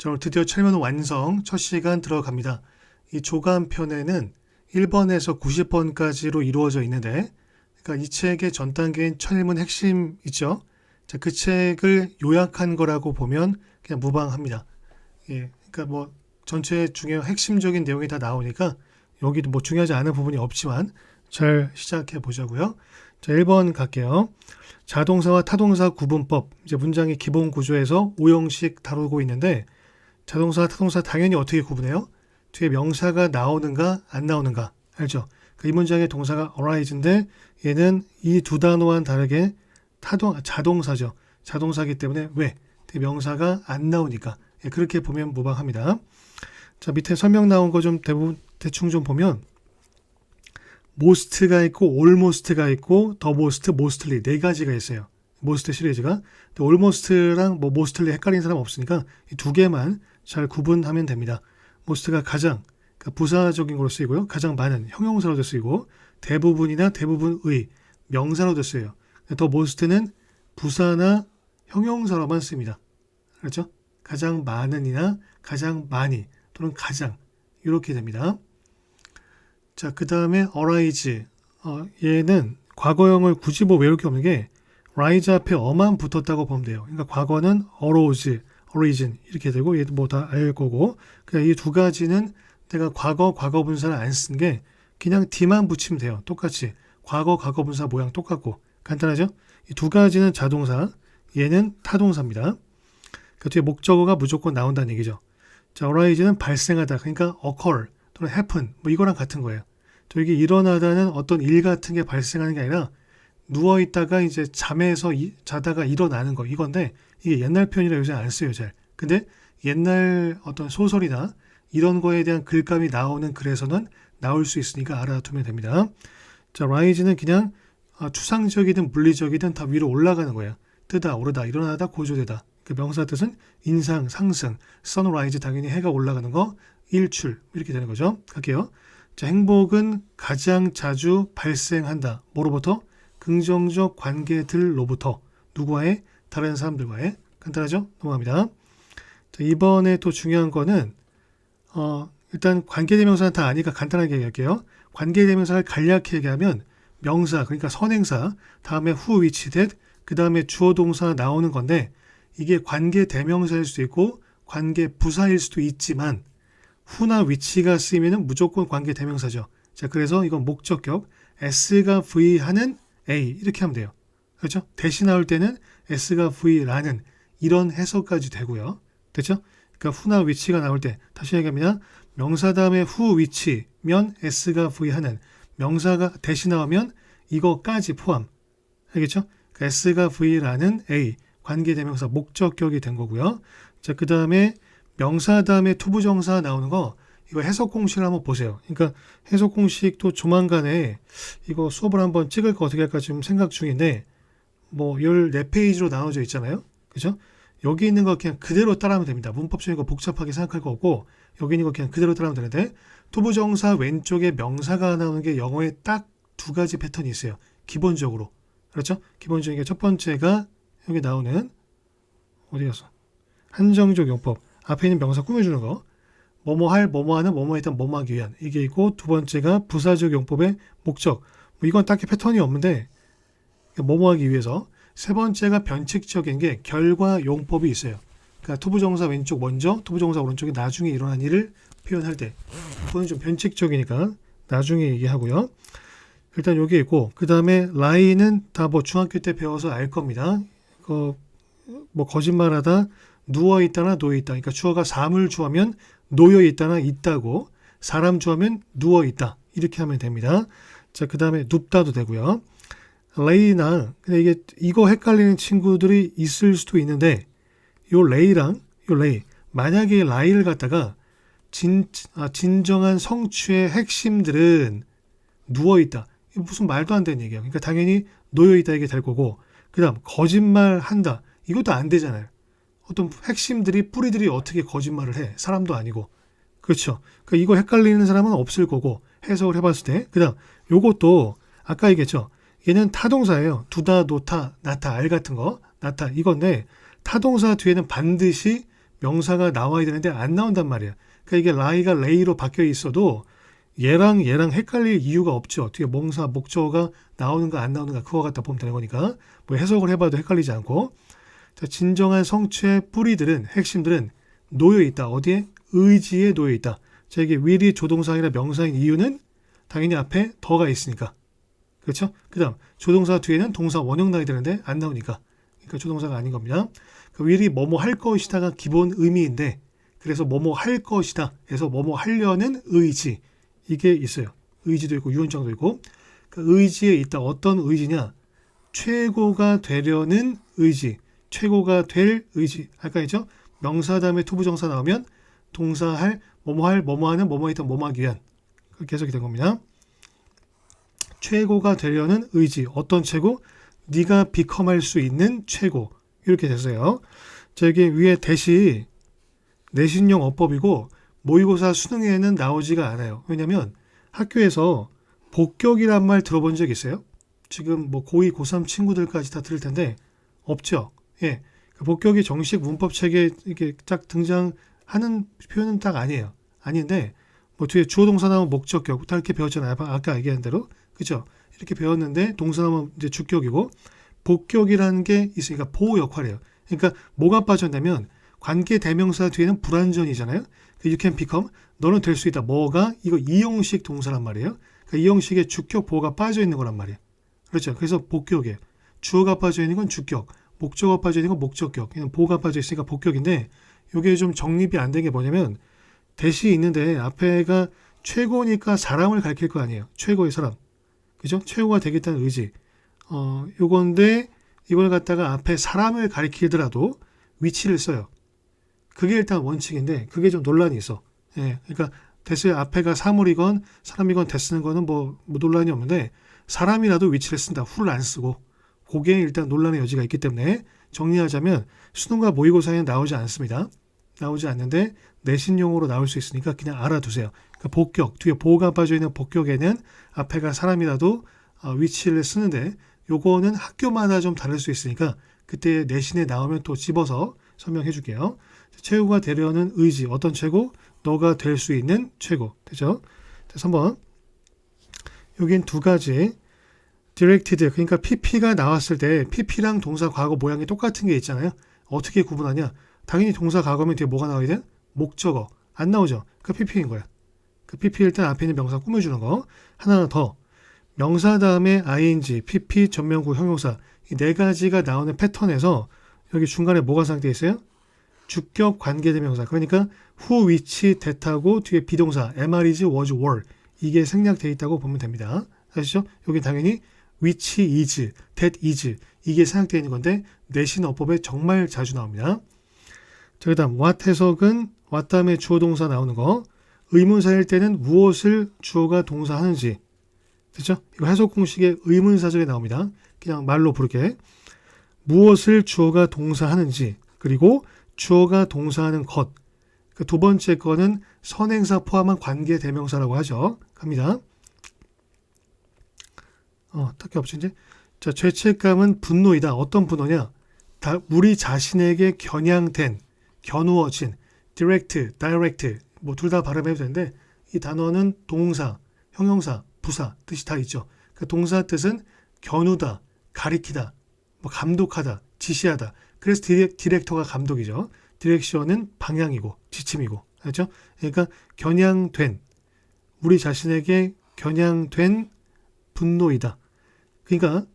자, 오늘 드디어 철면 완성 첫 시간 들어갑니다. 이 조간편에는 1번에서 90번까지로 이루어져 있는데, 그러니까 이 책의 전 단계인 철문 핵심 있죠? 자, 그 책을 요약한 거라고 보면 그냥 무방합니다. 예, 그러니까 뭐 전체 중요한 핵심적인 내용이 다 나오니까 여기도 뭐 중요하지 않은 부분이 없지만 잘 시작해 보자고요. 자, 1번 갈게요. 자동사와 타동사 구분법. 이제 문장의 기본 구조에서 5형식 다루고 있는데, 자동사, 타동사 당연히 어떻게 구분해요? 뒤에 명사가 나오는가 안 나오는가 알죠? 이 문장의 동사가 arise인데 얘는 이 두 단어와는 다르게 자동사죠. 자동사이기 때문에 왜? 뒤에 명사가 안 나오니까. 예, 그렇게 보면 무방합니다. 자, 밑에 설명 나온 거 좀 대충 좀 보면 most가 있고 almost가 있고 the most, mostly 네 가지가 있어요. most 시리즈가. almost랑 뭐 mostly 헷갈리는 사람 없으니까 이 두 개만 잘 구분하면 됩니다. most가 가장, 그러니까 부사적인 걸로 쓰이고요. 가장 많은 형용사로도 쓰이고 대부분이나 대부분의 명사로도 쓰여요. the most는 부사나 형용사로만 쓰입니다. 그렇죠? 가장 많은이나 가장 많이 또는 가장 이렇게 됩니다. 자, 그 다음에 arise. 얘는 과거형을 굳이 뭐 외울 게 없는 게 rise 앞에 어만 붙었다고 보면 돼요. 그러니까 과거는 arose, origin 이렇게 되고 얘도 뭐 다 알 거고, 그냥 이 두 가지는 내가 과거, 과거분사를 안 쓴 게 그냥 d만 붙이면 돼요. 똑같이 과거, 과거분사 모양 똑같고 간단하죠? 이 두 가지는 자동사, 얘는 타동사입니다. 그 뒤에 목적어가 무조건 나온다는 얘기죠. 자, arise는 발생하다, 그러니까 occur 또는 happen 뭐 이거랑 같은 거예요. 또 이게 일어나다는 어떤 일 같은 게 발생하는 게 아니라 누워 있다가 이제 잠에서 자다가 일어나는 거 이건데, 이게 옛날 표현이라 요새 안 써요 잘. 근데 옛날 어떤 소설이나 이런 거에 대한 글감이 나오는 글에서는 나올 수 있으니까 알아두면 됩니다. 자, rise는 그냥 추상적이든 물리적이든 다 위로 올라가는 거예요. 뜨다, 오르다, 일어나다, 고조되다. 그 명사 뜻은 인상, 상승, sunrise 당연히 해가 올라가는 거, 일출 이렇게 되는 거죠. 갈게요. 자, 행복은 가장 자주 발생한다. 뭐로부터? 긍정적 관계들로부터. 누구와의? 다른 사람들과의. 간단하죠? 넘어갑니다. 자, 이번에 또 중요한 거는 일단 관계대명사는 다 아니까 간단하게 얘기할게요. 관계대명사를 간략히 얘기하면 명사, 그러니까 선행사, 다음에 who, which, that, 그 다음에 주어 동사 나오는 건데, 이게 관계대명사일 수도 있고 관계부사일 수도 있지만 who나 which가 쓰이면 무조건 관계대명사죠. 자, 그래서 이건 목적격, S가 V 하는 A 이렇게 하면 돼요. 그렇죠? 대신 나올 때는 S가 V라는 이런 해석까지 되고요. 됐죠? 그러니까 who나 which가 나올 때 다시 얘기합니다. 명사 다음에 who, which면 S가 V 하는, 명사가 대신 나오면 이거까지 포함. 알겠죠? 그러니까 S가 V라는 A 관계대명사 목적격이 된 거고요. 자, 그 다음에 명사 다음에 투부정사 나오는 거, 이거 해석 공식을 한번 보세요. 그러니까 해석 공식도 조만간에 이거 수업을 한번 찍을 거 어떻게 할까 지금 생각 중인데, 뭐 14페이지로 나눠져 있잖아요. 그죠? 여기 있는 거 그냥 그대로 따라하면 됩니다. 문법적인 거 복잡하게 생각할 거 없고 여기 있는 거 그냥 그대로 따라하면 되는데, 투부정사 왼쪽에 명사가 나오는 게 영어에 딱 두 가지 패턴이 있어요. 기본적으로. 그렇죠? 기본적인 게 첫 번째가 여기 나오는 어디 갔어? 한정적 용법. 앞에 있는 명사 꾸며주는 거. 뭐뭐 할, 뭐뭐 하는, 뭐뭐 했던, 뭐뭐 하기 위한. 이게 있고, 두 번째가 부사적 용법의 목적. 뭐 이건 딱히 패턴이 없는데 뭐뭐 하기 위해서. 세 번째가 변칙적인 게 결과 용법이 있어요. 그러니까 투부정사 왼쪽 먼저, 투부정사 오른쪽에 나중에 일어난 일을 표현할 때. 그건 좀 변칙적이니까 나중에 얘기하고요. 일단 여기 있고, 그 다음에 lie는 다 뭐 중학교 때 배워서 알 겁니다. 뭐 거짓말하다, 누워 있다나 놓여 있다. 그러니까 주어가 사물 주어면 놓여 있다나 있다고, 사람 주어면 누워 있다. 이렇게 하면 됩니다. 자, 그 다음에 눕다도 되고요. lay나, 근데 이거 헷갈리는 친구들이 있을 수도 있는데, 요 lay랑 요 lay, 만약에 lie를 갖다가 진정한 성취의 핵심들은 누워 있다. 무슨 말도 안 되는 얘기야. 그러니까 당연히 놓여 있다 이게 될 거고, 그 다음 거짓말 한다. 이것도 안 되잖아요. 어떤 핵심들이, 뿌리들이 어떻게 거짓말을 해? 사람도 아니고. 그렇죠. 그러니까 이거 헷갈리는 사람은 없을 거고, 해석을 해봤을 때. 그 다음 요것도 아까 얘기했죠. 얘는 타동사예요. 두다, 놓다, 나타, 알 같은 거. 나타 이건데, 타동사 뒤에는 반드시 명사가 나와야 되는데 안 나온단 말이야. 그러니까 이게 lie가 lay로 바뀌어 있어도 얘랑 헷갈릴 이유가 없죠. 뒤에 명사, 목적어가 나오는가 안 나오는가 그거 갖다 보면 되는 거니까 뭐 해석을 해봐도 헷갈리지 않고. 자, 진정한 성취의 뿌리들은 핵심들은 놓여 있다. 어디에? 의지에 놓여 있다. 자, 이게 will이 조동사이나 명사인 이유는 당연히 앞에 더가 있으니까. 그렇죠? 그 다음 조동사 뒤에는 동사 원형 나와야 되는데 안 나오니까. 그러니까 조동사가 아닌 겁니다. 그 will이 뭐뭐 할 것이다가 기본 의미인데 그래서 뭐뭐 할 것이다 해서 뭐뭐 하려는 의지 이게 있어요. 의지도 있고 유언장도 있고. 그 의지에 있다. 어떤 의지냐? 최고가 되려는 의지. 최고가 될 의지. 아까 했죠? 명사 다음에 투부정사 나오면 동사할 뭐뭐 하는 뭐뭐 있던 뭐뭐 하기 위한 그렇게 해석이 된 겁니다. 최고가 되려는 의지. 어떤 최고? 네가 비컴할 수 있는 최고. 이렇게 됐어요. 자, 여기 위에 대시 내신용 어법이고 모의고사 수능에는 나오지가 않아요. 왜냐면 학교에서 복격이란 말 들어본 적 있어요? 지금 뭐 고2, 고3 친구들까지 다 들을 텐데 없죠. 예. 복격이 정식 문법 책에 이렇게 딱 등장하는 표현은 딱 아니에요. 아닌데 뭐 뒤에 주어 동사 나오면 목적격 다 이렇게 배웠잖아요. 아까 얘기한 대로. 그죠? 이렇게 배웠는데 동사 나오면 이제 주격이고 복격이라는 게 있으니까 보호 역할이에요. 그러니까 뭐가 빠졌냐면 관계 대명사 뒤에는 불완전이잖아요. You can become. 너는 될 수 있다. 뭐가? 이거 이형식 동사란 말이에요. 그러니까 이형식에 주격 보호가 빠져 있는 거란 말이에요. 그렇죠. 그래서 복격이에요. 주어가 빠져 있는 건 주격, 목적어가 빠져 있는 건 목적격. 그냥 보호가 빠져 있으니까 복격인데 이게 좀 정립이 안 된 게 뭐냐면 대시 있는데 앞에가 최고니까 사람을 가리킬 거 아니에요. 최고의 사람. 그죠? 최고가 되겠다는 의지. 요건데 이걸 갖다가 앞에 사람을 가리키더라도 위치를 써요. 그게 일단 원칙인데 그게 좀 논란이 있어. 예, 그러니까 대수의 앞에가 사물이건 사람이건 대 쓰는 거는 뭐 논란이 없는데 사람이라도 위치를 쓴다. who를 안 쓰고 그게 일단 논란의 여지가 있기 때문에 정리하자면 수능과 모의고사에는 나오지 않습니다. 나오지 않는데 내신용으로 나올 수 있으니까 그냥 알아두세요. 그러니까 복격, 뒤에 보호가 빠져있는 복격에는 앞에가 사람이라도 위치를 쓰는데 요거는 학교마다 좀 다를 수 있으니까 그때 내신에 나오면 또 집어서 설명해 줄게요. 최고가 되려는 의지. 어떤 최고? 너가 될 수 있는 최고. 되죠? 그래서 한번 여긴 두 가지 directed 그러니까 pp가 나왔을 때 pp랑 동사 과거 모양이 똑같은 게 있잖아요. 어떻게 구분하냐? 당연히 동사 과거면 뒤에 뭐가 나와야 돼? 목적어. 안 나오죠? 그 pp인 거야. 그 pp 일단 앞에 있는 명사 꾸며주는 거. 하나 더. 명사 다음에 ing, pp, 전명구, 형용사 이 네 가지가 나오는 패턴에서 여기 중간에 뭐가 상되어 있어요? 주격 관계대명사. 그러니까 who, which, that하고 뒤에 비동사 am, is, was, were 이게 생략되어 있다고 보면 됩니다. 아시죠? 여기 당연히 which is, that is 이게 생략되어 있는 건데 내신 어법에 정말 자주 나옵니다. 자, 그 다음 what 해석은 what 다음에 주어 동사 나오는 거. 의문사일 때는 무엇을 주어가 동사 하는지. 됐죠? 이거 해석 공식의 의문사절에 나옵니다. 그냥 말로 부르게. 무엇을 주어가 동사 하는지 그리고 주어가 동사하는 것. 그 두 번째 거는 선행사 포함한 관계 대명사라고 하죠. 갑니다. 딱히 없지 이제. 자, 죄책감은 분노이다. 어떤 분노냐? 우리 자신에게 겨냥된, 겨누어진, direct, 뭐 둘 다 발음해도 되는데 이 단어는 동사, 형용사, 부사 뜻이 다 있죠. 그 동사 뜻은 겨누다, 가리키다, 뭐 감독하다, 지시하다. 그래서 디렉터가 감독이죠. 디렉션은 방향이고 지침이고. 그렇죠? 그러니까 겨냥된, 우리 자신에게 겨냥된 분노이다. 그러니까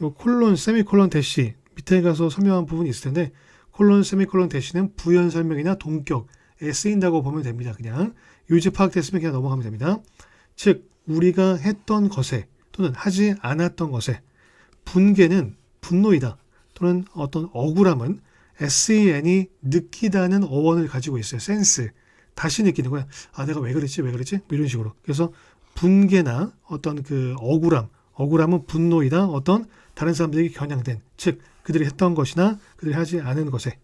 요 콜론, 세미콜론 대시 밑에 가서 설명한 부분이 있을 텐데 콜론, 세미콜론 대시는 부연 설명이나 동격에 쓰인다고 보면 됩니다. 그냥 요지 파악됐으면 그냥 넘어가면 됩니다. 즉 우리가 했던 것에 또는 하지 않았던 것에 분개는 분노이다. 또는 어떤 억울함은 sen이 느끼다는 어원을 가지고 있어요. 센스. 다시 느끼는 거야. 아, 내가 왜 그랬지? 뭐 이런 식으로. 그래서 분개나 어떤 그 억울함은 분노이다. 어떤 다른 사람들에게 겨냥된, 즉 그들이 했던 것이나 그들이 하지 않은 것에.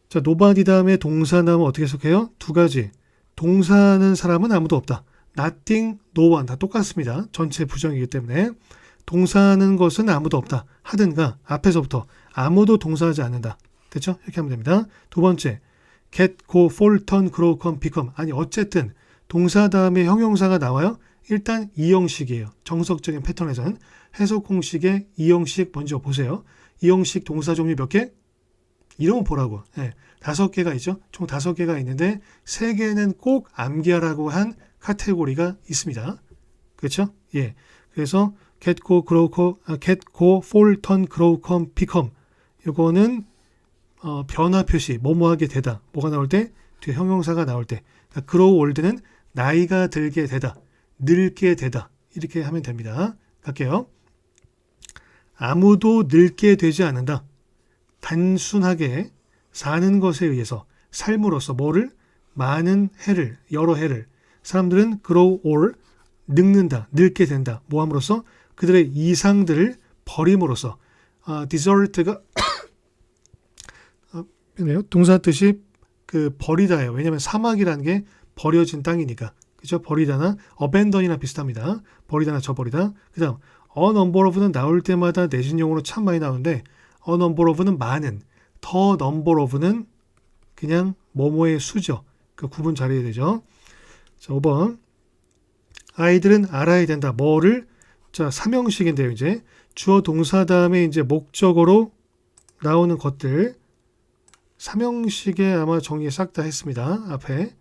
자, nobody 다음에 동사 나오면 어떻게 해석해요? 두 가지. 동사하는 사람은 아무도 없다. nothing, no one 다 똑같습니다. 전체 부정이기 때문에. 동사하는 것은 아무도 없다. 하든가 앞에서부터 아무도 동사하지 않는다. 됐죠? 이렇게 하면 됩니다. 두 번째, get, go, fall, turn, grow, come, become. 아니 어쨌든 동사 다음에 형용사가 나와요. 일단 이 형식이에요. 정석적인 패턴에서는 해석 공식의 이 형식 먼저 보세요. 이 형식 동사 종류 몇 개? 이런 거 보라고. 네, 5개가 있죠. 총 5개가 있는데 3개는 꼭 암기하라고 한 카테고리가 있습니다. 그렇죠? 예. 그래서 get, go, grow, get, go, fall, turn, grow, come, become. 이거는 변화 표시, 뭐뭐하게 되다. 뭐가 나올 때? 뒤에 형용사가 나올 때. 그러니까 grow old는 나이가 들게 되다. 늙게 되다. 이렇게 하면 됩니다. 갈게요. 아무도 늙게 되지 않는다. 단순하게 사는 것에 의해서 삶으로써 뭐를? 많은 해를, 여러 해를. 사람들은 grow old, 늙는다, 늙게 된다. 뭐 함으로써? 그들의 이상들을 버림으로써. desert가 동사 뜻이 그 버리다예요. 왜냐하면 사막이라는 게 버려진 땅이니까. 그죠? 버리다나 abandon이나 비슷합니다. 버리다나 저버리다. 그 다음 a number of는 나올 때마다 내신용어로 참 많이 나오는데 a number of는 많은, the number of는 그냥 뭐뭐의 수죠. 그 구분 잘해야 되죠. 자, 5번. 아이들은 알아야 된다. 뭐를? 자, 3형식인데요. 이제 주어 동사 다음에 이제 목적어로 나오는 것들 3형식에 아마 정리 싹 다 했습니다. 앞에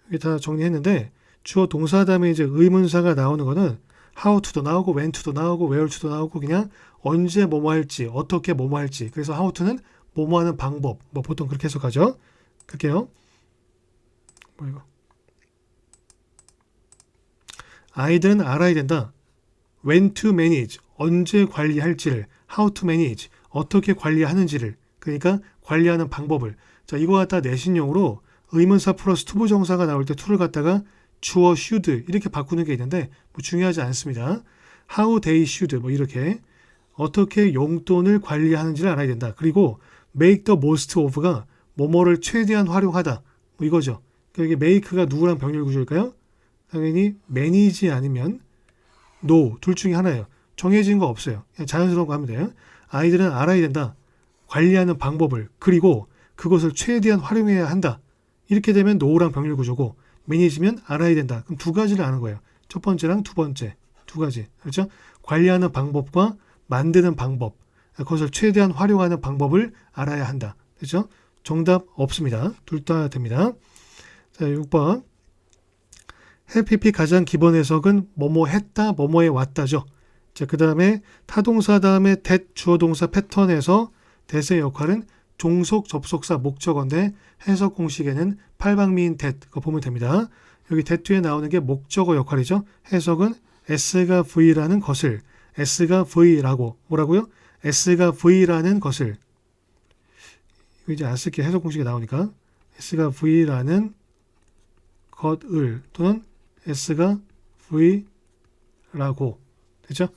여기 다 정리했는데 주어 동사 다음에 이제 의문사가 나오는 거는 how to도 나오고 when to도 나오고 where to도 나오고 그냥 언제 뭐뭐 할지 어떻게 뭐뭐 할지. 그래서 how to는 뭐뭐 하는 방법. 뭐 보통 그렇게 해석하죠. 갈게요. 뭐 이거. 아이들은 알아야 된다. when to manage, 언제 관리할지를, how to manage, 어떻게 관리하는지를, 그러니까 관리하는 방법을. 자, 이거 갖다 내신용으로 의문사 플러스 투부정사가 나올 때 to를 갖다가 주어 should 이렇게 바꾸는 게 있는데 뭐 중요하지 않습니다. how they should 뭐 이렇게 어떻게 용돈을 관리하는지를 알아야 된다. 그리고 make the most of가 뭐뭐를 최대한 활용하다. 뭐 이거죠. 그러니까 이게 make가 누구랑 병렬 구조일까요? 당연히 manage 아니면 no 둘 중에 하나예요. 정해진 거 없어요. 그냥 자연스러운 거 하면 돼요. 아이들은 알아야 된다. 관리하는 방법을. 그리고 그것을 최대한 활용해야 한다. 이렇게 되면 no랑 병렬 구조고 manage면 알아야 된다. 그럼 두 가지를 아는 거예요. 첫 번째랑 두 번째. 두 가지. 그렇죠? 관리하는 방법과 만드는 방법. 그것을 최대한 활용하는 방법을 알아야 한다. 그렇죠? 정답 없습니다. 둘 다 됩니다. 자, 6번. 해피피 가장 기본 해석은 뭐뭐 했다, 뭐뭐에 왔다죠. 자, 그 다음에 타동사 다음에 that 주어 동사 패턴에서 that의 역할은 종속 접속사 목적어인데 해석 공식에는 팔방미인 that 그거 보면 됩니다. 여기 that 뒤에 나오는 게 목적어 역할이죠. 해석은 S가 V라는 것을 S가 V라고 뭐라고요? S가 V라는 것을 이거 이제 안 쓸게 해석 공식에 나오니까 S가 V라는 것을 또는 S가 V라고 됐죠?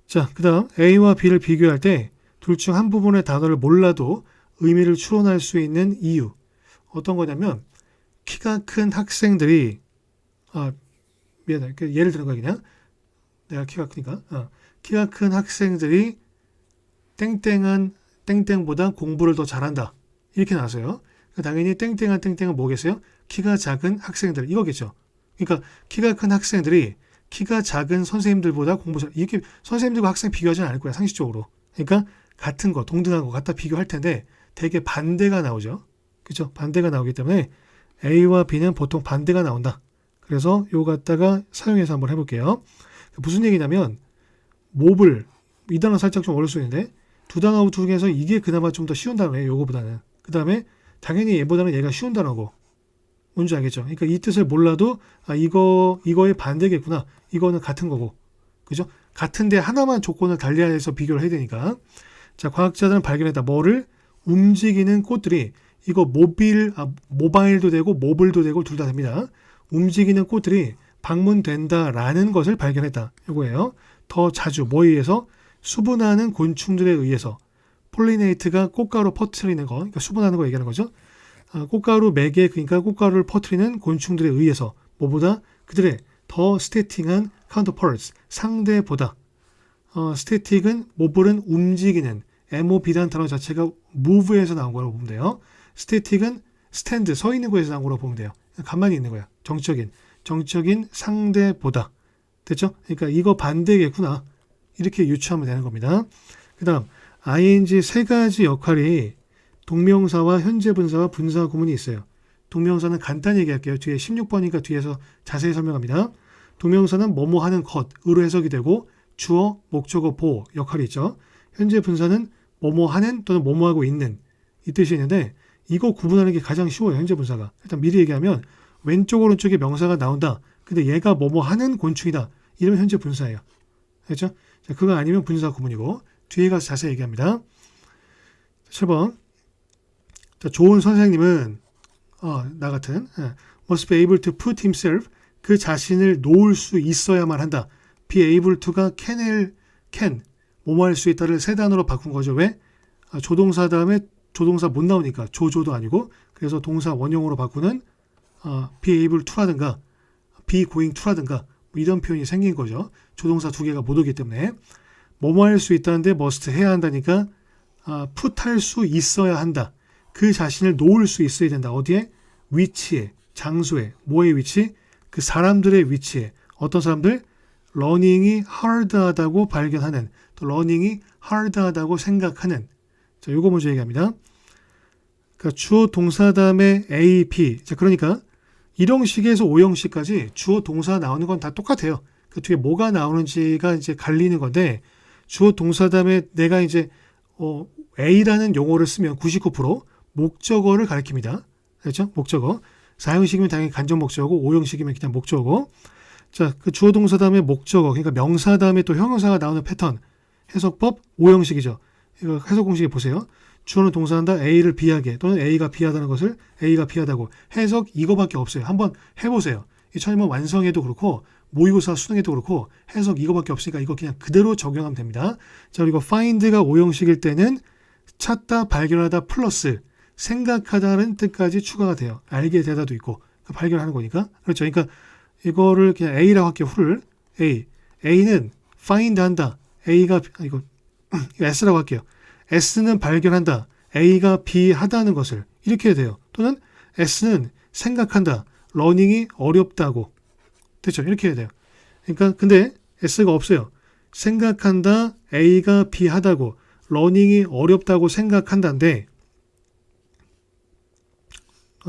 자, 그 다음 A와 B를 비교할 때 둘 중 한 부분의 단어를 몰라도 의미를 추론할 수 있는 이유 어떤 거냐면 키가 큰 학생들이 미안해 예를 드는 거야 그냥 내가 키가 크니까 키가 큰 학생들이 땡땡한 땡땡보다 공부를 더 잘한다 이렇게 나왔어요. 당연히 땡땡한 땡땡은 뭐겠어요? 키가 작은 학생들 이거겠죠. 그러니까 키가 큰 학생들이 키가 작은 선생님들보다 공부 잘 이렇게 선생님들과 학생 비교하지는 않을 거야 상식적으로. 그러니까 같은 거 동등한 거 갖다 비교할 텐데 되게 반대가 나오죠. 그렇죠? 반대가 나오기 때문에 A와 B는 보통 반대가 나온다. 그래서 이거 갖다가 사용해서 한번 해볼게요. 무슨 얘기냐면 몹을 이 단어 살짝 좀 어려울 수 있는데 두 단어 중에서 이게 그나마 좀 더 쉬운 단어예요. 요거보다는. 그 다음에 당연히 얘보다는 얘가 쉬운 단어고 뭔지 알겠죠? 그러니까 이 뜻을 몰라도 이거의 반대겠구나. 이거는 같은 거고. 그죠? 같은데 하나만 조건을 달리해서 비교를 해야 되니까. 자, 과학자들은 발견했다. 뭐를? 움직이는 꽃들이 이거 모바일도 되고 모블도 되고 둘 다 됩니다. 움직이는 꽃들이 방문된다라는 것을 발견했다. 이거예요. 더 자주 뭐에 의해서? 수분하는 곤충들에 의해서. 폴리네이트가 꽃가루 퍼뜨리는 거. 그러니까 수분하는 거 얘기하는 거죠. 꽃가루 매개 그러니까 꽃가루를 퍼뜨리는 곤충들에 의해서 뭐보다 그들의 더 스태틱한 카운터펄스 상대보다 스태틱은 모블은 움직이는 MOV라는 단어 자체가 move에서 나온 거라고 보면 돼요. 스태틱은 스탠드, 서 있는 거에서 나온 거라고 보면 돼요. 가만히 있는 거야. 정적인 상대보다. 됐죠? 그러니까 이거 반대겠구나. 이렇게 유추하면 되는 겁니다. 그 다음 ing 세 가지 역할이 동명사와 현재 분사와 분사 구문이 있어요. 동명사는 간단히 얘기할게요. 뒤에 16번이니까 뒤에서 자세히 설명합니다. 동명사는 뭐뭐 하는 것으로 해석이 되고 주어, 목적어, 보어 역할이 있죠. 현재 분사는 뭐뭐 하는 또는 뭐뭐 하고 있는 이 뜻이 있는데 이거 구분하는 게 가장 쉬워요. 현재 분사가. 일단 미리 얘기하면 왼쪽 오른쪽에 명사가 나온다. 근데 얘가 뭐뭐 하는 곤충이다. 이러면 현재 분사예요. 알겠죠? 자, 그거 아니면 분사 구문이고 뒤에 가서 자세히 얘기합니다. 7번. 자, 좋은 선생님은 나 같은 must be able to put himself 그 자신을 놓을 수 있어야만 한다. be able to가 can 뭐뭐 할 수 있다를 세 단어로 바꾼 거죠. 왜? 조동사 다음에 조동사 못 나오니까 조조도 아니고 그래서 동사 원형으로 바꾸는 be able to라든가 be going to라든가 뭐 이런 표현이 생긴 거죠. 조동사 두 개가 못 오기 때문에 뭐뭐 할 수 있다는데 must 해야 한다니까 put 할 수 있어야 한다. 그 자신을 놓을 수 있어야 된다. 어디에? 위치에, 장소에, 뭐의 위치? 그 사람들의 위치에. 어떤 사람들? 러닝이 하드하다고 발견하는, 또 러닝이 하드하다고 생각하는. 자, 요거 먼저 얘기합니다. 그러니까 주어 동사 다음에 A, B. 자, 그러니까 1형식에서 5형식까지 주어 동사 나오는 건 다 똑같아요. 그 뒤에 뭐가 나오는지가 이제 갈리는 건데 주어 동사 다음에 내가 이제 A라는 용어를 쓰면 99% 목적어를 가리킵니다. 그렇죠? 목적어. 4형식이면 당연히 간접 목적어고 5형식이면 그냥 목적어. 자, 그 주어 동사 다음에 목적어, 그러니까 명사 다음에 또 형용사가 나오는 패턴. 해석법 5형식이죠. 이거 해석 공식에 보세요. 주어는 동사한다 A를 B하게 또는 A가 B하다는 것을 A가 B하다고. 해석 이거밖에 없어요. 한번 해보세요. 이 처음에 완성해도 그렇고 모의고사 수능에도 그렇고 해석 이거밖에 없으니까 이거 그냥 그대로 적용하면 됩니다. 자, 그리고 find가 5형식일 때는 찾다, 발견하다 플러스 생각하다는 뜻까지 추가가 돼요. 알게 되다도 있고 발견하는 거니까. 그렇죠. 그러니까 이거를 그냥 A라고 할게요. 후를 A는 find 한다. A가 이거 S라고 할게요. S는 발견한다. A가 B 하다는 것을 이렇게 해야 돼요. 또는 S는 생각한다. 러닝이 어렵다고. 됐죠? 이렇게 해야 돼요. 그러니까 근데 S가 없어요. 생각한다. A가 B 하다고. 러닝이 어렵다고 생각한다인데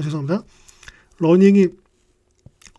죄송합니다. 러닝이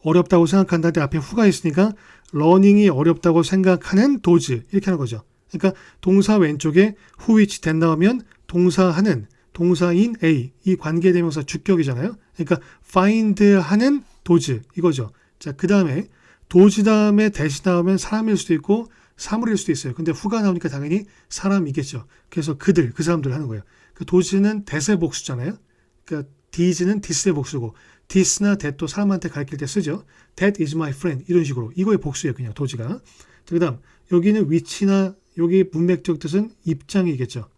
어렵다고 생각한다는데 앞에 후가 있으니까 러닝이 어렵다고 생각하는 도즈 이렇게 하는 거죠. 그러니까 동사 왼쪽에 who which that 나오면 동사하는 동사인 A 이 관계대명사 주격이잖아요. 그러니까 find 하는 도즈 이거죠. 자, 그 다음에 도즈 다음에 대시 나오면 사람일 수도 있고 사물일 수도 있어요. 근데 후가 나오니까 당연히 사람이겠죠. 그래서 그들, 그 사람들 하는 거예요. 그 도즈는 대세 복수잖아요. 그러니까 thes는 this의 복수고 this나 that도 사람한테 가르칠 때 쓰죠. That is my friend 이런 식으로 이거의 복수예요. 그냥 도즈가. 그 다음 여기는 위치나 여기 문맥적 뜻은 입장이겠죠.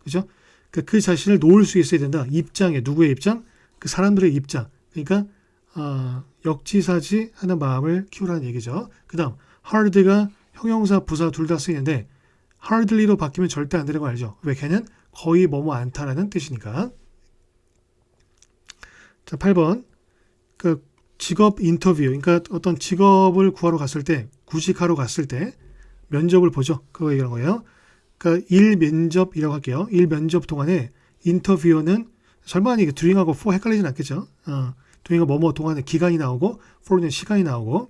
그죠? 그러니까 그 자신을 놓을 수 있어야 된다. 입장에 누구의 입장? 그 사람들의 입장. 그러니까 역지사지 하는 마음을 키우라는 얘기죠. 그 다음 hard가 형용사, 부사 둘 다 쓰이는데 hardly로 바뀌면 절대 안 되는 거 알죠? 왜? 걔는 거의 뭐뭐 않다라는 뜻이니까. 자, 8번. 그 직업 인터뷰. 그러니까 어떤 직업을 구하러 갔을 때, 구직하러 갔을 때 면접을 보죠. 그거 얘기하는 거예요. 그러니까 일 면접이라고 할게요. 일 면접 동안에 인터뷰어는 설마 이게 doing하고 for 헷갈리진 않겠죠? doing은 뭐뭐 동안에 기간이 나오고 for는 시간이 나오고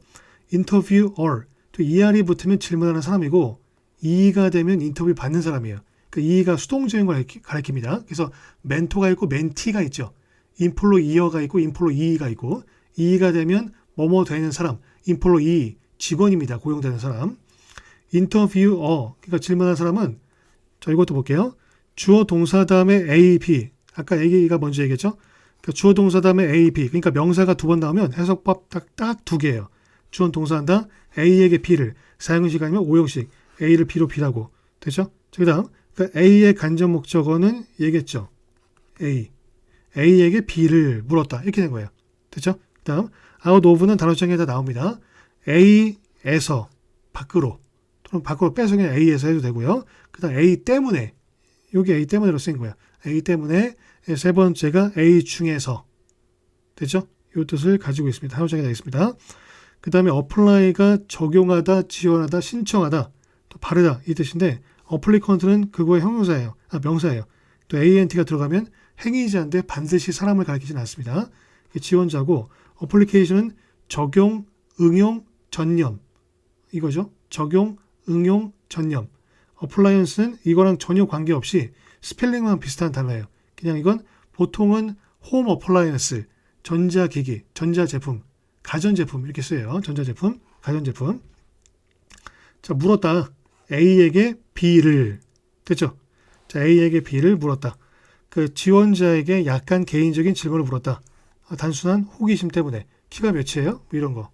interviewer 또 er이 붙으면 질문하는 사람이고 e가 되면 인터뷰 받는 사람이에요. 그 e가 수동적인 걸 가리킵니다. 그래서 멘토가 있고 멘티가 있죠. employer가 있고 employee가 있고 e가 되면 뭐뭐 되는 사람 employee 직원입니다. 고용되는 사람. interviewer 그러니까 질문하는 사람은 자 이것도 볼게요. 주어 동사 다음에 A, B 아까 A가 먼저 얘기했죠. 그러니까 주어 동사 다음에 A, B 그러니까 명사가 두 번 나오면 해석법 딱 두 개예요. 주어 동사한다 A에게 B를 4형식 아니면 5형식 A를 B로 B라고 되죠. 그 다음 그러니까 A의 간접 목적어는 얘기했죠. A에게 B를 물었다 이렇게 된 거예요. 됐죠? 그 다음 out of는 단어장에다 나옵니다. A에서 밖으로 또는 밖으로 빼서 그냥 A에서 해도 되고요. 그 다음 A 때문에 여기 A 때문에로 쓰인 거야. A 때문에 세 번째가 A 중에서. 됐죠? 이 뜻을 가지고 있습니다. 한호장에 나있습니다. 그 다음에 apply가 적용하다, 지원하다, 신청하다, 또 바르다 이 뜻인데 applicant는 그거의 형용사예요. 명사예요. 또 ant가 들어가면 행위자인데 반드시 사람을 가리키진 않습니다. 지원자고 application은 적용, 응용, 전념 이거죠. 적용, 응용, 전념. appliance는 이거랑 전혀 관계없이 스펠링만 비슷한 단어예요. 그냥 이건 보통은 home appliance, 전자기기, 전자제품, 가전제품 이렇게 쓰여요. 전자제품, 가전제품. 자, 물었다. A에게 B를. 됐죠? 자, A에게 B를 물었다. 그 지원자에게 약간 개인적인 질문을 물었다. 단순한 호기심 때문에. 키가 몇이에요? 뭐 이런 거.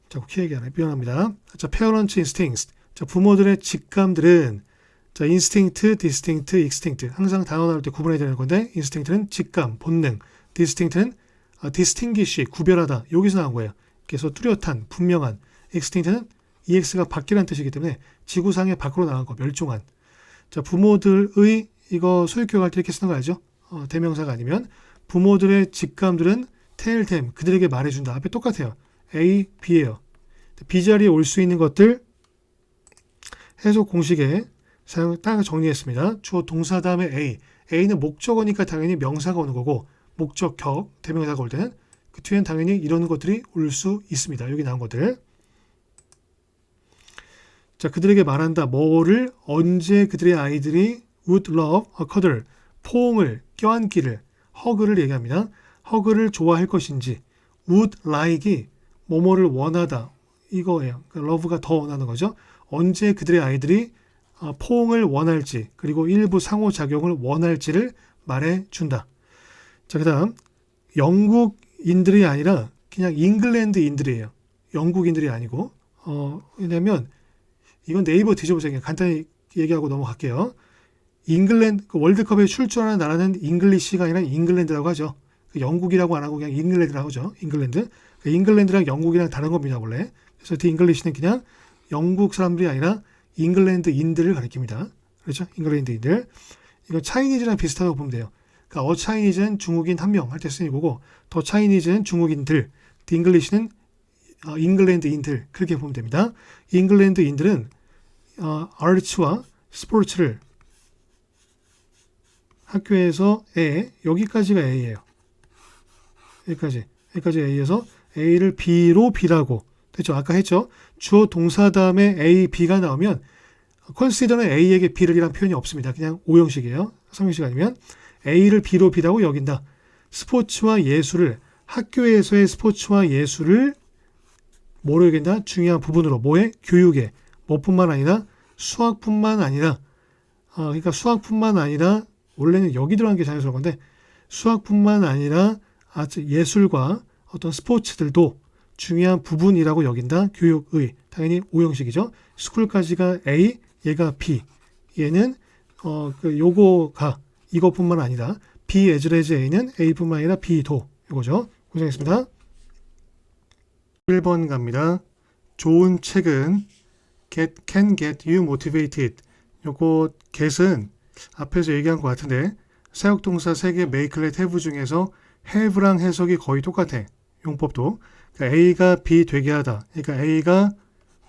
자꾸 키 얘기하네. 미안합니다. 자, parent instincts. 자, 부모들의 직감들은 자, instinct, distinct, extinct. 항상 단어 나올 때 구분해야 되는 건데 instinct는 직감, 본능. distinct는 distinguish, 구별하다. 여기서 나온 거예요. 그래서 뚜렷한, 분명한. extinct는 ex가 밖이라는 뜻이기 때문에 지구상의 밖으로 나간 거, 멸종한. 자, 부모들의 이거 소유격할 때 이렇게 쓰는 거 알죠? 대명사가 아니면 부모들의 직감들은 tell them, 그들에게 말해준다. 앞에 똑같아요. A, B예요. B 자리에 올 수 있는 것들 해석 공식에 사용 딱 정리했습니다. 주어 동사 다음에 A. A는 목적어니까 당연히 명사가 오는 거고 목적격, 대명사가 올 때는 그 뒤엔 당연히 이런 것들이 올 수 있습니다. 여기 나온 것들. 자, 그들에게 말한다. 뭐를 언제 그들의 아이들이 would love a cuddle, 포옹을, 껴안기를, 허그를 얘기합니다. 허그를 좋아할 것인지 would like이 뭐뭐를 원하다. 이거예요. 그러니까 love가 더 원하는 거죠. 언제 그들의 아이들이 포옹을 원할지 그리고 일부 상호작용을 원할지를 말해준다. 자, 그 다음 영국인들이 아니라 그냥 잉글랜드인들이에요. 영국인들이 아니고 왜냐면 이건 네이버 뒤져보세요. 그냥 간단히 얘기하고 넘어갈게요. 잉글랜드 월드컵에 출전하는 나라는 잉글리시가 아니라 잉글랜드라고 하죠. 영국이라고 안 하고 그냥 잉글랜드라고 하죠. 잉글랜드. 잉글랜드랑 영국이랑 다른 겁니다. 원래. 그래서 그 잉글리시는 그냥 영국 사람들이 아니라 잉글랜드인들을 가리킵니다. 그렇죠? 잉글랜드인들. 이건 차이니즈랑 비슷하다고 보면 돼요. 그러니까 차이니즈는 중국인 한 명 할 때 쓰는 거고 더 차이니즈는 중국인들, 잉글리시는 잉글랜드인들 그렇게 보면 됩니다. 잉글랜드인들은 아츠와 스포츠를 학교에서 여기까지가 A예요. 여기까지 A에서 A를 B로 B라고 됐죠? 아까 했죠? 주어 동사 다음에 A, B가 나오면 consider는 A에게 B를 이란 표현이 없습니다. 그냥 오형식이에요. 삼형식 아니면 A를 B로 B라고 여긴다. 스포츠와 예술을 학교에서의 스포츠와 예술을 뭐로 여긴다? 중요한 부분으로 뭐에? 교육에 뭐뿐만 아니라 수학뿐만 아니라 그러니까 수학뿐만 아니라 원래는 여기 들어간 게 자연스러운 건데 수학뿐만 아니라 예술과 어떤 스포츠들도 중요한 부분이라고 여긴다. 교육의 당연히 오형식이죠. 스쿨까지가 A, 얘가 B. 얘는 요거가 이것뿐만 아니라 B as well as A는 A뿐만 아니라 B도 이거죠. 고생했습니다. 1번 갑니다. 좋은 책은 can get you motivated. 요거 get은 앞에서 얘기한 것 같은데 사역동사 3개 make, let, have 중에서 have랑 해석이 거의 똑같아. 용법도. 그러니까 A가 B 되게 하다. 그러니까 A가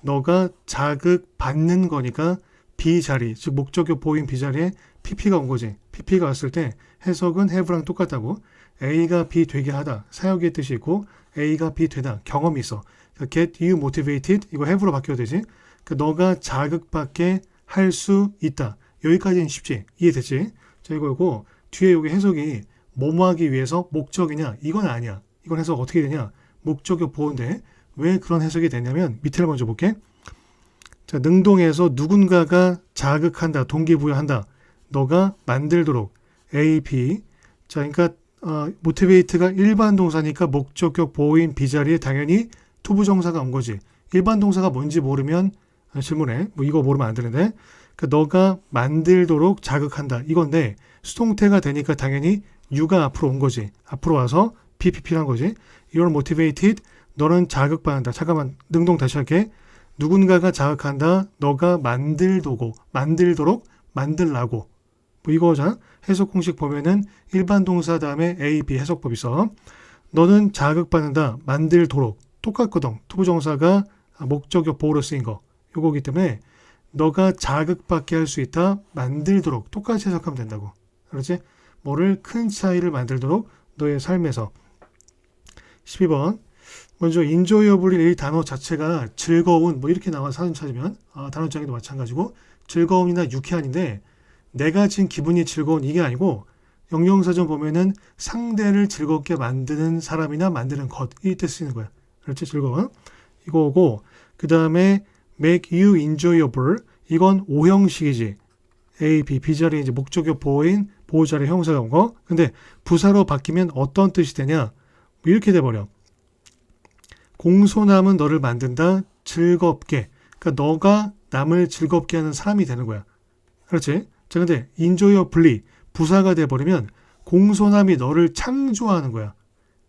너가 자극받는 거니까 B 자리, 즉 목적격 보인 B 자리에 PP가 온 거지. PP가 왔을 때 해석은 have랑 똑같다고. A가 B 되게 하다. 사역의 뜻이 있고 A가 B 되다. 경험이 있어. 그러니까 get you motivated 이거 have로 바뀌어야 되지. 그러니까 너가 자극받게 할 수 있다. 여기까지는 쉽지. 이해됐지? 자, 이거고 뒤에 여기 해석이 뭐뭐 하기 위해서 목적이냐? 이건 아니야. 이건 해석 어떻게 되냐? 목적격 보호인데 왜 그런 해석이 되냐면 밑에를 먼저 볼게. 자, 능동에서 누군가가 자극한다, 동기부여한다. 너가 만들도록 A, B. 자, 그러니까 motivate가 일반 동사니까 목적격 보호인 B 자리에 당연히 투부정사가 온 거지. 일반 동사가 뭔지 모르면 질문해. 뭐 이거 모르면 안 되는데. 그러니까 너가 만들도록 자극한다. 이건데 수동태가 되니까 당연히 you가 앞으로 온 거지. 앞으로 와서 PPP란 거지. You're motivated. 너는 자극받는다. 잠깐만. 능동 다시 할게. 누군가가 자극한다. 너가 만들도록 만들라고 뭐 이거잖아. 해석 공식 보면은 일반 동사 다음에 A, B 해석법 있어. 너는 자극받는다. 만들도록. 똑같거든. 투부정사가 목적격 보호로 쓰인 거. 요거기 때문에 너가 자극받게 할 수 있다. 만들도록. 똑같이 해석하면 된다고. 그렇지? 뭐를 큰 차이를 만들도록 너의 삶에서. 12번. 먼저 enjoyable인 이 단어 자체가 즐거운 뭐 이렇게 나와 사전 찾으면 단어장에도 마찬가지고 즐거움이나 유쾌한인데 내가 지금 기분이 즐거운 이게 아니고 영영사전 보면은 상대를 즐겁게 만드는 사람이나 만드는 것 이때 쓰이는 거야. 그렇지? 즐거운 이거고 그 다음에 make you enjoyable 이건 오형식이지. A, B, B 자리에 이제 목적격 보호인 보호 자리 형사가 온 거. 근데 부사로 바뀌면 어떤 뜻이 되냐? 이렇게 돼버려. 공손함은 너를 만든다. 즐겁게. 그러니까 너가 남을 즐겁게 하는 사람이 되는 거야. 그렇지? 자, 근데 enjoyably 부사가 돼버리면 공손함이 너를 창조하는 거야.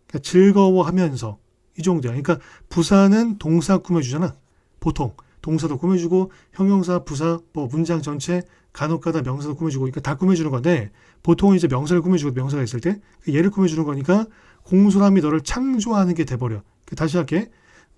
그러니까 즐거워하면서 이 정도야. 그러니까 부사는 동사 꾸며주잖아. 보통 동사도 꾸며주고 형용사, 부사, 뭐 문장 전체 간혹가다 명사도 꾸며주고 그러니까 다 꾸며주는 건데 보통은 이제 명사를 꾸며주고 명사가 있을 때 얘를 꾸며주는 거니까 공손함이 너를 창조하는 게 돼버려. 다시 할게.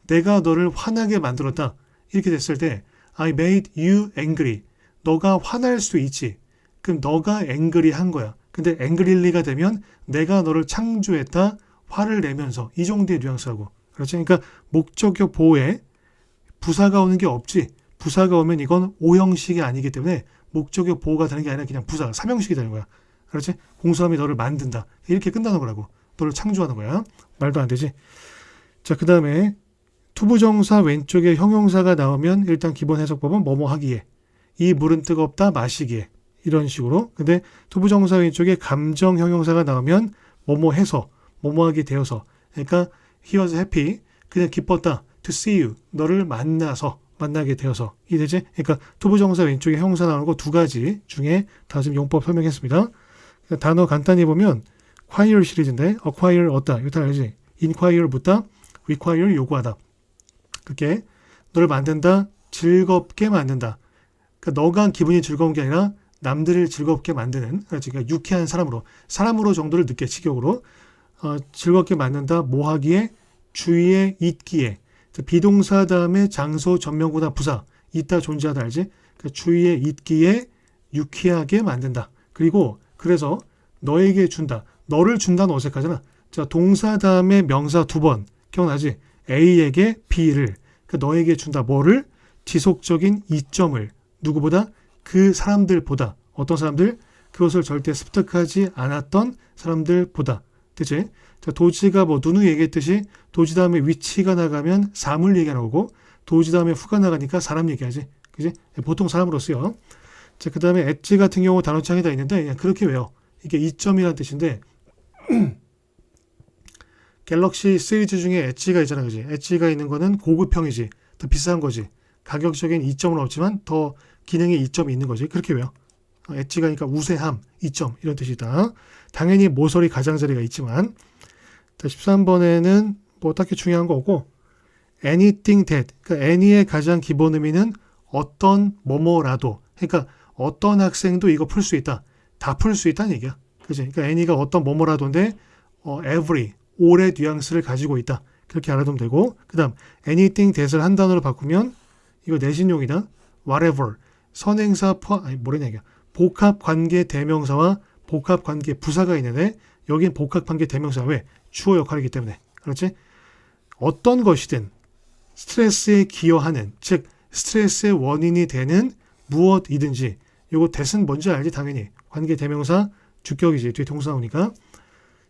내가 너를 화나게 만들었다. 이렇게 됐을 때 I made you angry. 너가 화날 수도 있지. 그럼 너가 angry 한 거야. 근데 angry가 되면 내가 너를 창조했다. 화를 내면서 이 정도의 뉘앙스하고. 그렇지? 그러니까 목적격 보호에 부사가 오는 게 없지. 부사가 오면 이건 오형식이 아니기 때문에 목적격 보호가 되는 게 아니라 그냥 부사, 삼형식이 되는 거야. 그렇지? 공손함이 너를 만든다. 이렇게 끝나는 거라고. 너를 창조하는 거야. 말도 안 되지. 자, 그 다음에 투부정사 왼쪽에 형용사가 나오면 일단 기본 해석법은 뭐뭐 하기에 이 물은 뜨겁다 마시기에 이런 식으로. 근데 투부정사 왼쪽에 감정 형용사가 나오면 뭐뭐 해서 뭐뭐 하게 되어서 그러니까 he was happy 그냥 기뻤다 to see you 너를 만나서 만나게 되어서 이해되지? 그러니까 투부정사 왼쪽에 형용사 나오는 거 두 가지 중에 다 지금 용법 설명했습니다. 단어 간단히 보면 acquire 시리즈인데 acquire 얻다 이거 다 알지? inquire 묻다 require 요구하다. 그렇게 너를 만든다. 즐겁게 만든다. 그러니까 너가 기분이 즐거운 게 아니라 남들을 즐겁게 만드는 그러니까 유쾌한 사람으로 정도를 느껴 직역으로 즐겁게 만든다. 뭐 하기에 주위에 있기에 비동사 다음에 장소 전명구나 부사 있다 존재하다 알지? 그러니까 주위에 있기에 유쾌하게 만든다. 그리고 그래서 너에게 준다. 너를 준다는 어색하잖아. 자 동사 다음에 명사 두 번 기억나지? A에게 B를 그러니까 너에게 준다. 뭐를? 지속적인 이점을 누구보다? 그 사람들보다. 어떤 사람들? 그것을 절대 습득하지 않았던 사람들보다. 그치? 자, 도지가 뭐 누누이 얘기했듯이 도지 다음에 위치가 나가면 사물 얘기가 나오고 도지 다음에 후가 나가니까 사람 얘기하지. 그치? 보통 사람으로 쓰여. 자, 그 다음에 엣지 같은 경우 단어창에다 있는데 그냥 그렇게 외워. 이게 이점이라는 뜻인데 갤럭시 시리즈 중에 엣지가 있잖아. 그지? 엣지가 있는 거는 고급형이지. 더 비싼 거지. 가격적인 이점은 없지만 더 기능의 이점이 있는 거지. 그렇게 외워. 엣지가 그러니까 우세함, 이점 이런 뜻이다. 당연히 모서리 가장자리가 있지만 13번에는 뭐 딱히 중요한 거 없고 anything that 그러니까 any의 가장 기본 의미는 어떤 뭐뭐라도 그러니까 어떤 학생도 이거 풀 수 있다. 다 풀 수 있다는 얘기야. 그치? 그러니까 any가 어떤 뭐뭐라도인데 every 올의 뉘앙스를 가지고 있다. 그렇게 알아두면 되고 그 다음 anything that을 한 단어로 바꾸면 이거 내신용이다. whatever 선행사 복합관계 대명사와 복합관계 부사가 있는데 여긴 복합관계 대명사 왜? 주어 역할이기 때문에 그렇지? 어떤 것이든 스트레스에 기여하는 즉 스트레스의 원인이 되는 무엇이든지 요거 that은 뭔지 알지? 당연히 관계 대명사 주격이지 뒤에 동사 나오니까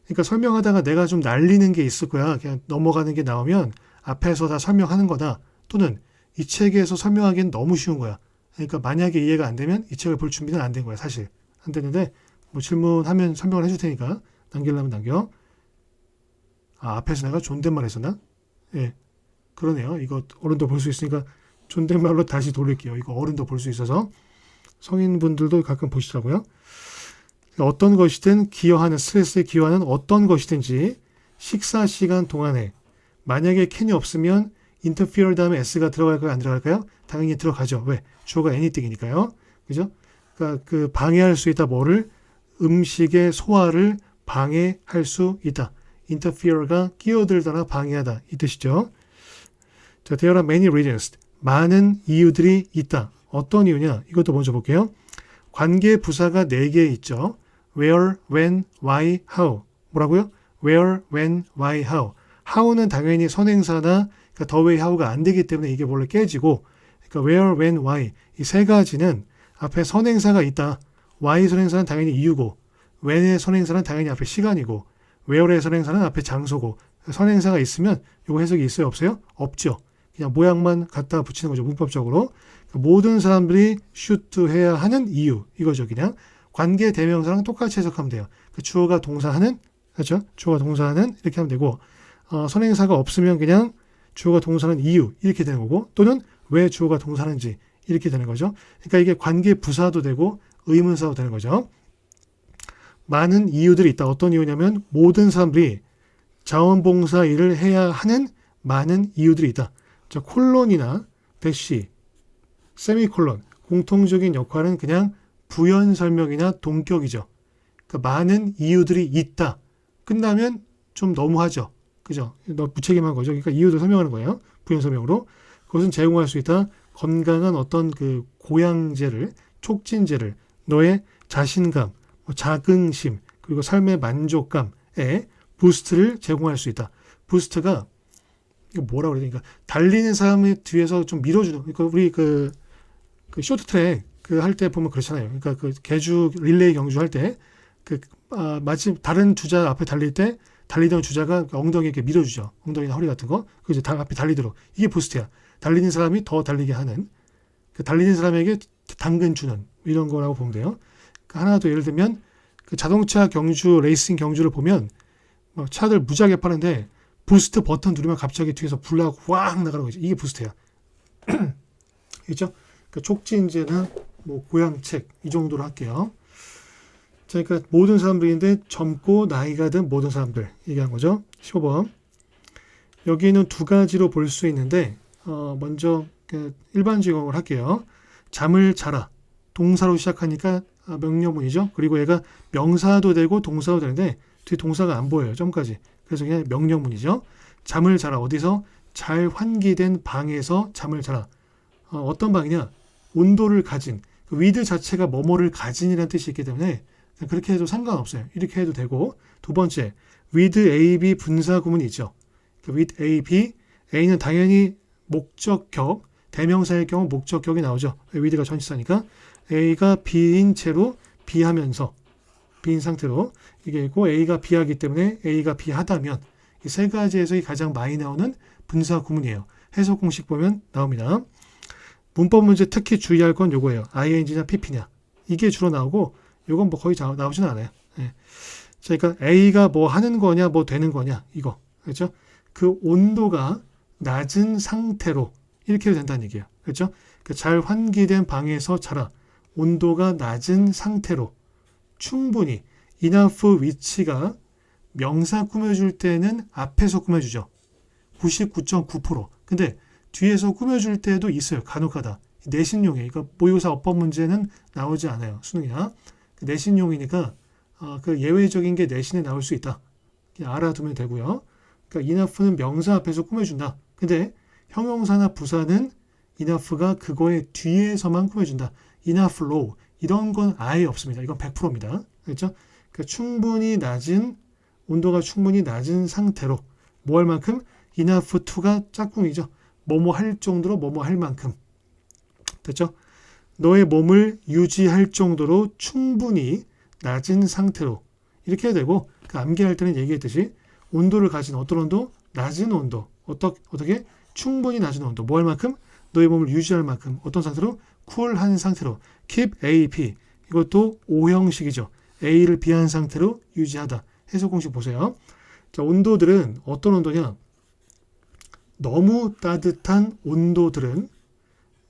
그러니까 설명하다가 내가 좀 날리는 게 있을 거야. 그냥 넘어가는 게 나오면 앞에서 다 설명하는 거다. 또는 이 책에서 설명하기엔 너무 쉬운 거야. 그러니까 만약에 이해가 안 되면 이 책을 볼 준비는 안 된 거야. 사실. 안 되는데 뭐 질문하면 설명을 해줄 테니까 남기려면 남겨. 앞에서 내가 존댓말 했었나? 예. 그러네요. 이거 어른도 볼 수 있으니까 존댓말로 다시 돌릴게요. 이거 어른도 볼 수 있어서 성인분들도 가끔 보시더라고요. 어떤 것이든 기여하는 스트레스에 기여하는 어떤 것이든지 식사 시간 동안에 만약에 캔이 없으면 interfere 다음에 s가 들어갈까요? 안 들어갈까요? 당연히 들어가죠. 왜? 주어가 anything이니까요. 그죠? 그러니까 그 방해할 수 있다. 뭐를? 음식의 소화를 방해할 수 있다. interfere가 끼어들다나 방해하다 이 뜻이죠. 자, there are many reasons. 많은 이유들이 있다. 어떤 이유냐? 이것도 먼저 볼게요. 관계 부사가 4개 있죠. where, when, why, how. 뭐라고요? where, when, why, how. how는 당연히 선행사나 그러니까 the way how가 안 되기 때문에 이게 원래 깨지고 그러니까 where, when, why 이 세 가지는 앞에 선행사가 있다. why 선행사는 당연히 이유고 when의 선행사는 당연히 앞에 시간이고 where의 선행사는 앞에 장소고 선행사가 있으면 이거 해석이 있어요? 없어요? 없죠. 그냥 모양만 갖다 붙이는 거죠. 문법적으로. 모든 사람들이 should 해야 하는 이유 이거죠. 그냥 관계 대명사랑 똑같이 해석하면 돼요. 그 주어가 동사하는 그렇죠? 주어가 동사하는 이렇게 하면 되고 선행사가 없으면 그냥 주어가 동사는 이유 이렇게 되는 거고 또는 왜 주어가 동사는지 이렇게 되는 거죠. 그러니까 이게 관계 부사도 되고 의문사도 되는 거죠. 많은 이유들이 있다. 어떤 이유냐면 모든 사람들이 자원봉사 일을 해야 하는 많은 이유들이 있다. 자, 콜론이나 대시, 세미콜론 공통적인 역할은 그냥 부연 설명이나 동격이죠. 그러니까 많은 이유들이 있다. 끝나면 좀 너무하죠. 그죠? 너무 무책임한 거죠. 그러니까 이유도 설명하는 거예요. 부연 설명으로. 그것은 제공할 수 있다. 건강한 어떤 그 고양제를, 촉진제를, 너의 자신감, 자긍심, 그리고 삶의 만족감에 부스트를 제공할 수 있다. 부스트가 이거 뭐라 그래야 되니까 달리는 사람의 뒤에서 좀 밀어주는. 그러니까 우리 그 쇼트트랙 그 할 때 보면 그렇잖아요. 그러니까 그 계주 릴레이 경주 할 때 마치 다른 주자 앞에 달릴 때 달리던 주자가 엉덩이 이렇게 밀어주죠. 엉덩이나 허리 같은 거. 그 이제 앞에 달리도록. 이게 부스트야. 달리는 사람이 더 달리게 하는. 그 달리는 사람에게 당근 주는 이런 거라고 보면 돼요. 하나 더 예를 들면 그 자동차 경주, 레이싱 경주를 보면 차들 무지하게 파는데 부스트 버튼 누르면 갑자기 뒤에서 불나고 확 나가는 거죠. 이게 부스트야. 그렇죠? 그러니까 촉진제나 뭐 고양책 이 정도로 할게요. 자, 그러니까 모든 사람들인데 젊고 나이가 든 모든 사람들 얘기한 거죠. 15번. 여기는 두 가지로 볼 수 있는데 먼저 일반 적용을 할게요. 잠을 자라. 동사로 시작하니까 명령문이죠. 그리고 얘가 명사도 되고 동사도 되는데 뒤에 동사가 안 보여요. 점까지. 그래서 그냥 명령문이죠. 잠을 자라. 어디서? 잘 환기된 방에서 잠을 자라. 어떤 방이냐? 온도를 가진. 그 with 자체가 뭐뭐를 가진이라는 뜻이 있기 때문에 그렇게 해도 상관없어요. 이렇게 해도 되고. 두 번째, with A, B 분사 구문이 있죠. with A, B. A는 당연히 목적격, 대명사일 경우 목적격이 나오죠. with가 전치사니까. A가 B인 채로 B하면서 B인 상태로 이게 있고 A가 B하기 때문에 A가 B하다면 이 세 가지에서 가장 많이 나오는 분사 구문이에요. 해석 공식 보면 나옵니다. 문법 문제 특히 주의할 건 요거예요. ing냐 pp냐. 이게 주로 나오고 요건 뭐 거의 나오지는 않아요. 예. 자, 그러니까 A가 뭐 하는 거냐 뭐 되는 거냐 이거. 그렇죠? 그 온도가 낮은 상태로 이렇게 해도 된다는 얘기예요. 그렇죠? 그러니까 잘 환기된 방에서 자라. 온도가 낮은 상태로 충분히 enough 위치가 명사 꾸며줄 때는 앞에서 꾸며주죠. 99.9%. 근데 뒤에서 꾸며줄 때도 있어요. 간혹가다. 내신용이에요. 그러니까 모의고사 어법 문제는 나오지 않아요. 수능이나. 내신용이니까 그 예외적인 게 내신에 나올 수 있다. 그냥 알아두면 되고요. 그러니까 enough는 명사 앞에서 꾸며준다. 근데 형용사나 부사는 enough가 그거의 뒤에서만 꾸며준다. enough low 이런 건 아예 없습니다. 이건 100%입니다. 그렇죠? 그러니까 충분히 낮은 온도가 충분히 낮은 상태로 뭐 할 만큼 enough to가 짝꿍이죠. 뭐뭐 할 정도로 뭐뭐 할 만큼 됐죠? 너의 몸을 유지할 정도로 충분히 낮은 상태로 이렇게 해야 되고 그 암기할 때는 얘기했듯이 온도를 가진 어떤 온도? 낮은 온도. 어떻게? 충분히 낮은 온도. 뭐 할 만큼? 너의 몸을 유지할 만큼 어떤 상태로? 쿨한 상태로 keep A, B 이것도 O형식이죠. A를 B한 상태로 유지하다. 해석 공식 보세요. 자, 온도들은 어떤 온도냐? 너무 따뜻한 온도들은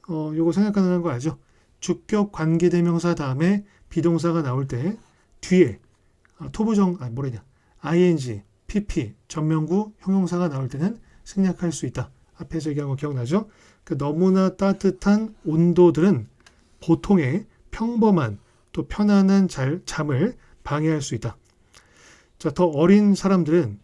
요거 생각하는 거 알죠? 주격 관계대명사 다음에 비동사가 나올 때 뒤에 ing, pp, 전명구, 형용사가 나올 때는 생략할 수 있다. 앞에서 얘기한 거 기억나죠? 그 너무나 따뜻한 온도들은 보통의 평범한 또 편안한 잠을 방해할 수 있다. 자, 더 어린 사람들은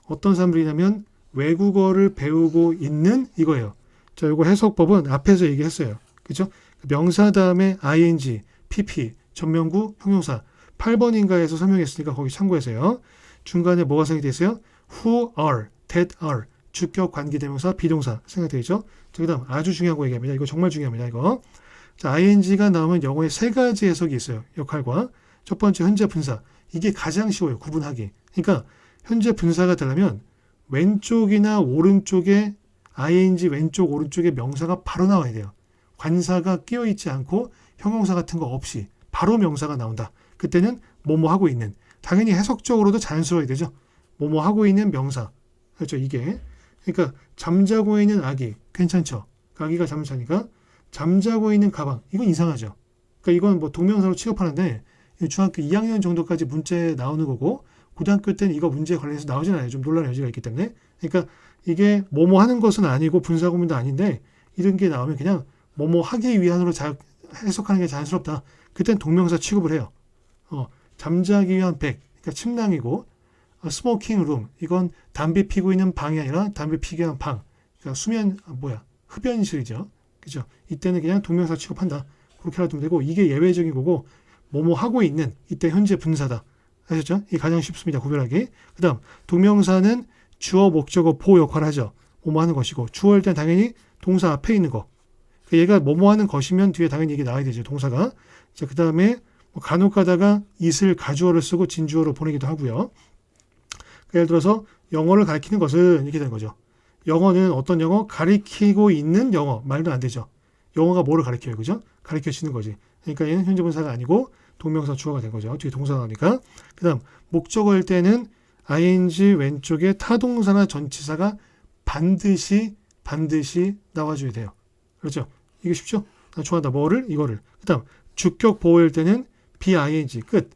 어떤 사람들이냐면 외국어를 배우고 있는 이거예요. 자, 이거 해석법은 앞에서 얘기했어요. 그죠? 명사 다음에 ing, pp, 전명구, 형용사 8번인가에서 설명했으니까 거기 참고하세요. 중간에 뭐가 생각되어 있어요? who are, that are, 주격, 관계대명사, 비동사 생각되어 있죠? 그 다음 아주 중요한 거 얘기합니다. 이거 정말 중요합니다. 이거. 자, ing가 나오면 영어에 세 가지 해석이 있어요. 역할과. 첫 번째 현재 분사. 이게 가장 쉬워요. 구분하기. 그러니까 현재 분사가 되려면 왼쪽이나 오른쪽에 ing 왼쪽 오른쪽에 명사가 바로 나와야 돼요. 관사가 끼어 있지 않고 형용사 같은 거 없이 바로 명사가 나온다. 그때는 뭐뭐 하고 있는. 당연히 해석적으로도 자연스러워야 되죠. 뭐뭐 하고 있는 명사. 그렇죠. 이게. 그러니까 잠자고 있는 아기. 괜찮죠. 아기가 잠을 자니까 잠자고 있는 가방. 이건 이상하죠. 그러니까 이건 뭐 동명사로 취급하는데 중학교 2학년 정도까지 문제 나오는 거고 고등학교 때는 이거 문제에 관련해서 나오진 않아요. 좀 논란의 여지가 있기 때문에. 그러니까 이게 뭐뭐 하는 것은 아니고 분사구문도 아닌데 이런 게 나오면 그냥 뭐뭐 하기 위한으로 해석하는 게 자연스럽다. 그땐 동명사 취급을 해요. 잠자기 위한 백, 그러니까 침낭이고 스모킹 룸, 이건 담배 피고 있는 방이 아니라 담배 피기 위한 방. 그러니까 흡연실이죠. 그죠? 이때는 그냥 동명사 취급한다. 그렇게 알아두면 되고 이게 예외적인 거고 뭐뭐 하고 있는 이때 현재 분사다. 아셨죠? 이게 가장 쉽습니다. 구별하기. 그 다음 동명사는 주어, 목적어, 보호 역할을 하죠. 뭐뭐 하는 것이고 주어일 땐 당연히 동사 앞에 있는 거. 얘가 뭐뭐 하는 것이면 뒤에 당연히 이게 나와야 되죠. 동사가. 자, 그 다음에 간혹 가다가 it을 가주어를 쓰고 진주어로 보내기도 하고요. 예를 들어서 영어를 가리키는 것은 이렇게 되는 거죠. 영어는 어떤 영어? 가리키고 있는 영어. 말도 안 되죠. 영어가 뭐를 가리켜요? 그죠? 가리켜지는 거지. 그러니까 얘는 현재 분사가 아니고 동명사 주어가 된 거죠. 뒤에 동사가 나오니까. 그 다음 목적어일 때는 ing 왼쪽에 타동사나 전치사가 반드시 나와줘야 돼요. 그렇죠? 이게 쉽죠? 좋아한다. 뭐를? 이거를. 그 다음 주격 보호일 때는 BING 끝.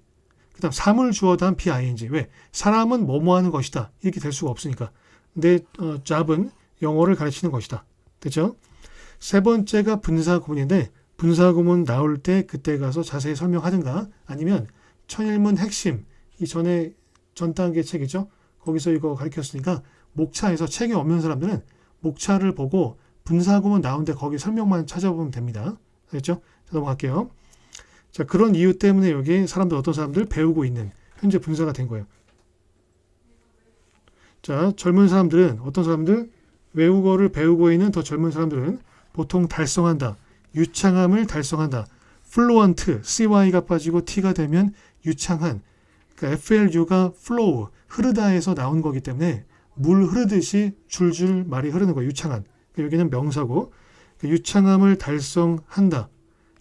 그 다음 사물 주어 다음 BING. 왜? 사람은 뭐뭐 하는 것이다. 이렇게 될 수가 없으니까. 내 잡은 영어를 가르치는 것이다. 됐죠? 세 번째가 분사구문인데 분사구문 나올 때 그때 가서 자세히 설명하든가 아니면 천일문 핵심 이 전에 전 단계 책이죠. 거기서 이거 가르쳤으니까 목차에서 책이 없는 사람들은 목차를 보고 분사구문 나오는데 거기 설명만 찾아보면 됩니다. 알겠죠? 자, 넘어갈게요. 자, 그런 이유 때문에 여기 어떤 사람들 배우고 있는 현재 분사가 된 거예요. 자, 젊은 사람들은 어떤 사람들? 외국어를 배우고 있는 더 젊은 사람들은 보통 달성한다. 유창함을 달성한다. fluent, cy가 빠지고 t가 되면 유창한. 그러니까 FLU가 flow, 흐르다에서 나온 거기 때문에 물 흐르듯이 줄줄 말이 흐르는 거예요. 유창한. 여기는 명사고 유창함을 달성한다.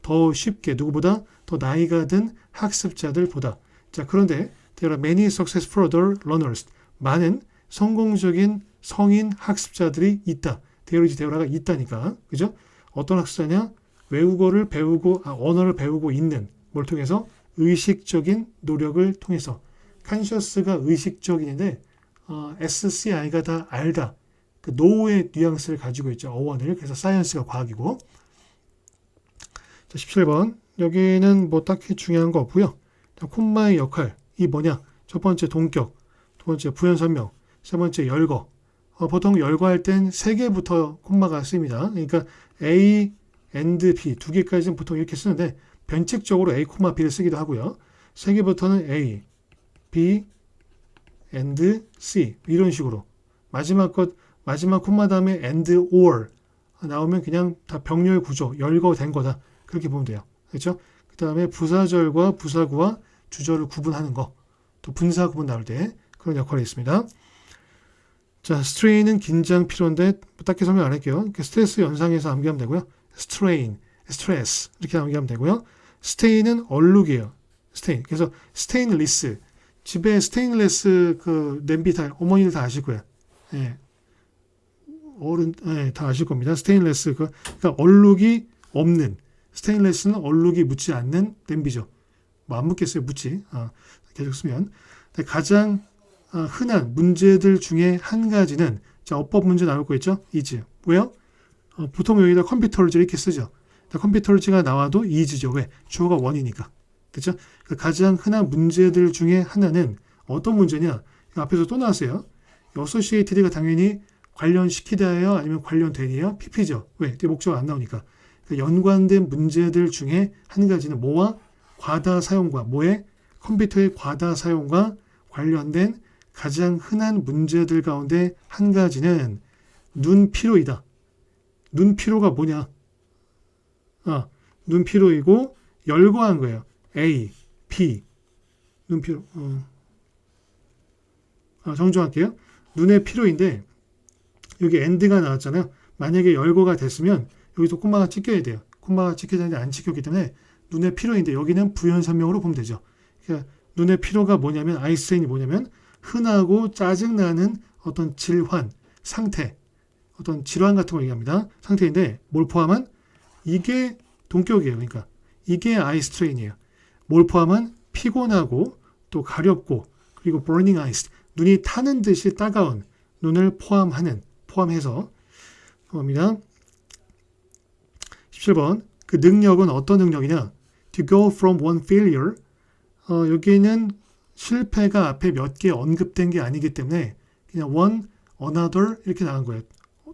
더 쉽게 누구보다 더 나이가 든 학습자들보다. 자, 그런데 there are many successful adult learners. 많은 성공적인 성인 학습자들이 있다. 데어라가 있다니까. 그죠? 어떤 학습자냐? 외국어를 배우고 언어를 배우고 있는 뭘 통해서 의식적인 노력을 통해서. conscious가 의식적인인데 SCI가 다 알다. 그 노의 뉘앙스를 가지고 있죠. 어원을. 그래서 사이언스가 과학이고. 자, 17번. 여기는 뭐 딱히 중요한 거 없고요. 자, 콤마의 역할. 이 뭐냐? 첫 번째 동격, 두 번째 부연 설명, 세 번째 열거. 보통 열거할 땐 세 개부터 콤마가 쓰입니다. 그러니까 A, and B 두 개까지는 보통 이렇게 쓰는데 변칙적으로 A, B를 쓰기도 하고요. 세 개부터는 A, B, and C 이런 식으로 마지막 콤마 다음에 and or 나오면 그냥 다 병렬 구조, 열거된 거다. 그렇게 보면 돼요. 그렇죠? 그 다음에 부사절과 부사구와 주절을 구분하는 거. 또 분사 구분 나올 때 그런 역할이 있습니다. 자, strain은 긴장, 피로인데 딱히 설명 안 할게요. 스트레스 연상해서 암기하면 되고요. strain, stress 이렇게 암기하면 되고요. stain은 얼룩이에요. stain. 그래서 stainless. 집에 스테인리스 그 냄비 다 어머니들 다 아실 거예요. 예. 어른 다 아실 겁니다. 스테인리스 그러니까 얼룩이 없는 스테인리스는 얼룩이 묻지 않는 냄비죠. 뭐 안 묻겠어요. 묻지. 계속 쓰면 가장 흔한 문제들 중에 한 가지는 자, 어법 문제 나올 거 있죠. is. 왜요? 보통 여기다 컴퓨터를 이렇게 쓰죠. 컴퓨터지가 나와도 is죠. 왜? 주어가 one이니까. 그렇죠? 가장 흔한 문제들 중에 하나는 어떤 문제냐? 앞에서 또 나왔어요. associated가 당연히 관련시키다예요? 아니면 관련되니요? pp죠. 왜? 뒤에 목적어 안 나오니까. 연관된 문제들 중에 한 가지는 뭐와? 과다 사용과 뭐에? 컴퓨터의 과다 사용과 관련된 가장 흔한 문제들 가운데 한 가지는 눈피로이다. 눈피로가 뭐냐? 눈피로이고 열거한 거예요. A, P. 눈피로. 정정할게요. 눈의 피로인데 여기 end가 나왔잖아요. 만약에 열거가 됐으면 여기서 콤마가 찍혀야 돼요. 콤마가 찍혀야 되는데 안 찍혔기 때문에 눈의 피로인데 여기는 부연 설명으로 보면 되죠. 그러니까 눈의 피로가 뭐냐면 아이스트레인이 뭐냐면 흔하고 짜증나는 어떤 질환, 상태, 어떤 질환 같은 걸 얘기합니다. 상태인데 뭘 포함한? 이게 동격이에요. 그러니까 이게 아이스트레인이에요. 뭘 포함한? 피곤하고 또 가렵고 그리고 burning eyes, 눈이 타는 듯이 따가운 눈을 포함해서 겁니다. 17번 그 능력은 어떤 능력이냐? To go from one failure. 여기는 실패가 앞에 몇 개 언급된 게 아니기 때문에 그냥 one, another 이렇게 나온 거예요.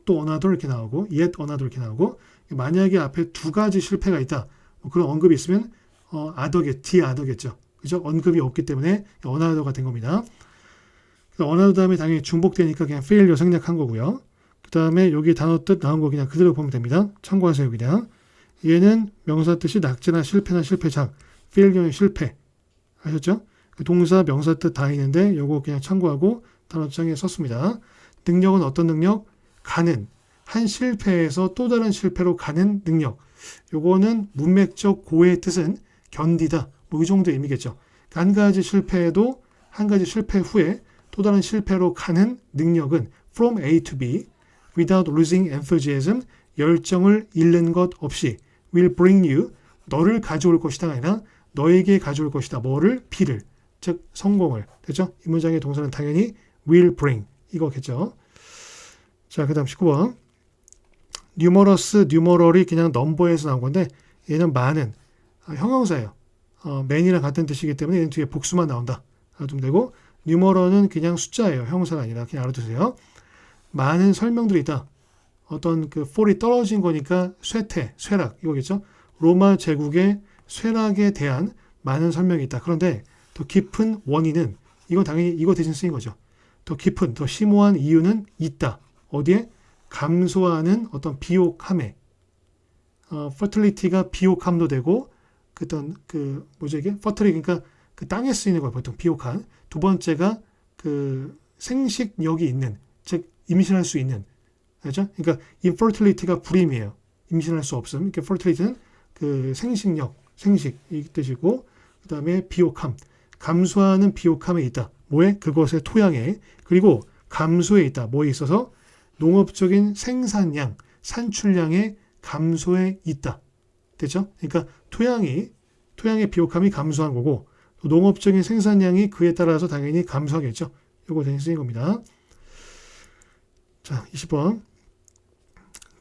또 another 이렇게 나오고 yet another 이렇게 나오고 만약에 앞에 두 가지 실패가 있다. 그런 언급이 있으면 other겠죠. 그죠? 언급이 없기 때문에 another가 된 겁니다. another 다음에 당연히 중복되니까 그냥 failure 생략한 거고요. 그 다음에 여기 단어 뜻 나온 거 그냥 그대로 보면 됩니다. 참고하세요. 그냥 얘는 명사 뜻이 낙제나 실패나 실패작, failure의 실패 아셨죠? 동사 명사 뜻 다 있는데 요거 그냥 참고하고 단어장에 썼습니다. 능력은 어떤 능력? 가는 한 실패에서 또 다른 실패로 가는 능력. 요거는 문맥적 고의 뜻은 견디다. 뭐 이 정도의 의미겠죠. 한 가지 실패에도 한 가지 실패 후에 또 다른 실패로 가는 능력은 from A to B without losing enthusiasm 열정을 잃는 것 없이 will bring you 너를 가져올 것이다 아니라 너에게 가져올 것이다. 뭐를? B를. 즉 성공을. 됐죠? 이 문장의 동사는 당연히 will bring 이거겠죠. 자, 그 다음 19번 numerous, numeral이 그냥 넘버에서 나온 건데 얘는 많은 형용사예요. man이랑 같은 뜻이기 때문에 얘는 뒤에 복수만 나온다. 알아두면 되고 numeral은 그냥 숫자예요. 형용사가 아니라 그냥 알아두세요. 많은 설명들이 있다. 어떤 그 fal이 떨어진 거니까 쇠락 이거겠죠. 로마 제국의 쇠락에 대한 많은 설명이 있다. 그런데 더 깊은 원인은 이건 당연히 이거 대신 쓰인 거죠. 더 깊은, 더 심오한 이유는 있다. 어디에? 감소하는 어떤 비옥함에 fertility가 비옥함도 되고 뭐죠 이게? fertility 그러니까 그 땅에 쓰이는 거예요. 보통 비옥한. 두 번째가 그 생식력이 있는, 즉 임신할 수 있는. 그렇죠? 그러니까 infertility가 불임이에요. 임신할 수 없음. 그러니까 fertility는 그 생식 이 뜻이고 그 다음에 비옥함. 감소하는 비옥함에 있다. 뭐에? 그것의 토양에. 그리고 감소에 있다. 뭐에 있어서? 농업적인 생산량, 산출량의 감소에 있다. 됐죠? 그러니까 토양의 비옥함이 감소한 거고 농업적인 생산량이 그에 따라서 당연히 감소하겠죠. 이거 대신 쓰인 겁니다. 자, 20번.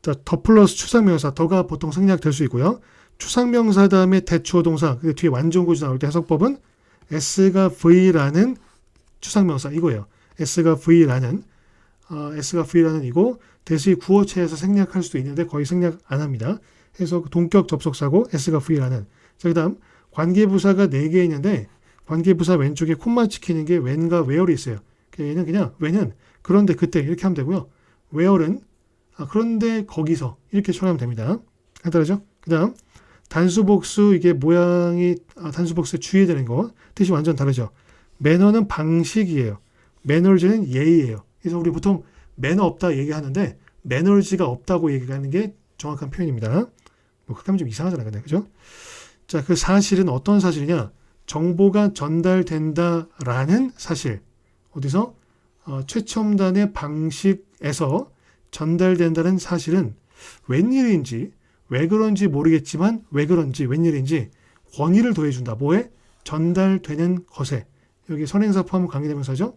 자, 더 플러스 추상명사. 더가 보통 생략될 수 있고요. 추상명사 다음에 대추어 동사. 그 뒤에 완전구조 나올 때 해석법은 S가 V라는 추상명사 이거예요. S가 V라는 이고 대시 구어체에서 생략할 수도 있는데 거의 생략 안 합니다. 그래서 동격 접속사고 S가 V라는. 자, 그 다음 관계부사가 4개 있는데 관계부사 왼쪽에 콤마 찍히는 게 when과 where이 있어요. 얘는 그냥 when은 그런데 그때 이렇게 하면 되고요. where은 그런데 거기서 이렇게 처리하면 됩니다. 간단하죠? 그 다음 단수복수 이게 모양이 단수복수에 주의해야 되는 거 뜻이 완전 다르죠. 매너는 방식이에요. 매너즈는 예의예요. 그래서 우리 보통 매너 없다 얘기하는데 매너즈가 없다고 얘기하는 게 정확한 표현입니다. 뭐 그렇게 하면 좀 이상하잖아요. 근데 그죠? 자, 그 사실은 어떤 사실이냐? 정보가 전달된다라는 사실. 어디서? 최첨단의 방식에서 전달된다는 사실은 웬일인지 왜 그런지 모르겠지만 왜 그런지 웬일인지 권위를 더해준다. 뭐에? 전달되는 것에. 여기 선행사 포함 관계대명사죠.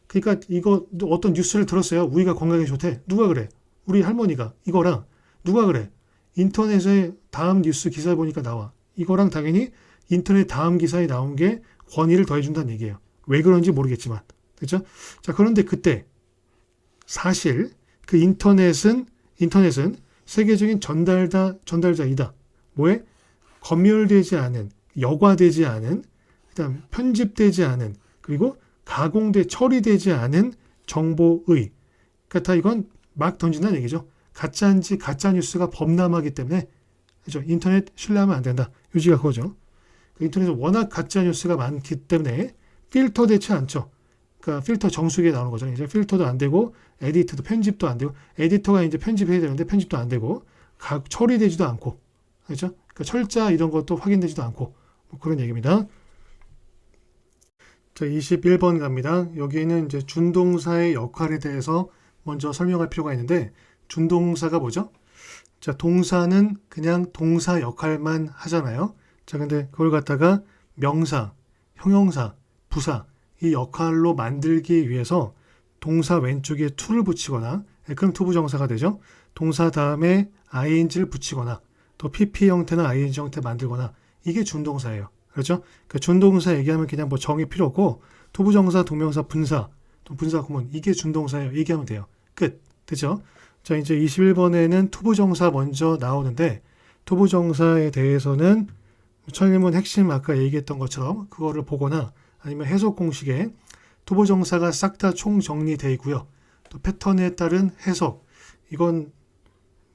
그러니까 이거 어떤 뉴스를 들었어요. 우리가 건강에 좋대. 누가 그래? 우리 할머니가 이거랑 누가 그래? 인터넷에 다음 뉴스 기사를 보니까 나와. 이거랑 당연히 인터넷 다음 기사에 나온 게 권위를 더해준다는 얘기예요. 왜 그런지 모르겠지만. 그렇죠? 자, 그런데 그때 사실 그 인터넷은 세계적인 전달자이다. 뭐에? 검열되지 않은, 여과되지 않은, 그다음 편집되지 않은, 그리고 처리되지 않은 정보의. 그러니까 이건 막 던진다는 얘기죠. 가짜인지 가짜 뉴스가 범람하기 때문에 그렇죠? 인터넷 신뢰하면 안 된다. 요지가 그거죠. 인터넷에 워낙 가짜 뉴스가 많기 때문에 필터되지 않죠. 그러니까 필터 정수기에 나오는 거죠. 이제 필터도 안 되고 에디트도 편집도 안 되고 에디터가 이제 편집해야 되는데 편집도 안 되고 처리되지도 않고 그렇죠? 그러니까 철자 이런 것도 확인되지도 않고 뭐 그런 얘기입니다. 자, 21번 갑니다. 여기는 이제 준동사의 역할에 대해서 먼저 설명할 필요가 있는데 준동사가 뭐죠? 자, 동사는 그냥 동사 역할만 하잖아요. 자, 근데 그걸 갖다가 명사, 형용사, 부사 이 역할로 만들기 위해서 동사 왼쪽에 to를 붙이거나 그럼 투부정사가 되죠. 동사 다음에 ing를 붙이거나 또 pp 형태나 ing 형태 만들거나 이게 준동사예요. 그렇죠? 그러니까 준동사 얘기하면 그냥 뭐 정의 필요 없고 투부정사, 동명사, 분사, 또 분사 구문 이게 준동사예요. 얘기하면 돼요. 끝. 됐죠? 자, 이제 21번에는 투부정사 먼저 나오는데 투부정사에 대해서는 철림은 핵심 아까 얘기했던 것처럼 그거를 보거나 아니면 해석 공식에 투부정사가 싹 다 총정리되어 있고요. 또 패턴에 따른 해석. 이건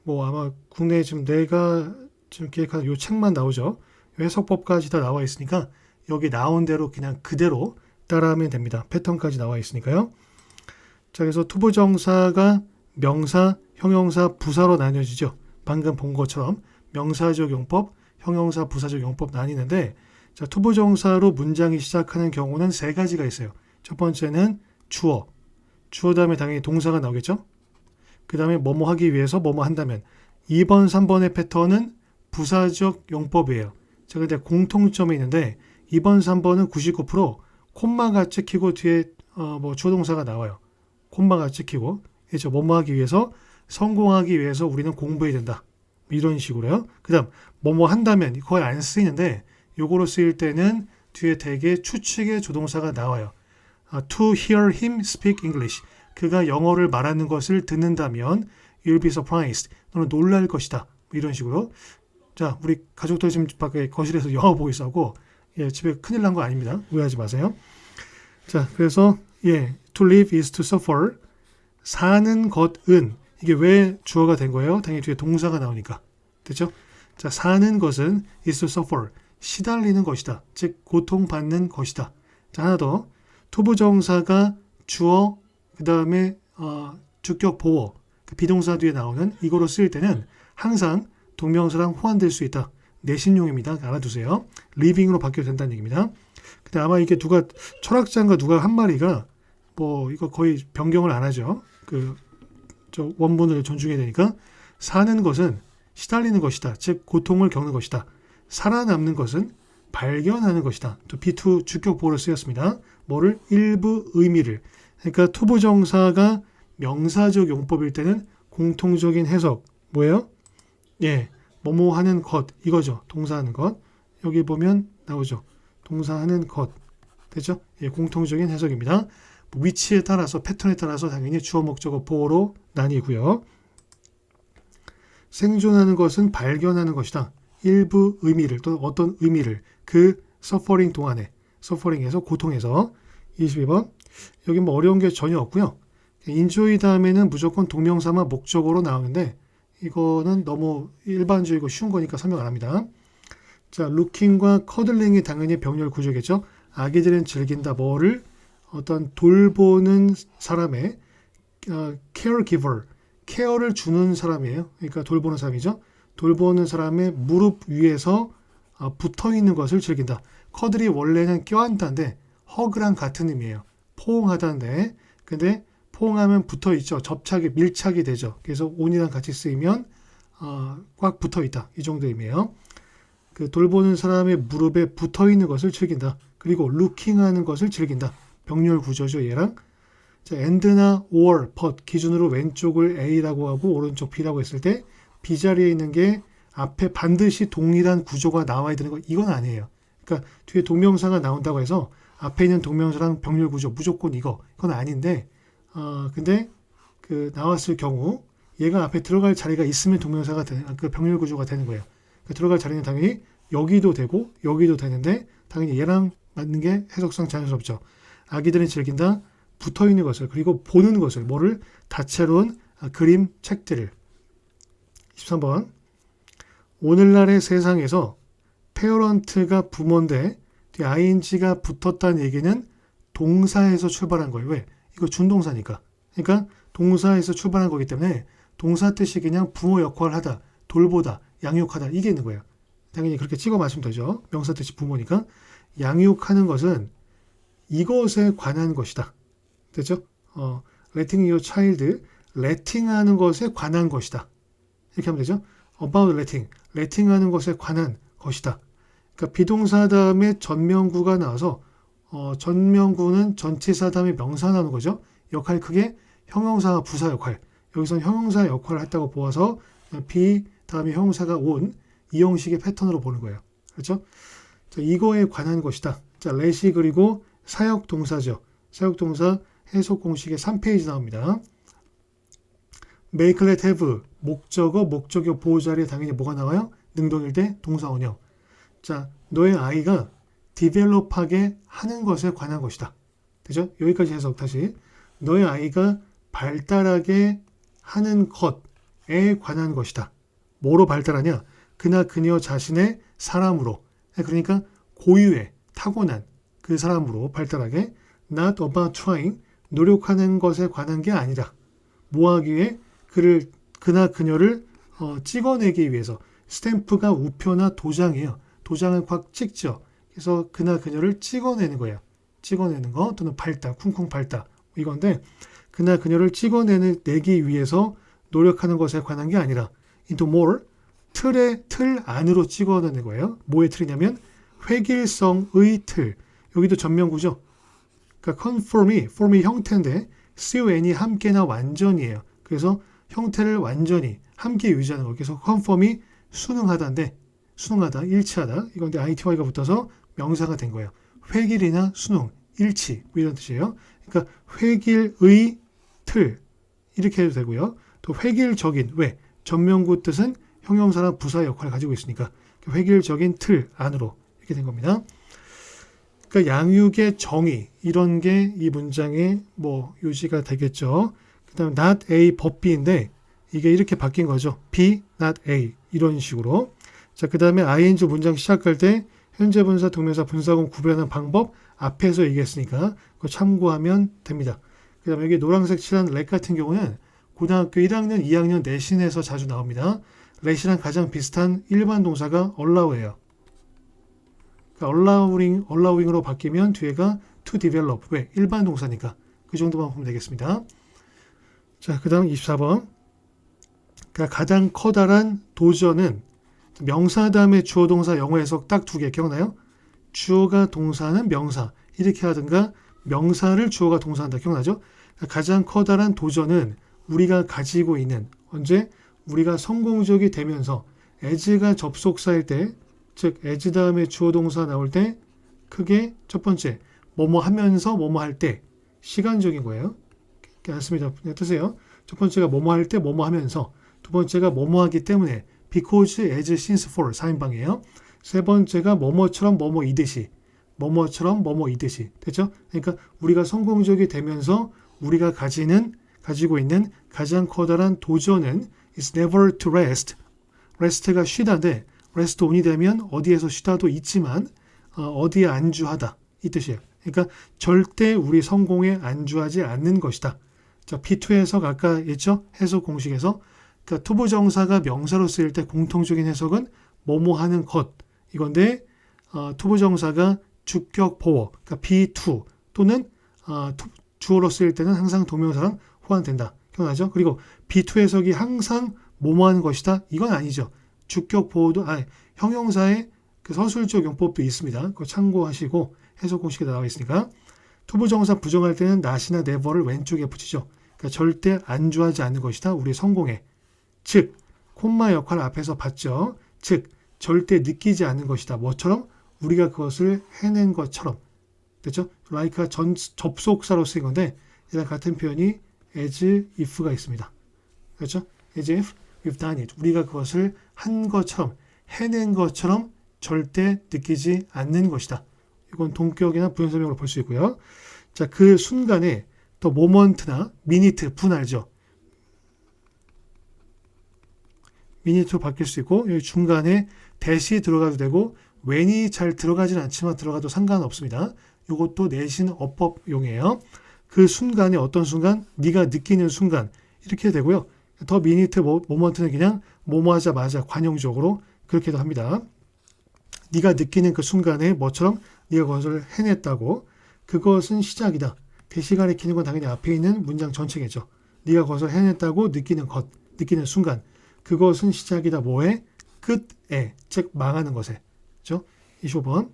뭐 아마 국내에 지금 내가 지금 기획하는 이 책만 나오죠. 해석법까지 다 나와 있으니까 여기 나온 대로 그냥 그대로 따라하면 됩니다. 패턴까지 나와 있으니까요. 자, 그래서 투부정사가 명사, 형용사, 부사로 나뉘어지죠. 방금 본 것처럼 명사적 용법, 형용사, 부사적 용법 나뉘는데 자, 투부정사로 문장이 시작하는 경우는 세 가지가 있어요. 첫 번째는 주어. 주어 다음에 당연히 동사가 나오겠죠. 그 다음에 뭐뭐 하기 위해서 뭐뭐 한다면 2번, 3번의 패턴은 부사적 용법이에요. 자, 근데 공통점이 있는데 2번, 3번은 99% 콤마가 찍히고 뒤에 뭐 주어 동사가 나와요. 콤마가 찍히고 그렇죠. 뭐뭐 하기 위해서 성공하기 위해서 우리는 공부해야 된다. 이런 식으로요. 그 다음 뭐뭐 한다면 거의 안 쓰이는데 요거로 쓰일 때는 뒤에 대개 추측의 조동사가 나와요. To hear him speak English. 그가 영어를 말하는 것을 듣는다면 you'll be surprised. 너는 놀랄 것이다. 이런 식으로. 자, 우리 가족들 지금 밖에 거실에서 영화 보고 있어고 예, 집에 큰일 난 거 아닙니다. 오해하지 마세요. 자, 그래서 예, to live is to suffer. 사는 것은 이게 왜 주어가 된 거예요? 당연히 뒤에 동사가 나오니까. 됐죠? 자, 사는 것은 is to suffer. 시달리는 것이다. 즉 고통받는 것이다. 자, 하나 더. 투부정사가 주어 그 다음에 주격 보어 그 비동사 뒤에 나오는 이거로 쓰일 때는 항상 동명사랑 호환될 수 있다. 내신용입니다. 알아두세요. living으로 바뀌어도 된다는 얘기입니다. 근데 아마 이게 철학자인가 누가 한 마리가 뭐 이거 거의 변경을 안 하죠. 저 원문을 존중해야 되니까 사는 것은 시달리는 것이다. 즉 고통을 겪는 것이다. 살아남는 것은 발견하는 것이다. 또 B2 주격 보어로 쓰였습니다. 뭐를? 일부 의미를. 그러니까 투부정사가 명사적 용법일 때는 공통적인 해석. 뭐예요? 예, 뭐뭐 하는 것. 이거죠. 동사하는 것. 여기 보면 나오죠. 동사하는 것. 됐죠? 예, 공통적인 해석입니다. 위치에 따라서 패턴에 따라서 당연히 주어 목적어 보어로 나뉘고요. 생존하는 것은 발견하는 것이다. 일부 의미를 또 어떤 의미를 그 서퍼링 동안에 서퍼링에서 고통에서 22번 여기 뭐 어려운 게 전혀 없고요. 인조이 다음에는 무조건 동명사만 목적어로 나오는데 이거는 너무 일반적이고 쉬운 거니까 설명 안 합니다. 자, 루킹과 커들링이 당연히 병렬 구조겠죠. 아기들은 즐긴다 뭐를 어떤 돌보는 사람의 caregiver, 케어를 주는 사람이에요. 그러니까 돌보는 사람이죠. 돌보는 사람의 무릎 위에서 붙어있는 것을 즐긴다. 커들이 원래는 껴안다인데 허그랑 같은 의미예요. 포옹하다인데 근데 포옹하면 붙어있죠. 접착이 밀착이 되죠. 그래서 on이랑 같이 쓰이면 꽉 붙어있다. 이 정도 의미예요. 그 돌보는 사람의 무릎에 붙어있는 것을 즐긴다. 그리고 루킹하는 것을 즐긴다. 병렬 구조죠. 얘랑. 자, and나 or, but 기준으로 왼쪽을 A라고 하고 오른쪽 B라고 했을 때 B자리에 있는 게 앞에 반드시 동일한 구조가 나와야 되는 거 이건 아니에요. 그러니까 뒤에 동명사가 나온다고 해서 앞에 있는 동명사랑 병렬 구조 무조건 이건 아닌데 근데 그 나왔을 경우 얘가 앞에 들어갈 자리가 있으면 동명사가 되는 그 병렬 구조가 되는 거예요. 그 들어갈 자리는 당연히 여기도 되고 여기도 되는데 당연히 얘랑 맞는 게 해석상 자연스럽죠. 아기들이 즐긴다 붙어 있는 것을 그리고 보는 것을 뭐를 다채로운 그림 책들을 23번 오늘날의 세상에서 페어런트가 부모인데 뒤에 ing가 붙었다는 얘기는 동사에서 출발한 거예요. 왜? 이거 준동사니까. 그러니까 동사에서 출발한 거기 때문에 동사 뜻이 그냥 부모 역할을 하다, 돌보다, 양육하다 이게 있는 거예요. 당연히 그렇게 찍어 맞추면 되죠. 명사 뜻이 부모니까. 양육하는 것은 이것에 관한 것이다. 됐죠? letting your child, letting하는 것에 관한 것이다. 이렇게 하면 되죠. about letting, letting하는 것에 관한 것이다. 그러니까 비동사 다음에 전명구가 나와서 전명구는 전치사 다음에 명사 나오는 거죠. 역할 크게 형용사 부사 역할. 여기서는 형용사 역할을 했다고 보아서 be 다음에 형용사가 온 이 형식의 패턴으로 보는 거예요. 그렇죠? 자, 이거에 관한 것이다. 자, let이 그리고 사역동사죠. 사역동사 해석 공식의 3페이지 나옵니다. make, let, have 목적어, 목적어 보호자리에 당연히 뭐가 나와요? 능동일 때 동사원형. 자, 너의 아이가 디벨롭하게 하는 것에 관한 것이다. 되죠? 여기까지 해석 다시. 너의 아이가 발달하게 하는 것에 관한 것이다. 뭐로 발달하냐? 그나 그녀 자신의 사람으로. 그러니까 고유의 타고난 그 사람으로 발달하게 not about trying 노력하는 것에 관한 게 아니라 뭐 하기 위해 그나 그녀를 찍어내기 위해서 스탬프가 우표나 도장이에요. 도장을 꽉 찍죠. 그래서 그나 그녀를 찍어내는 거예요. 찍어내는 거 또는 밟다, 쿵쿵 밟다 이건데 그나 그녀를 찍어내기 위해서 노력하는 것에 관한 게 아니라 into more 틀 안으로 찍어내는 거예요. 뭐의 틀이냐면 획일성의 틀. 여기도 전명구죠. 그러니까 form이 형태인데 con이 함께나 완전이에요. 그래서 형태를 완전히 함께 유지하는 거. 그래서 conform이 순응하다인데 순응하다, 일치하다. 이건데 ITY가 붙어서 명사가 된 거예요. 획일이나 순응, 일치 뭐 이런 뜻이에요. 그러니까 획일의 틀 이렇게 해도 되고요. 또 획일적인 왜? 전명구 뜻은 형용사나 부사 역할을 가지고 있으니까 획일적인 틀 안으로 이렇게 된 겁니다. 그러니까 양육의 정의 이런 게 이 문장의 뭐 요지가 되겠죠. 그다음 not A but B인데 이게 이렇게 바뀐 거죠. B not A 이런 식으로. 자, 그다음에 ing 문장 시작할 때 현재 분사, 동명사, 분사구문 구별하는 방법 앞에서 얘기했으니까 그거 참고하면 됩니다. 그다음에 여기 노란색 칠한 렛 같은 경우는 고등학교 1학년, 2학년 내신에서 자주 나옵니다. 렛이랑 가장 비슷한 일반 동사가 allow예요. 그러니까 allowing으로 바뀌면 뒤에가 to develop. 왜? 일반 동사니까. 그 정도만 보면 되겠습니다. 자, 그 다음 24번. 그러니까 가장 커다란 도전은 명사 다음에 주어 동사 영어 해석 딱 두 개 기억나요? 주어가 동사는 명사 이렇게 하든가 명사를 주어가 동사한다 기억나죠? 그러니까 가장 커다란 도전은 우리가 가지고 있는 언제? 우리가 성공적이 되면서 as가 접속사일 때 즉 as 다음에 주어 동사 나올 때 크게 첫 번째 뭐뭐 하면서 뭐뭐 할 때 시간적인 거예요. 괜찮습니다. 뜻이에요. 첫 번째가 뭐뭐 할 때 뭐뭐 하면서 두 번째가 뭐뭐 하기 때문에 because, as, since, for 4인방이에요. 세 번째가 뭐뭐처럼 뭐뭐이듯이 뭐뭐처럼 뭐뭐이듯이 됐죠? 그러니까 우리가 성공적이 되면서 우리가 가지고 있는 가장 커다란 도전은 is never to rest. rest가 쉬다인데 rest on이 되면 어디에서 쉬다도 있지만 어디에 안주하다 이 뜻이에요. 그러니까 절대 우리 성공에 안주하지 않는 것이다. 자, P2 해석 아까 했죠? 해석 공식에서 그러니까 투부정사가 명사로 쓰일 때 공통적인 해석은 뭐뭐 하는 것 이건데 투부정사가 주격 보어 그러니까 B2 또는 주어로 쓰일 때는 항상 동명사랑 호환된다. 기억나죠? 그리고 B2 해석이 항상 뭐뭐 하는 것이다. 이건 아니죠. 주격 보어도 형용사의 그 서술적 용법도 있습니다. 그거 참고하시고 해석 공식에 나와 있으니까 투부정사 부정할 때는 not이나 never를 왼쪽에 붙이죠. 그러니까 절대 안주하지 않는 것이다. 우리 성공에. 즉 콤마 역할을 앞에서 봤죠. 즉 절대 느끼지 않는 것이다. 뭐처럼? 우리가 그것을 해낸 것처럼. 됐죠? like가 접속사로 쓰인 건데 이랑 같은 표현이 as if가 있습니다. 그렇죠? as if we've done it. 우리가 그것을 한 것처럼, 해낸 것처럼 절대 느끼지 않는 것이다. 이건 동격이나 부연설명으로 볼 수 있고요. 자, 그 순간에 또 모먼트나 미니트, 분 알죠? 미니트로 바뀔 수 있고 여기 중간에 대시 들어가도 되고 when이 잘 들어가진 않지만 들어가도 상관없습니다. 이것도 내신 어법용이에요. 그 순간에 어떤 순간? 네가 느끼는 순간 이렇게 되고요. 더 미니트, 모먼트는 그냥 뭐뭐 하자마자 관용적으로 그렇게도 합니다. 네가 느끼는 그 순간에 뭐처럼 네가 그것을 해냈다고 그것은 시작이다. 대시 가리키는 건 당연히 앞에 있는 문장 전체겠죠. 네가 그것을 해냈다고 느끼는 것, 느끼는 순간 그것은 시작이다. 뭐에? 끝에, 즉 망하는 것에. 그렇죠? 25번.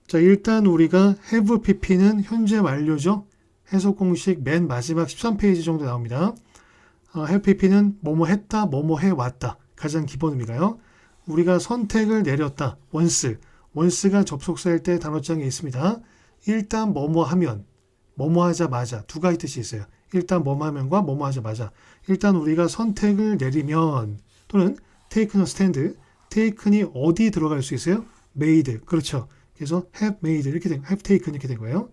자, 일단 우리가 have pp는 현재 완료죠. 해석 공식 맨 마지막 13페이지 정도 나옵니다. have pp는 뭐뭐 했다, 뭐뭐 해왔다. 가장 기본 의미가요. 우리가 선택을 내렸다. once가 접속사일 때 단어장에 있습니다. 일단 뭐뭐 하면, 뭐뭐 하자마자 두 가지 뜻이 있어요. 일단 뭐뭐 하면과 뭐뭐 하자마자. 일단 우리가 선택을 내리면 또는 taken a stand, taken이 어디 들어갈 수 있어요? made. 그렇죠. 그래서 have made 이렇게 된, have taken 이렇게 된 거예요.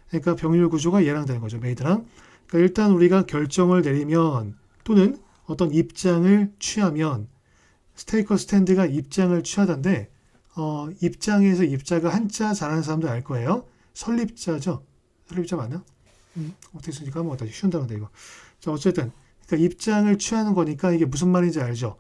그러니까 병렬 구조가 얘랑 되는 거죠. made랑. 그러니까 일단 우리가 결정을 내리면 또는 어떤 입장을 취하면 take a stand가 입장을 취하다인데 입장에서 입자가 한자 잘하는 사람들 알 거예요. 설립자죠. 설립자 맞나? 어떻게 쓰는지 까먹었다. 쉬운 단어인데 이거. 자, 어쨌든 그러니까 입장을 취하는 거니까 이게 무슨 말인지 알죠.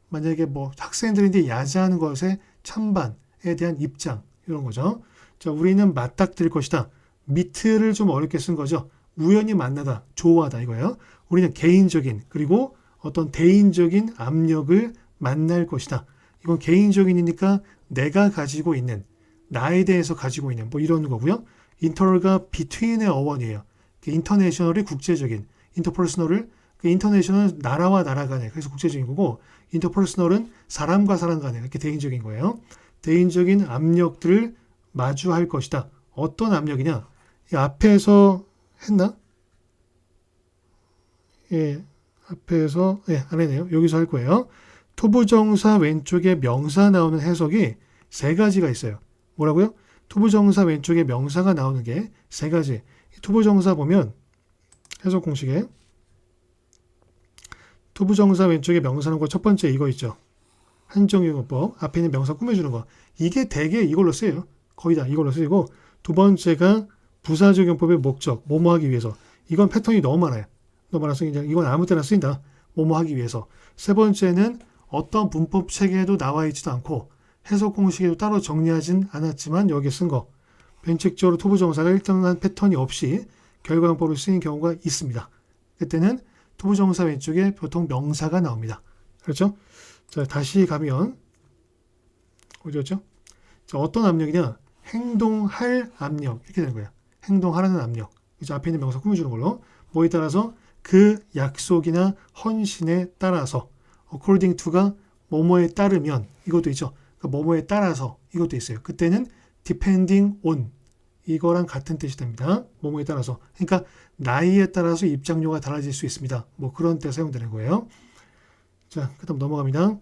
만약에 뭐 학생들인데 야자하는 것에 찬반에 대한 입장 이런 거죠. 자, 우리는 맞닥뜨릴 것이다. 미트를 좀 어렵게 쓴 거죠. 우연히 만나다, 좋아하다 이거예요. 우리는 개인적인 그리고 어떤 대인적인 압력을 만날 것이다. 이건 개인적인이니까 내가 가지고 있는 나에 대해서 가지고 있는 뭐 이런 거고요. 인터가 between의 어원이에요. 인터내셔널이 국제적인, 인터퍼스널을 인터내셔널은 나라와 나라 간에 그래서 국제적인 거고 인터퍼스널은 사람과 사람 간에 이렇게 대인적인 거예요. 대인적인 압력들을 마주할 것이다. 어떤 압력이냐? 이 앞에서 했나? 예, 앞에서 안 했네요. 여기서 할 거예요. 투부정사 왼쪽에 명사 나오는 해석이 세 가지가 있어요. 뭐라고요? 투부정사 왼쪽에 명사가 나오는 게 세 가지. 투부정사 보면 해석 공식에 투부정사 왼쪽에 명사는 거 첫 번째 이거 있죠. 한정유용법 앞에 있는 명사 꾸며주는 거. 이게 대개 이걸로 쓰여요. 거의 다 이걸로 쓰이고 두 번째가 부사적용법의 목적, 뭐뭐 하기 위해서. 이건 패턴이 너무 많아요. 너무 많아서 그냥 이건 아무 때나 쓰인다. 뭐뭐 하기 위해서. 세 번째는 어떤 문법 체계에도 나와 있지도 않고 해석 공식에도 따로 정리하진 않았지만 여기에 쓴 거. 변칙적으로 투부정사가 일정한 패턴이 없이 결과용법으로 쓰인 경우가 있습니다. 그때는 투부정사 왼쪽에 보통 명사가 나옵니다. 그렇죠? 자, 다시 가면 어디였죠? 자, 어떤 압력이냐? 행동할 압력 이렇게 되는 거예요. 행동하라는 압력. 이제 앞에 있는 명사 꾸며주는 걸로 뭐에 따라서 그 약속이나 헌신에 따라서 according to가 뭐뭐에 따르면 이것도 있죠. 그러니까 뭐뭐에 따라서 이것도 있어요. 그때는 depending on 이거랑 같은 뜻이 됩니다. 뭐뭐에 따라서. 그러니까 나이에 따라서 입장료가 달라질 수 있습니다. 뭐 그런 때 사용되는 거예요. 자, 그다음 넘어갑니다.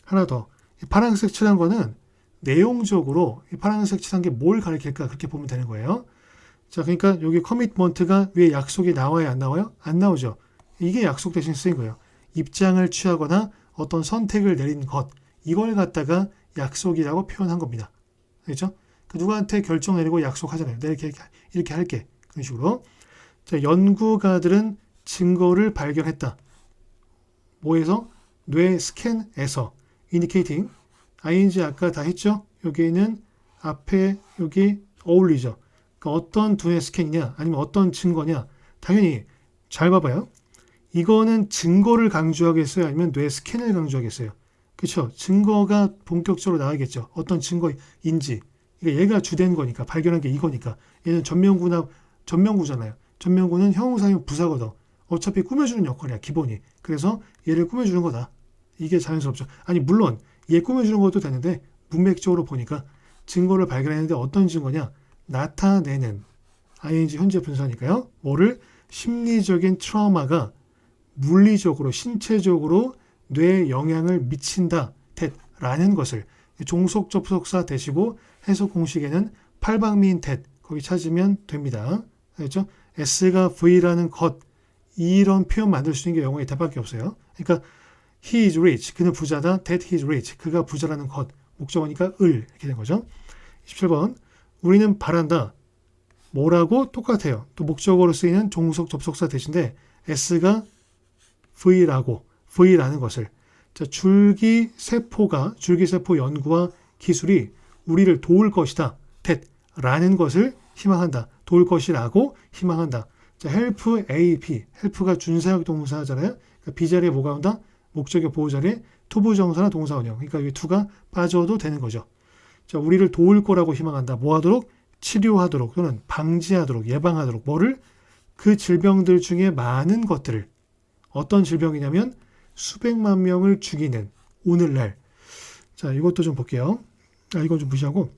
하나 더. 파란색 칠한 거는 내용적으로 이 파란색 칠한 게 뭘 가리킬까 그렇게 보면 되는 거예요. 자, 그러니까 여기 커미트먼트가 위에 약속이 나와요, 안 나와요? 안 나오죠. 이게 약속 대신 쓰인 거예요. 입장을 취하거나 어떤 선택을 내린 것 이걸 갖다가 약속이라고 표현한 겁니다. 그렇죠? 누구한테 결정 내리고 약속하잖아요. 내가 이렇게 할게. 그런 식으로. 자, 연구가들은 증거를 발견했다. 뭐에서? 뇌 스캔에서. indicating. ing 아까 다 했죠? 여기에는 앞에 여기 어울리죠. 그러니까 어떤 두뇌 스캔이냐 아니면 어떤 증거냐. 당연히 잘 봐봐요. 이거는 증거를 강조하겠어요? 아니면 뇌 스캔을 강조하겠어요? 그렇죠? 증거가 본격적으로 나와야겠죠. 어떤 증거인지. 그러니까 얘가 주된 거니까 발견한 게 이거니까. 얘는 전면구잖아요. 전면구는 형용사면 부사거든. 어차피 꾸며주는 역할이야, 기본이. 그래서 얘를 꾸며주는 거다. 이게 자연스럽죠. 아니, 물론 얘 꾸며주는 것도 되는데 문맥적으로 보니까 증거를 발견했는데 어떤 증거냐? 나타내는 ing 현재 분사니까요. 뭐를? 심리적인 트라우마가 물리적으로, 신체적으로 뇌에 영향을 미친다. 라는 것을 종속 접속사 대시고 해석 공식에는 팔방미인 거기 찾으면 됩니다. 알겠죠? S가 V라는 것, 이런 표현 만들 수 있는 게 영어에 대밖에 없어요. 그러니까 he is rich, 그는 부자다. that he is rich, 그가 부자라는 것, 목적어니까 이렇게 된 거죠. 27번, 우리는 바란다. 뭐라고? 똑같아요. 또 목적어로 쓰이는 종속 접속사 대신데 S가 V라는 것을. 자, 줄기세포 연구와 기술이 우리를 도울 것이다. 라는 것을 희망한다. 도울 것이라고 희망한다. 자, help AP. help가 준사역 동사잖아요. 그러니까 B자리에 뭐가 온다? 목적어 보호자리에 투부정사나 동사원형. 그러니까 이 to가 빠져도 되는 거죠. 자, 우리를 도울 거라고 희망한다. 뭐 하도록? 치료하도록 또는 방지하도록, 예방하도록. 뭐를? 그 질병들 중에 많은 것들을. 어떤 질병이냐면 수백만 명을 죽이는 오늘날. 자, 이것도 좀 볼게요. 이건 좀 무시하고.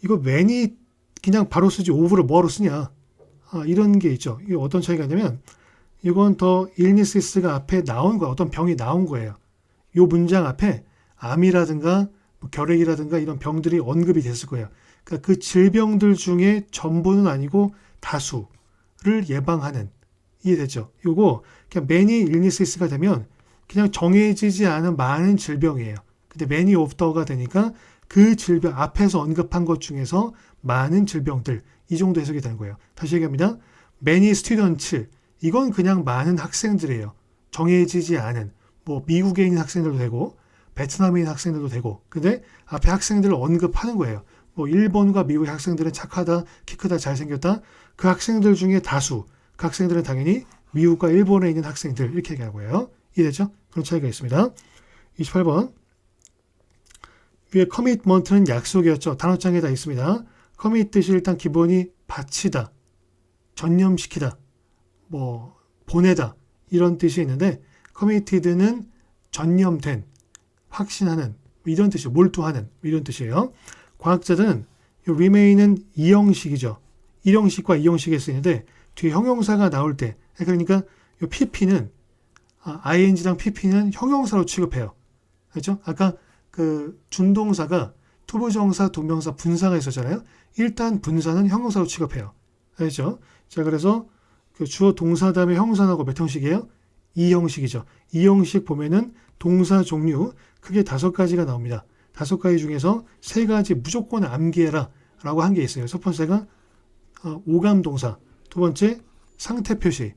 이거 many 그냥 바로 쓰지 over를 뭐하러 쓰냐. 이런 게 있죠. 이게 어떤 차이가 있냐면 이건 더 illness가 앞에 나온 거야. 어떤 병이 나온 거예요. 이 문장 앞에 암이라든가 결핵이라든가 이런 병들이 언급이 됐을 거예요. 그러니까 그 질병들 중에 전부는 아니고 다수를 예방하는. 이해됐죠? 요거 그냥 many illness가 되면 그냥 정해지지 않은 많은 질병이에요. 근데 many of the가 되니까 그 질병 앞에서 언급한 것 중에서 많은 질병들, 이 정도 해석이 되는 거예요. 다시 얘기합니다. many students, 이건 그냥 많은 학생들이에요. 정해지지 않은, 뭐 미국에 있는 학생들도 되고 베트남에 있는 학생들도 되고, 근데 앞에 학생들을 언급하는 거예요. 뭐 일본과 미국의 학생들은 착하다, 키 크다, 잘생겼다. 그 학생들 중에 다수, 그 학생들은 당연히 미국과 일본에 있는 학생들, 이렇게 얘기하는 거예요. 이해됐죠? 그런 차이가 있습니다. 28번. 위에 commitment는 약속이었죠. 단어장에 다 있습니다. commit 뜻이 일단 기본이 바치다, 전념시키다, 뭐 보내다, 이런 뜻이 있는데 committed는 전념된, 확신하는, 이런 뜻이에요. 몰두하는, 이런 뜻이에요. 과학자들은 이 remain은 이형식이죠. 일형식과 이형식에 쓰이는데 뒤에 형용사가 나올 때, 그러니까 이 pp는 ing랑 pp는 형용사로 취급해요. 그렇죠? 아까 그 준동사가 투부정사, 동명사, 분사가 있었잖아요. 일단 분사는 형용사로 취급해요. 알죠? 자, 그래서 그 주어 동사 다음에 형용사하고 몇 형식이에요? 2형식이죠. 2형식 보면은 동사 종류 크게 5가지가 나옵니다. 5가지 중에서 3가지 무조건 암기해라 라고 한 게 있어요. 첫 번째가 오감 동사, 두 번째 상태 표시,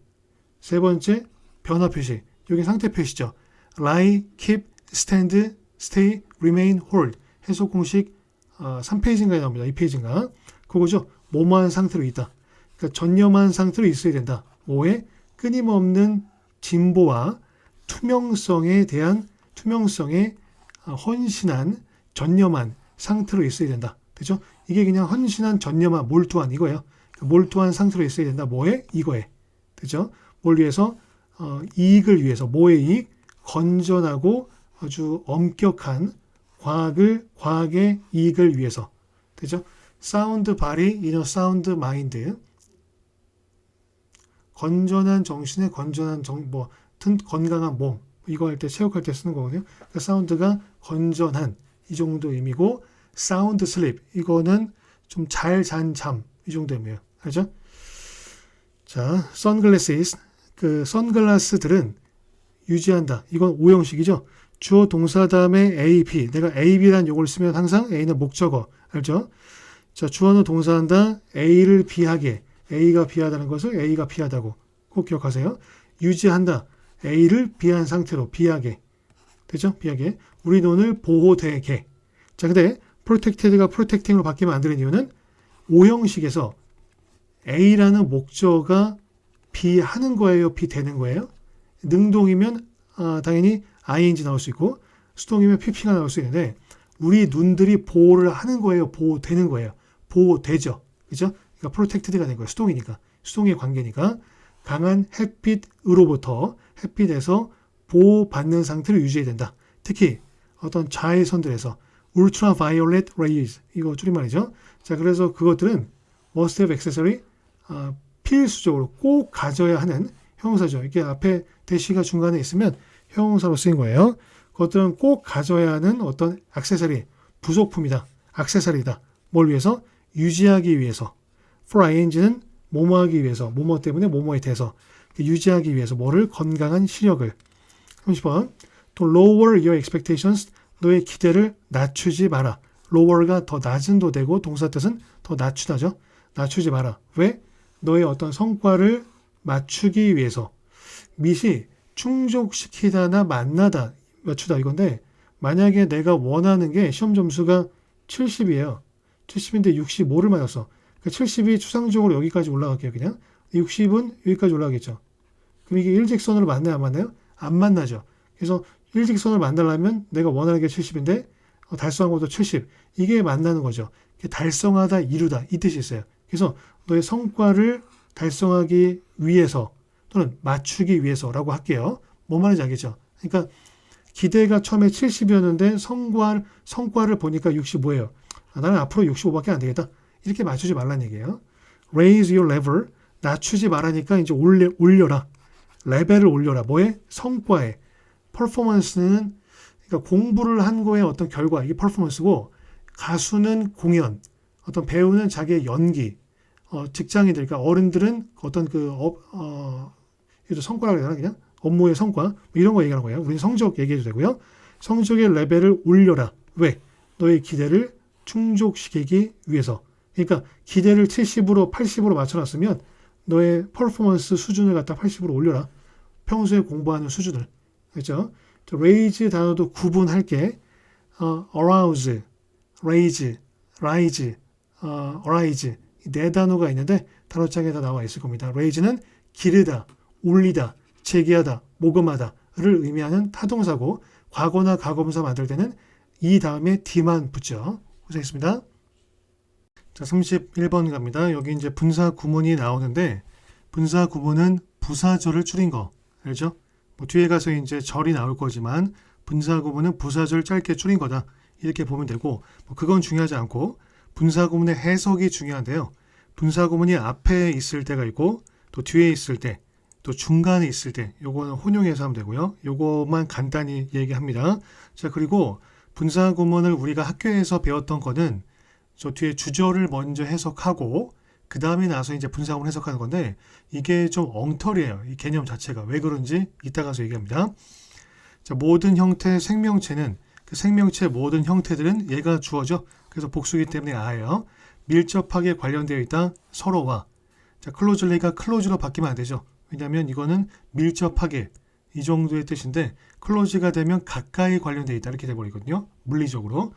세 번째 변화 표시. 여기 상태 표시죠. lie, keep, stand, stay, remain, hold. 해석 공식 3페이지인가에 나옵니다. 2페이지인가. 그거죠. 뭐뭐한 상태로 있다. 그러니까 전념한 상태로 있어야 된다. 뭐에? 끊임없는 진보와 투명성에 헌신한, 전념한 상태로 있어야 된다. 그죠? 이게 그냥 헌신한, 전념한, 몰두한 이거예요. 몰두한 상태로 있어야 된다. 뭐에? 이거에. 그죠? 뭘 위해서? 이익을 위해서. 뭐의 이익? 건전하고 아주 엄격한 과학의 이익을 위해서. 그죠? sound body, in a sound mind. 건전한 정신에 건전한 건강한 몸. 이거 할 때, 체육할 때 쓰는 거거든요. 그러니까 사운드가 건전한, 이 정도 의미고, sound sleep. 이거는 좀 잘 잔 잠. 이 정도 의미예요. 알죠? 자, sunglasses. 그 선글라스들은 유지한다. 이건 5형식이죠. 주어 동사 다음에 A, B. 내가 A, B라는 용어를 쓰면 항상 A는 목적어. 알죠? 자, 주어는 동사한다. A를 비하게. A가 비하다는 것을 A가 비하다고 꼭 기억하세요. 유지한다. A를 비한 상태로, 비하게. 되죠? 비하게. 우리 눈을 보호되게. 자, 근데 protected가 protecting으로 바뀌면 안 되는 이유는 5형식에서 A라는 목적어가 비하는 거예요? 비되는 거예요? 능동이면 당연히 ing 나올 수 있고, 수동이면 pp가 나올 수 있는데, 우리 눈들이 보호를 하는 거예요? 보호되는 거예요? 보호되죠. 그죠? 그러니까 protected가 된 거예요. 수동이니까. 수동의 관계니까. 강한 햇빛으로부터 햇빛에서 보호받는 상태를 유지해야 된다. 특히 어떤 자외선들에서 ultraviolet rays 이거 줄임말이죠. 자, 그래서 그것들은 must have accessory 필수적으로 꼭 가져야 하는 형용사죠. 이게 앞에 대시가 중간에 있으면 형용사로 쓰인 거예요. 그것들은 꼭 가져야 하는 어떤 액세서리, 부속품이다. 액세서리다. 뭘 위해서? 유지하기 위해서. for ing는 뭐뭐 하기 위해서, 뭐뭐 때문에 뭐뭐에 대해서 유지하기 위해서 뭐를? 건강한 시력을. 30번. 또 lower your expectations. 너의 기대를 낮추지 마라. lower가 더 낮은도 되고 동사 뜻은 더 낮추다죠. 낮추지 마라. 왜? 너의 어떤 성과를 맞추기 위해서. 밑이 충족시키다나 만나다, 맞추다 이건데 만약에 내가 원하는 게 시험 점수가 70이에요. 70인데 65를 맞았어. 그러니까 70이 추상적으로 여기까지 올라갈게요. 그냥 60은 여기까지 올라가겠죠. 그럼 이게 일직선으로 만나요? 안 만나요? 안 만나죠. 그래서 일직선을 만나려면 내가 원하는 게 70인데 달성한 것도 70. 이게 만나는 거죠. 달성하다, 이루다 이 뜻이 있어요. 그래서 너의 성과를 달성하기 위해서 또는 맞추기 위해서라고 할게요. 뭔 말인지 알겠죠? 그러니까 기대가 처음에 70이었는데 성과를 보니까 65예요. 나는 앞으로 65밖에 안 되겠다. 이렇게 맞추지 말라는 얘기예요. Raise your level. 낮추지 말라니까 이제 올려라. 레벨을 올려라. 뭐에? 성과에. 퍼포먼스는 그러니까 공부를 한 거의 어떤 결과, 이게 퍼포먼스고 가수는 공연, 어떤 배우는 자기의 연기, 직장인들, 그러니까 어른들은 어떤 이것도 성과라고 해야 되나 그냥? 업무의 성과, 뭐 이런 거 얘기하는 거예요. 우리는 성적 얘기해도 되고요. 성적의 레벨을 올려라. 왜? 너의 기대를 충족시키기 위해서. 그러니까 기대를 70으로 80으로 맞춰놨으면 너의 퍼포먼스 수준을 갖다 80으로 올려라. 평소에 공부하는 수준을. 그렇죠? raise 단어도 구분할게. arouse, raise, rise, arise. 이 네 단어가 있는데 단어장에 다 나와 있을 겁니다. raise는 기르다, 올리다, 제기하다, 모금하다를 의미하는 타동사고 과거나 가검사 만들 때는 이 다음에 d만 붙죠. 고생했습니다. 자, 31번 갑니다. 여기 이제 분사 구문이 나오는데 분사 구문은 부사절을 줄인 거 알죠? 뭐 뒤에 가서 이제 절이 나올 거지만 분사 구문은 부사절 짧게 줄인 거다. 이렇게 보면 되고 뭐 그건 중요하지 않고 분사 구문의 해석이 중요한데요. 분사 구문이 앞에 있을 때가 있고 또 뒤에 있을 때 또 중간에 있을 때 요거는 혼용해서 하면 되고요. 요거만 간단히 얘기합니다. 자, 그리고 분사 구문을 우리가 학교에서 배웠던 거는 저 뒤에 주절을 먼저 해석하고 그 다음에 나서 이제 분사 구문 해석하는 건데 이게 좀 엉터리예요. 이 개념 자체가 왜 그런지 이따 가서 얘기합니다. 자, 모든 형태의 생명체는 그 생명체의 모든 형태들은 얘가 주어죠. 그래서 복수기 때문에 아예요. 밀접하게 관련되어 있다. 서로와. 자, 클로즐리가 클로즈로 바뀌면 안 되죠. 왜냐하면 이거는 밀접하게 이 정도의 뜻인데 클로즈가 되면 가까이 관련되어 있다 이렇게 돼버리거든요. 물리적으로.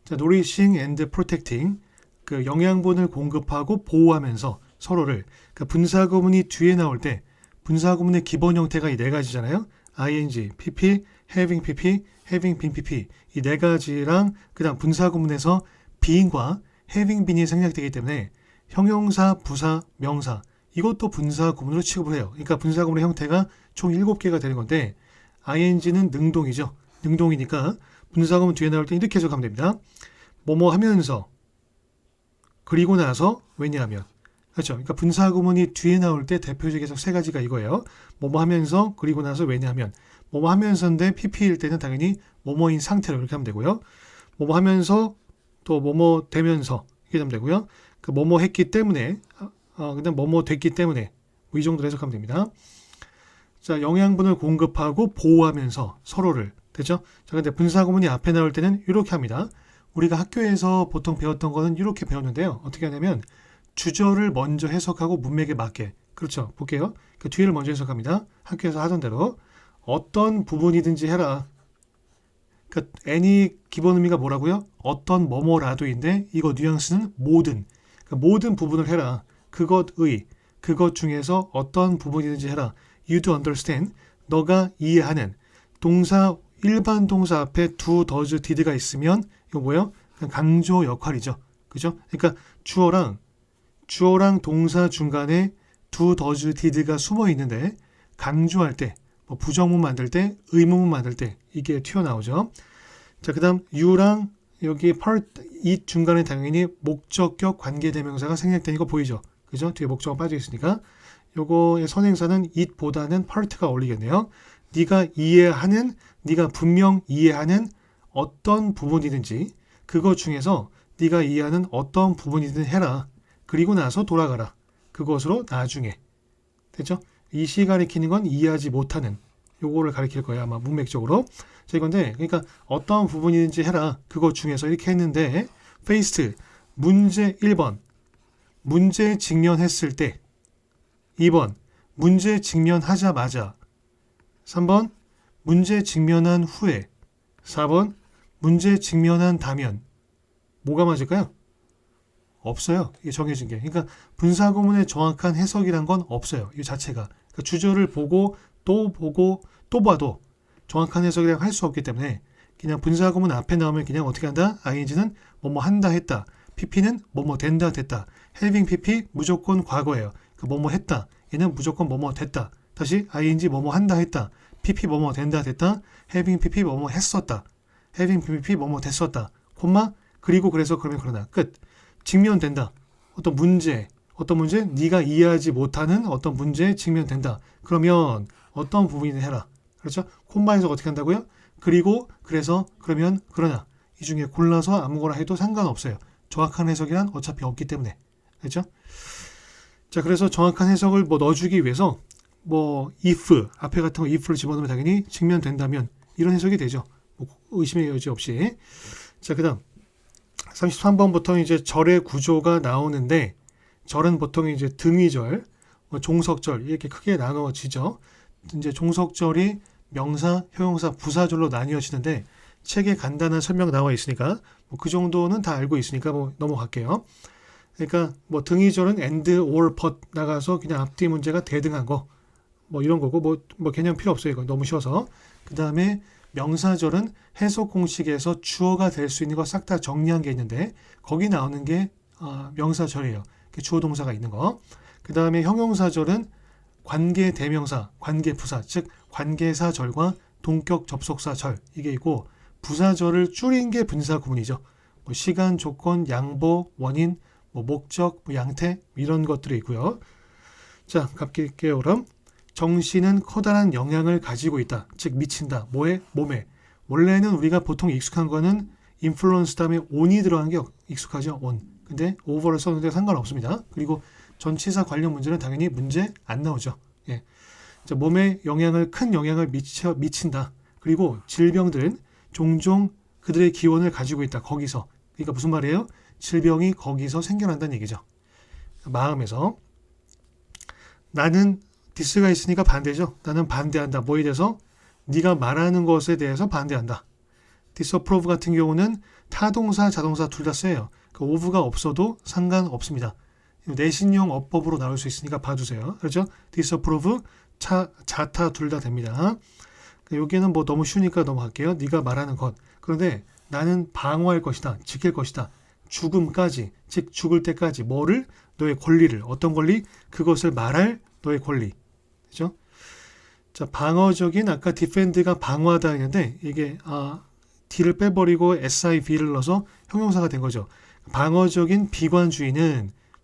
자, nourishing and protecting 그 영양분을 공급하고 보호하면서 서로를 그러니까 분사 구문이 뒤에 나올 때 분사 구문의 기본 형태가 이 네 가지잖아요. ing, pp, having pp, having been pp 이 네 가지랑 그다음 분사 구문에서 being과 having been이 생략되기 때문에 형용사, 부사, 명사 이것도 분사 구문으로 취급을 해요. 그러니까 분사 구문의 형태가 총 7개가 되는 건데 ing는 능동이죠. 능동이니까 분사 구문 뒤에 나올 때 이렇게 해석하면 됩니다. 뭐뭐 하면서 그리고 나서 왜냐하면 그렇죠. 그러니까 분사 구문이 뒤에 나올 때 대표적 해석 세 가지가 이거예요. 뭐뭐 하면서 그리고 나서 왜냐하면 뭐뭐 하면서인데 PP일 때는 당연히 뭐뭐인 상태로 이렇게 하면 되고요. 뭐뭐 하면서 또 뭐뭐 되면서 이렇게 하면 되고요. 그 뭐뭐 했기 때문에 그다음 뭐뭐 됐기 때문에 뭐 이 정도로 해석하면 됩니다. 자, 영양분을 공급하고 보호하면서 서로를 됐죠? 자, 근데 분사 구문이 앞에 나올 때는 이렇게 합니다. 우리가 학교에서 보통 배웠던 거는 이렇게 배웠는데요. 어떻게 하냐면 주절을 먼저 해석하고 문맥에 맞게. 그렇죠. 볼게요. 그 뒤를 먼저 해석합니다. 학교에서 하던 대로 어떤 부분이든지 해라. 그러니까 any 기본 의미가 뭐라고요? 어떤 뭐뭐라도인데 이거 뉘앙스는 모든. 그러니까 모든 부분을 해라. 그것 중에서 어떤 부분이든지 해라. You do understand. 너가 이해하는. 동사 일반 동사 앞에 do, does, did가 있으면 이거 뭐예요? 강조 역할이죠. 그죠? 그러니까 주어랑 동사 중간에 do, does, did가 숨어 있는데 강조할 때, 뭐 부정문 만들 때, 의문문 만들 때 이게 튀어나오죠. 자, 그 다음 you랑 여기 part, it 중간에 당연히 목적격 관계대명사가 생략되는 거 보이죠? 그죠? 뒤에 목적어 빠져 있으니까 요거의 선행사는 it보다는 part가 어울리겠네요. 네가 이해하는, 네가 분명 이해하는 어떤 부분이든지 그거 중에서 네가 이해하는 어떤 부분이든 해라. 그리고 나서 돌아가라. 그것으로 나중에. 됐죠? 이 시 가리키는 건 이해하지 못하는 요거를 가리킬 거예요. 아마 문맥적으로. 자, 이건데 그러니까 어떤 부분이든지 해라. 그거 중에서 이렇게 했는데 faced 문제 1번 문제에 직면했을 때 2번 문제에 직면하자마자 3번 문제에 직면한 후에 4번 문제에 직면한다면 뭐가 맞을까요? 없어요. 이게 정해진 게. 그러니까 분사구문의 정확한 해석이란 건 없어요. 이 자체가. 그러니까 주절을 보고 또 봐도 정확한 해석이라고 할 수 없기 때문에 그냥 분사구문 앞에 나오면 그냥 어떻게 한다? ing는 뭐뭐 한다 했다. pp는 뭐뭐 된다 됐다. having pp 무조건 과거예요. 그 뭐뭐 했다. 얘는 무조건 뭐뭐 됐다. 다시 ing 뭐뭐 한다 했다. pp 뭐뭐 된다 됐다. having pp 뭐뭐 했었다. having pp 뭐뭐 됐었다. 콤마 그리고 그래서 그러면 그러나 끝. 직면된다. 어떤 문제 네가 이해하지 못하는 어떤 문제에 직면된다. 그러면 어떤 부분이든 해라. 그렇죠? 콤마에서 어떻게 한다고요? 그리고 그래서 그러면 그러나 이 중에 골라서 아무거나 해도 상관없어요. 정확한 해석이란 어차피 없기 때문에. 그렇죠? 자, 그래서 정확한 해석을 뭐 넣어주기 위해서 뭐 if 앞에 같은 거 if를 집어넣으면 당연히 직면된다면 이런 해석이 되죠. 뭐 의심의 여지 없이. 자, 그다음 33번부터 이제 절의 구조가 나오는데 절은 보통 이제 등위절, 뭐 종석절 이렇게 크게 나누어지죠. 이제 종석절이 명사, 형용사, 부사절로 나뉘어지는데 책에 간단한 설명 나와 있으니까 뭐 그 정도는 다 알고 있으니까 뭐 넘어갈게요. 그러니까 뭐 등위절은 and, or, but 나가서 그냥 앞뒤 문제가 대등한 거 뭐 이런 거고 뭐 개념 필요 없어요. 이거 너무 쉬워서. 그 다음에 명사절은 해석 공식에서 주어가 될 수 있는 거 싹 다 정리한 게 있는데 거기 나오는 게 명사절이에요. 주어 동사가 있는 거. 그 다음에 형용사절은 관계 대명사, 관계 부사, 즉 관계사절과 동격 접속사절 이게 있고 부사절을 줄인 게 분사구문이죠. 뭐 시간, 조건, 양보, 원인, 뭐 목적, 뭐 양태 이런 것들이 있고요. 자, 갈게요. 그럼 정신은 커다란 영향을 가지고 있다. 즉 미친다. 뭐에? 몸에. 원래는 우리가 보통 익숙한 거는 influence 다음에 on이 들어간 게 익숙하죠. on. 근데 over를 썼는데 상관없습니다. 그리고 전치사 관련 문제는 당연히 문제 안 나오죠. 예. 자, 몸에 큰 영향을 미친다. 그리고 질병들은 종종 그들의 기원을 가지고 있다. 거기서. 그러니까 무슨 말이에요? 질병이 거기서 생겨난다는 얘기죠. 마음에서. 나는 디스가 있으니까 반대죠. 나는 반대한다. 뭐에 대해서? 네가 말하는 것에 대해서 반대한다. disapprove 같은 경우는 타동사, 자동사 둘 다 써요. 그 of가 없어도 상관없습니다. 내신용 어법으로 나올 수 있으니까 봐주세요. 그렇죠? disapprove, 자타 둘 다 됩니다. 여기는 뭐 너무 쉬우니까 넘어갈게요. 네가 말하는 것. 그런데 나는 방어할 것이다. 지킬 것이다. 죽음까지, 즉 죽을 때까지 뭐를? 너의 권리를. 어떤 권리? 그것을 말할 너의 권리. 그죠? 자, 방어적인 아까 defend가 방어하다 했는데 이게 D를 빼버리고 SIV를 넣어서 형용사가 된 거죠. 방어적인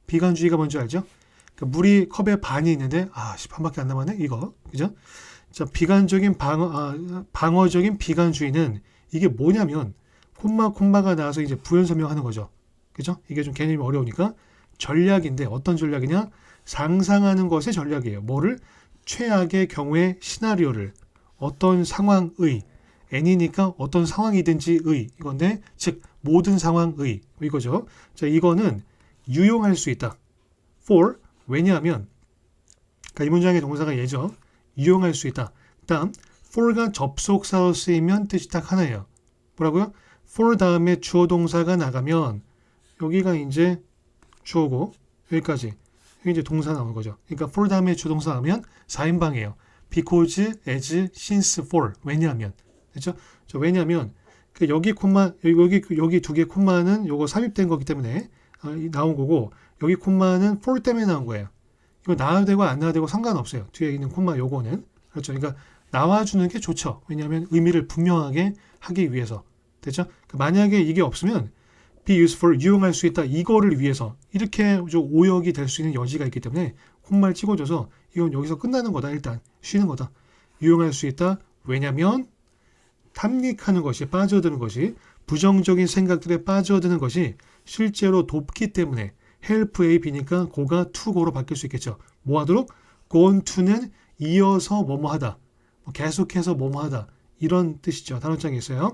비관주의가 뭔지 알죠? 그러니까 물이 컵에 반이 있는데 반밖에 안 남았네 이거. 그죠? 자, 방어적인 비관주의는 이게 뭐냐면 콤마가 나와서 이제 부연 설명하는 거죠. 그죠? 이게 좀 개념이 어려우니까 전략인데 어떤 전략이냐? 상상하는 것의 전략이에요. 뭐를? 최악의 경우의 시나리오를 어떤 상황의 N이니까 어떤 상황이든지 의 이건데 즉 모든 상황의 이거죠. 자, 이거는 유용할 수 있다. for 왜냐하면 그러니까 이 문장의 동사가 얘죠. 유용할 수 있다. 다음 for가 접속사로 쓰이면 뜻이 딱 하나예요. 뭐라고요? for 다음에 주어 동사가 나가면 여기가 이제 주어고 여기까지 여기 이제 동사 나오는 거죠. 그러니까 for 다음에 주어 동사 나오면 4인방이에요. because, as, since, for 왜냐하면 그렇죠? 왜냐하면 여기 콤마 여기 두 개 콤마는 요거 삽입된 거기 때문에 나온 거고 여기 콤마는 for 때문에 나온 거예요. 이거 나와도 되고 안 나와도 되고 상관없어요. 뒤에 있는 콤마 요거는. 그렇죠. 그러니까 나와주는 게 좋죠. 왜냐하면 의미를 분명하게 하기 위해서. 됐죠? 만약에 이게 없으면 be useful, 유용할 수 있다. 이거를 위해서 이렇게 좀 오역이 될 수 있는 여지가 있기 때문에 콤마를 찍어줘서 이건 여기서 끝나는 거다. 일단 쉬는 거다. 유용할 수 있다. 왜냐면 탐닉하는 것이, 빠져드는 것이, 부정적인 생각들에 빠져드는 것이 실제로 돕기 때문에 help A, B니까 고가 to go로 바뀔 수 있겠죠. 뭐 하도록? go on to는 이어서 뭐뭐 하다. 계속해서 뭐뭐 하다. 이런 뜻이죠. 단어장에 있어요.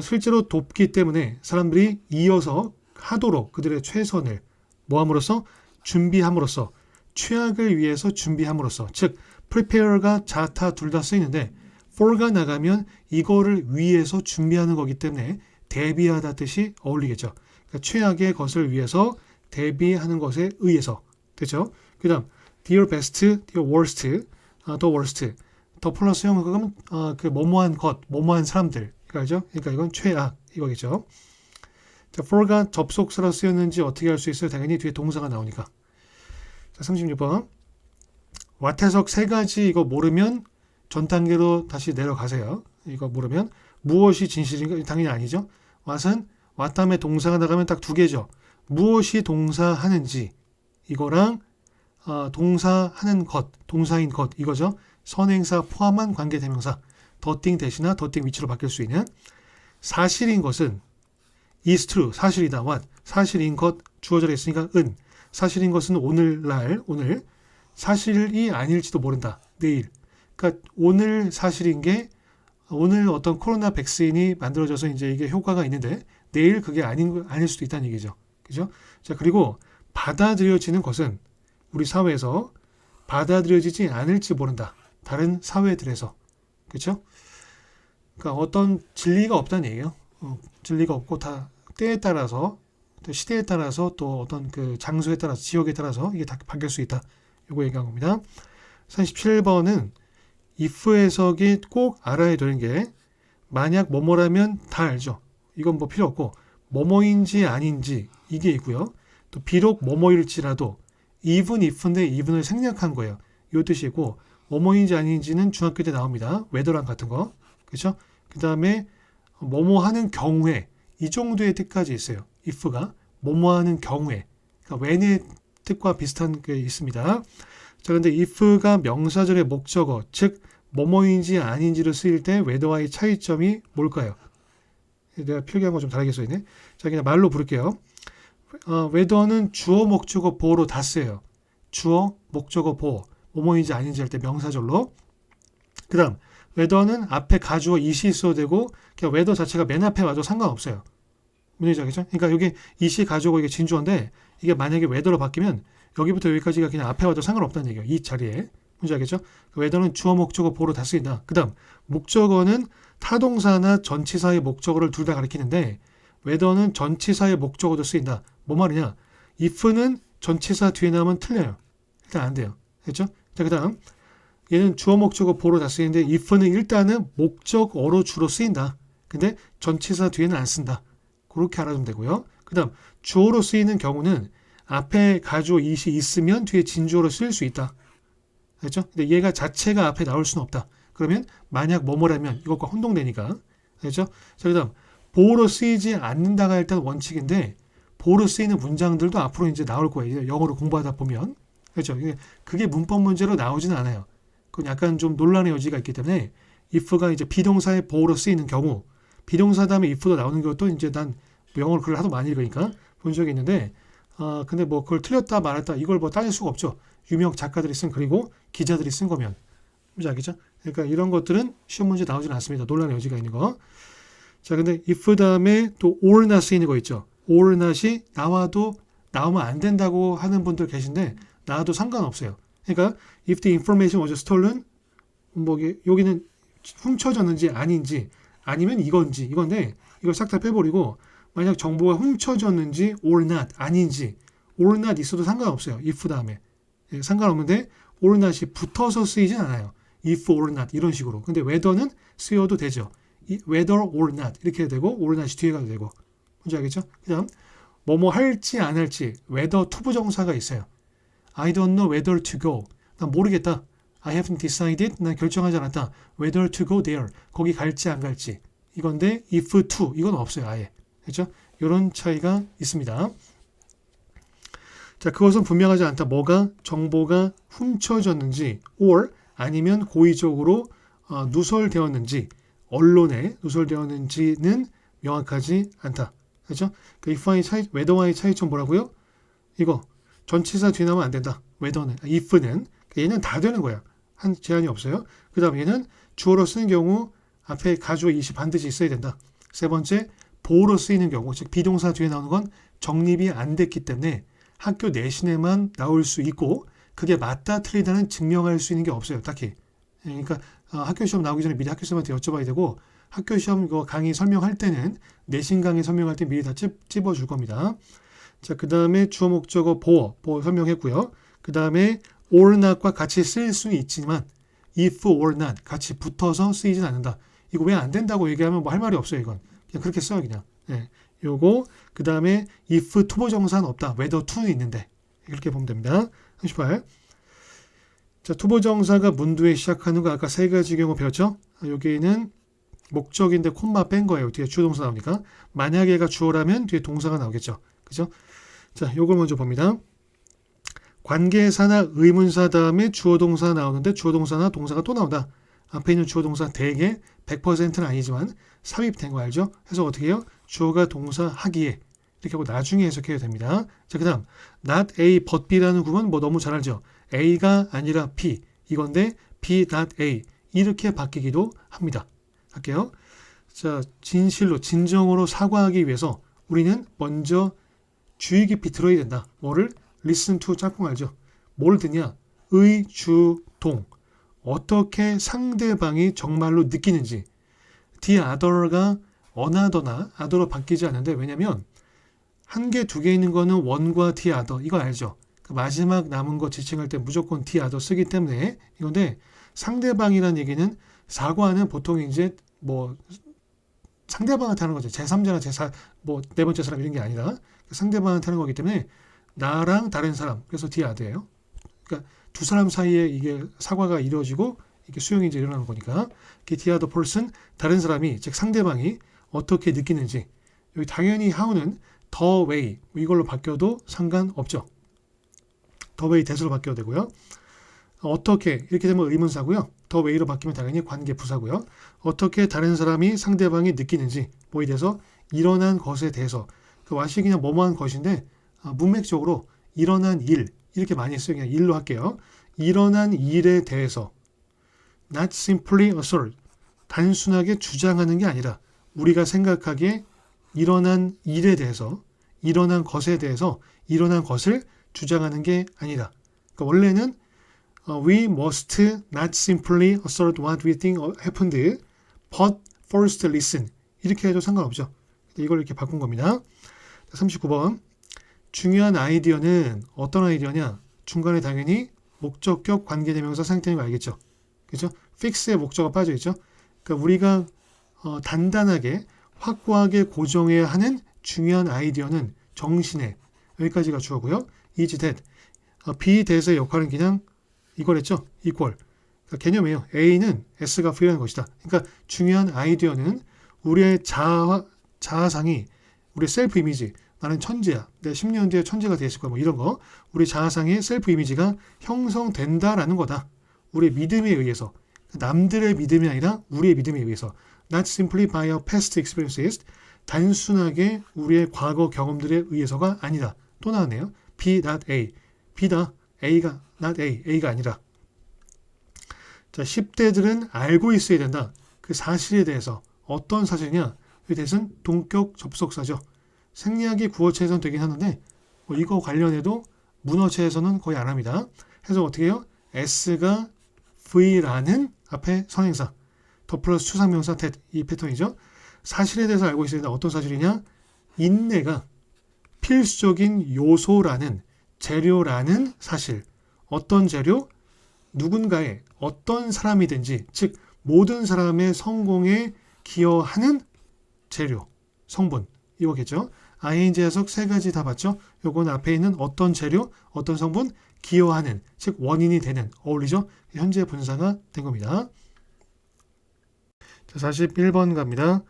실제로 돕기 때문에 사람들이 이어서 하도록 그들의 최선을 뭐함으로써? 준비함으로써, 최악을 위해서 준비함으로써. 즉 prepare가 자타 둘 다 쓰이는데 for가 나가면 이거를 위해서 준비하는 거기 때문에 대비하다 뜻이 어울리겠죠. 그러니까 최악의 것을 위해서 대비하는 것에 의해서. 됐죠? 그 다음 dear best, dear worst, the worst. 더 플러스 형용사는 그 뭐뭐한 것, 뭐뭐한 사람들. 알죠? 그러니까 이건 최악 이거겠죠. 자, for가 접속사로 쓰였는지 어떻게 알 수 있어요? 당연히 뒤에 동사가 나오니까. 자, 36번. 왓해석 세 가지 이거 모르면 전 단계로 다시 내려가세요. 이거 모르면 무엇이 진실인가? 당연히 아니죠. 왓은 왓 다음에 동사가 나가면 딱 두 개죠. 무엇이 동사하는지 이거랑 동사하는 것, 동사인 것 이거죠. 선행사 포함한 관계대명사 더띵 대신나 더띵 위치로 바뀔 수 있는 사실인 것은 is true, 사실이다. what, 사실인 것 주어져 있으니까 은, 사실인 것은 오늘날, 오늘, 사실이 아닐지도 모른다. 내일. 그러니까 오늘 사실인 게 오늘 어떤 코로나 백신이 만들어져서 이제 이게 효과가 있는데 내일 그게 아닐 수도 있다는 얘기죠. 그죠? 자, 그리고 받아들여지는 것은 우리 사회에서 받아들여지지 않을지 모른다. 다른 사회들에서. 그렇죠? 그러니까 어떤 진리가 없다는 얘기예요. 진리가 없고 다 때에 따라서, 또 시대에 따라서, 또 어떤 그 장소에 따라서, 지역에 따라서 이게 다 바뀔 수 있다. 이거 얘기한 겁니다. 37번은 if 해석이 꼭 알아야 되는 게 만약 뭐뭐라면 다 알죠. 이건 뭐 필요 없고 뭐뭐인지 아닌지 이게 있고요. 또 비록 뭐뭐일지라도 even if인데 even을 생략한 거예요. 이 뜻이고 뭐뭐인지 아닌지는 중학교 때 나옵니다. whether랑 같은 거. 그렇죠? 그 다음에 뭐뭐 하는 경우에 이 정도의 뜻까지 있어요. if가 뭐뭐 하는 경우에. 그러니까 when의 뜻과 비슷한 게 있습니다. 자, 근데 if가 명사절의 목적어, 즉 뭐뭐인지 아닌지를 쓰일 때 whether와의 차이점이 뭘까요? 내가 필기한 거 좀 다르게 써있네. 자, 그냥 말로 부를게요. whether는 주어, 목적어, 보어로 다 쓰여요. 주어, 목적어, 보어. 뭐뭐인지 아닌지 할 때 명사절로. 그 다음 whether는 앞에 가주어 it이 있어도 되고 그냥 whether 자체가 맨 앞에 와도 상관없어요. 문제죠, 그렇죠? 그러니까 여기 it이 가주어고 이게 진주어인데 이게 만약에 whether로 바뀌면 여기부터 여기까지가 그냥 앞에 와도 상관없다는 얘기예요. 이 자리에. 문제 알겠죠? whether는 주어, 목적어, 보어로 다 쓰인다. 그 다음 목적어는 타동사나 전치사의 목적어를 둘 다 가리키는데 whether는 전치사의 목적어도 쓰인다. 뭐 말이냐? if는 전치사 뒤에 나오면 틀려요. 일단 안 돼요. 됐죠? 자, 그 다음 얘는 주어, 목적어, 보어로 다 쓰이는데 if는 일단은 목적어로 주로 쓰인다. 근데 전치사 뒤에는 안 쓴다. 그렇게 알아두면 되고요. 그 다음 주어로 쓰이는 경우는 앞에 가주어 it이 있으면 뒤에 진주어로 쓰일 수 있다. 그렇죠? 근데 얘가 자체가 앞에 나올 수는 없다. 그러면 만약 뭐뭐라면 이것과 혼동되니까. 그렇죠? 자, 그 다음 보어로 쓰이지 않는다가 일단 원칙인데 보어로 쓰이는 문장들도 앞으로 이제 나올 거예요. 영어로 공부하다 보면. 그렇죠? 그게 문법 문제로 나오지는 않아요. 그건 약간 좀 논란의 여지가 있기 때문에 if가 이제 비동사의 보어로 쓰이는 경우, 비동사 다음에 if도 나오는 것도 이제 난 영어를 글을 하도 많이 읽으니까 본 적이 있는데, 근데 뭐 그걸 틀렸다 말았다 이걸 뭐 따질 수가 없죠. 유명 작가들이 쓴 글이고 기자들이 쓴 거면. 뭔지 알겠죠? 그러니까 이런 것들은 시험 문제 나오지는 않습니다. 논란의 여지가 있는 거. 자, 근데 if 다음에 또 or not 쓰이는 거 있죠. or not이 나와도 나오면 안 된다고 하는 분들 계신데 나와도 상관없어요. 그러니까 if the information was stolen, 뭐 여기는 훔쳐졌는지 아닌지 아니면 이건데 이걸 싹 다 빼버리고 만약 정보가 훔쳐졌는지 or not 아닌지 or not 있어도 상관없어요. if 다음에. 예, 상관없는데 or not이 붙어서 쓰이진 않아요. if or not 이런 식으로. 근데 whether는 쓰여도 되죠. whether or not 이렇게 되고 or not이 뒤에 가도 되고. 뭔지 알겠죠? 그 다음 뭐뭐 할지 안 할지 whether 투부정사가 있어요. I don't know whether to go. 난 모르겠다. I haven't decided. 난 결정하지 않았다. Whether to go there. 거기 갈지 안 갈지. 이건데 if to 이건 없어요. 아예. 그렇죠? 이런 차이가 있습니다. 자, 그것은 분명하지 않다. 뭐가 정보가 훔쳐졌는지 or 아니면 고의적으로 누설되었는지 언론에 누설되었는지는 명확하지 않다. 그렇죠? 그 if와의 차이, whether와의 차이점 뭐라고요? 이거 전치사 뒤에 나오면 안 된다. whether는 if는 얘는 다 되는 거야. 한 제한이 없어요. 그 다음 얘는 주어로 쓰는 경우 앞에 가주어 이시 반드시 있어야 된다. 세 번째 보어로 쓰이는 경우 즉 비동사 뒤에 나오는 건 정립이 안 됐기 때문에 학교 내신에만 나올 수 있고 그게 맞다 틀리다는 증명할 수 있는 게 없어요. 딱히. 그러니까 학교 시험 나오기 전에 미리 학교 쌤한테 여쭤봐야 되고 학교 시험 강의 설명할 때는 내신 강의 설명할 때 미리 다 찝어줄 겁니다. 자, 그 다음에 주어 목적어 보어 설명했고요. 그 다음에 or not과 같이 쓸 수는 있지만 if or not 같이 붙어서 쓰이진 않는다. 이거 왜 안 된다고 얘기하면 뭐 할 말이 없어요. 이건 그냥 그렇게 써요. 그냥. 네. 요거 그 다음에 if 투보정사는 없다. whether to는 있는데 이렇게 보면 됩니다. 38. 자, 투보정사가 문두에 시작하는 거 아까 세 가지 경우 배웠죠? 여기는 목적인데 콤마 뺀 거예요. 뒤에 주어 동사 나오니까. 만약 얘가 주어라면 뒤에 동사가 나오겠죠. 그죠? 자, 요걸 먼저 봅니다. 관계사나 의문사 다음에 주어 동사 나오는데 주어 동사나 동사가 또 나온다. 앞에 있는 주어 동사 대개 100%는 아니지만 삽입된 거 알죠? 그래서 어떻게 해요? 주어가 동사 하기에 이렇게 하고 나중에 해석해야 됩니다. 자, 그 다음 not A but B라는 구문 뭐 너무 잘 알죠? A가 아니라 B 이건데 B not A 이렇게 바뀌기도 합니다. 할게요. 자, 진정으로 사과하기 위해서 우리는 먼저 주의 깊이 들어야 된다. 뭐를? listen to 짝꿍 알죠? 뭘 듣냐? 의, 주, 동. 어떻게 상대방이 정말로 느끼는지. the other가 another나 other로 바뀌지 않는데 왜냐면 한 개, 두 개 있는 거는 one과 the other 이거 알죠? 그 마지막 남은 거 지칭할 때 무조건 the other 쓰기 때문에 이건데 상대방이라는 얘기는 사과는 보통 이제 뭐 상대방한테 하는 거죠. 제3자나 뭐 네 번째 사람 이런 게 아니라 상대방한테 하는 거기 때문에 나랑 다른 사람 그래서 the other예요. 그러니까 두 사람 사이에 이게 사과가 이루어지고 이게 수용이 이제 일어나는 거니까 the other person 다른 사람이 즉 상대방이 어떻게 느끼는지 여기 당연히 how는 the way 이걸로 바뀌어도 상관없죠. the way that으로 바뀌어도 되고요. 어떻게 이렇게 되면 의문사고요. the way로 바뀌면 당연히 관계 부사고요. 어떻게 다른 사람이 상대방이 느끼는지 뭐에 대해서 일어난 것에 대해서 그 와시 그냥 뭐뭐한 것인데 문맥적으로 일어난 일 이렇게 많이 써요. 그냥 일로 할게요. 일어난 일에 대해서 not simply assert 단순하게 주장하는 게 아니라 우리가 생각하기에 일어난 일에 대해서 일어난 것에 대해서 일어난 것을 주장하는 게 아니라 그러니까 원래는 we must not simply assert what we think happened but first listen 이렇게 해도 상관없죠. 이걸 이렇게 바꾼 겁니다. 39번 중요한 아이디어는 어떤 아이디어냐? 중간에 당연히 목적격 관계대명사 상태인 거 알겠죠? 그죠? fix의 목적어가 빠져있죠? 그러니까 우리가 단단하게 확고하게 고정해야 하는 중요한 아이디어는 정신에 여기까지가 주어고요. is that be that의 역할은 그냥 이거랬죠? equal 그러니까 개념이에요. A는 S가 V라는 것이다. 그러니까 중요한 아이디어는 우리의 자아상이 우리의 셀프 이미지 나는 천재야. 내 10년 뒤에 천재가 되었을 거야. 뭐 이런 거. 우리 자아상의 셀프 이미지가 형성된다라는 거다. 우리의 믿음에 의해서. 남들의 믿음이 아니라 우리의 믿음에 의해서. Not simply by our past experiences. 단순하게 우리의 과거 경험들에 의해서가 아니다. 또 나왔네요. B not A. B다. A가 not A. A가 아니라. 자, 10대들은 알고 있어야 된다. 그 사실에 대해서. 어떤 사실이냐? 이 대해서는 동격 접속사죠. 생리학이 구어체에서는 되긴 하는데 이거 관련해도 문어체에서는 거의 안 합니다. 그래서 어떻게 해요? S가 V라는 앞에 선행사 더 플러스 추상명사 that 이 패턴이죠. 사실에 대해서 알고 있어야 된다. 어떤 사실이냐? 인내가 필수적인 요소라는 재료라는 사실. 어떤 재료? 누군가의 어떤 사람이든지 즉 모든 사람의 성공에 기여하는 재료, 성분 이거겠죠. ing 해석 세 가지 다 봤죠? 요건 앞에 있는 어떤 재료, 어떤 성분 기여하는, 즉 원인이 되는, 어울리죠? 현재 분사가 된 겁니다. 자, 41번 갑니다.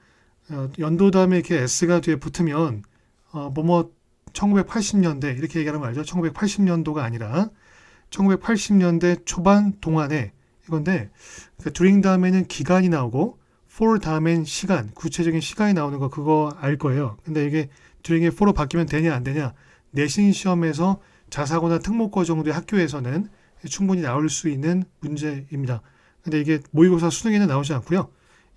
연도 다음에 이렇게 s가 뒤에 붙으면 뭐뭐 1980년대 이렇게 얘기하는 거 알죠? 1980년도가 아니라 1980년대 초반 동안에 이건데, 그러니까 during 다음에는 기간이 나오고 for 다음엔 시간, 구체적인 시간이 나오는 거 그거 알 거예요. 근데 이게 during이 for로 바뀌면 되냐 안 되냐, 내신 시험에서 자사고나 특목고 정도의 학교에서는 충분히 나올 수 있는 문제입니다. 근데 이게 모의고사 수능에는 나오지 않고요.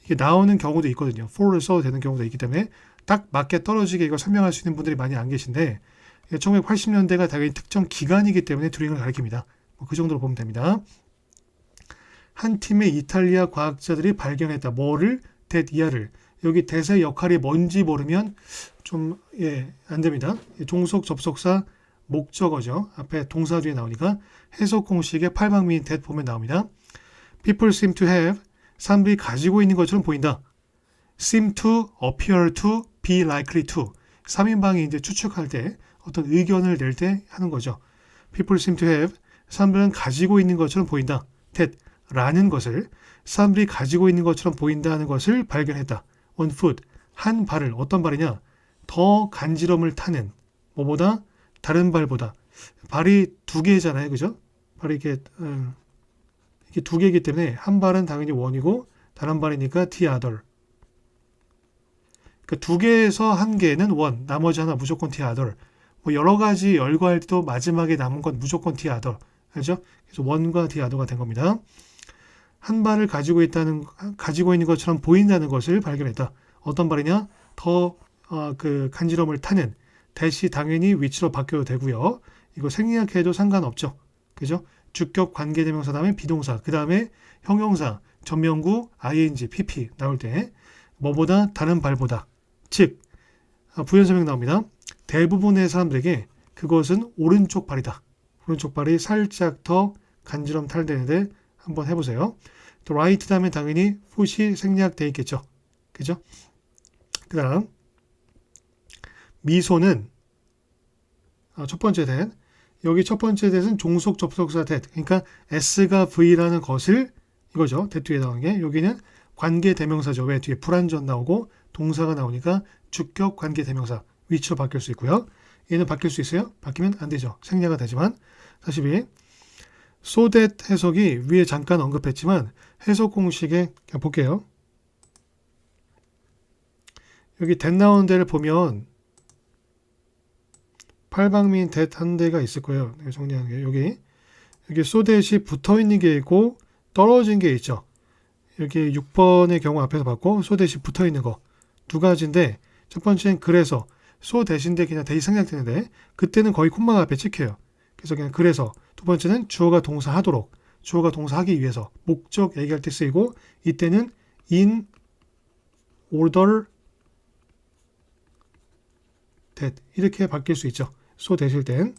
이게 나오는 경우도 있거든요. for를 써도 되는 경우도 있기 때문에 딱 맞게 떨어지게 이걸 설명할 수 있는 분들이 많이 안 계신데, 1980년대가 당연히 특정 기간이기 때문에 during을 가리킵니다. 그 정도로 보면 됩니다. 한 팀의 이탈리아 과학자들이 발견했다. 뭐를? that 이하를. 여기 that의 역할이 뭔지 모르면 좀 안 됩니다. 종속 접속사 목적어죠. 앞에 동사 뒤에 나오니까 해석 공식의 8방미인 that 보면 나옵니다. People seem to have, 사람들이 가지고 있는 것처럼 보인다. seem to, appear to, be likely to. 3인방이 이제 추측할 때 어떤 의견을 낼 때 하는 거죠. People seem to have, 사람들은 가지고 있는 것처럼 보인다. that 라는 것을, 사람들이 가지고 있는 것처럼 보인다는 것을 발견했다. on foot, 한 발을, 어떤 발이냐? 더 간지럼을 타는, 뭐보다? 다른 발보다. 발이 두 개잖아요. 그죠? 발이 이게 두 개이기 때문에 한 발은 당연히 원이고 다른 발이니까 the other. 그러니까 두 개에서 한 개는 원, 나머지 하나 무조건 the other. 뭐 여러 가지 열거할 때도 마지막에 남은 건 무조건 the other. 그렇죠? 그래서 원과 the other가 된 겁니다. 한 발을 가지고 있는 것처럼 보인다는 것을 발견했다. 어떤 발이냐? 더 간지럼을 타는. 대시 당연히 위치로 바뀌어도 되고요. 이거 생략해도 상관없죠. 그죠? 주격 관계대명사 다음에 비동사, 그 다음에 형용사, 전명구, ing, pp 나올 때 뭐보다 다른 발보다, 즉 부연설명 나옵니다. 대부분의 사람들에게 그것은 오른쪽 발이다. 오른쪽 발이 살짝 더 간지럼 탈되는데 한번 해보세요. 또 right 다음에 당연히 foot이 생략되어 있겠죠. 그죠? 그 다음 미소는 첫 번째 that, 여기 첫 번째 that은 종속 접속사 that, 그러니까 s가 v라는 것을, 이거죠. that 뒤에 나오는 게, 여기는 관계 대명사죠. 왜? 뒤에 불완전 나오고 동사가 나오니까 주격 관계 대명사, 위치로 바뀔 수 있고요. 얘는 바뀔 수 있어요? 바뀌면 안 되죠. 생략은 되지만. 42. so that 해석이 위에 잠깐 언급했지만 해석 공식에 그냥 볼게요. 여기 that 나오는 데를 보면 8방미인 that 한 대가 있을 거예요. 정리하는 게 여기 so that이 붙어있는 게 있고 떨어진 게 있죠. 여기 6번의 경우 앞에서 봤고 so that이 붙어있는 거 두 가지인데, 첫 번째는 그래서 so that인데 그냥 that이 생략되는데 그때는 거의 콤마가 앞에 찍혀요. 그래서 그냥 그래서. 두 번째는 주어가 동사 하도록, 주어가 동사 하기 위해서, 목적 얘기할 때 쓰이고, 이때는 in order that 이렇게 바뀔 수 있죠. so that일 땐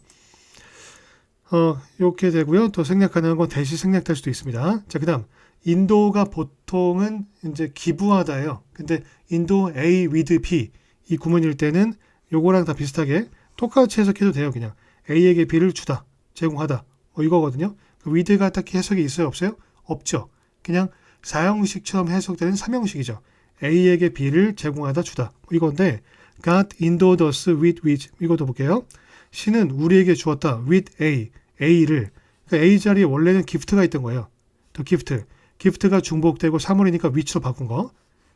이렇게 되고요. 또 생략하는 건 that이 생략될 수도 있습니다. 자, 그다음 인도가 보통은 이제 기부하다예요. 근데 인도 A with B 이 구문일 때는 요거랑 다 비슷하게 똑같이 해석해도 돼요. 그냥 A에게 B를 주다, 제공하다, 이거거든요. with가 딱히 해석이 있어요, 없어요? 없죠. 그냥 4형식처럼 해석되는 3형식이죠. A에게 B를 제공하다, 주다, 이건데 God endowed us with which, 이것도 볼게요. 신은 우리에게 주었다 with A, A를, 그러니까 A 자리에 원래는 gift가 있던 거예요. 더 gift가 중복되고 사물이니까 which로 바꾼 거.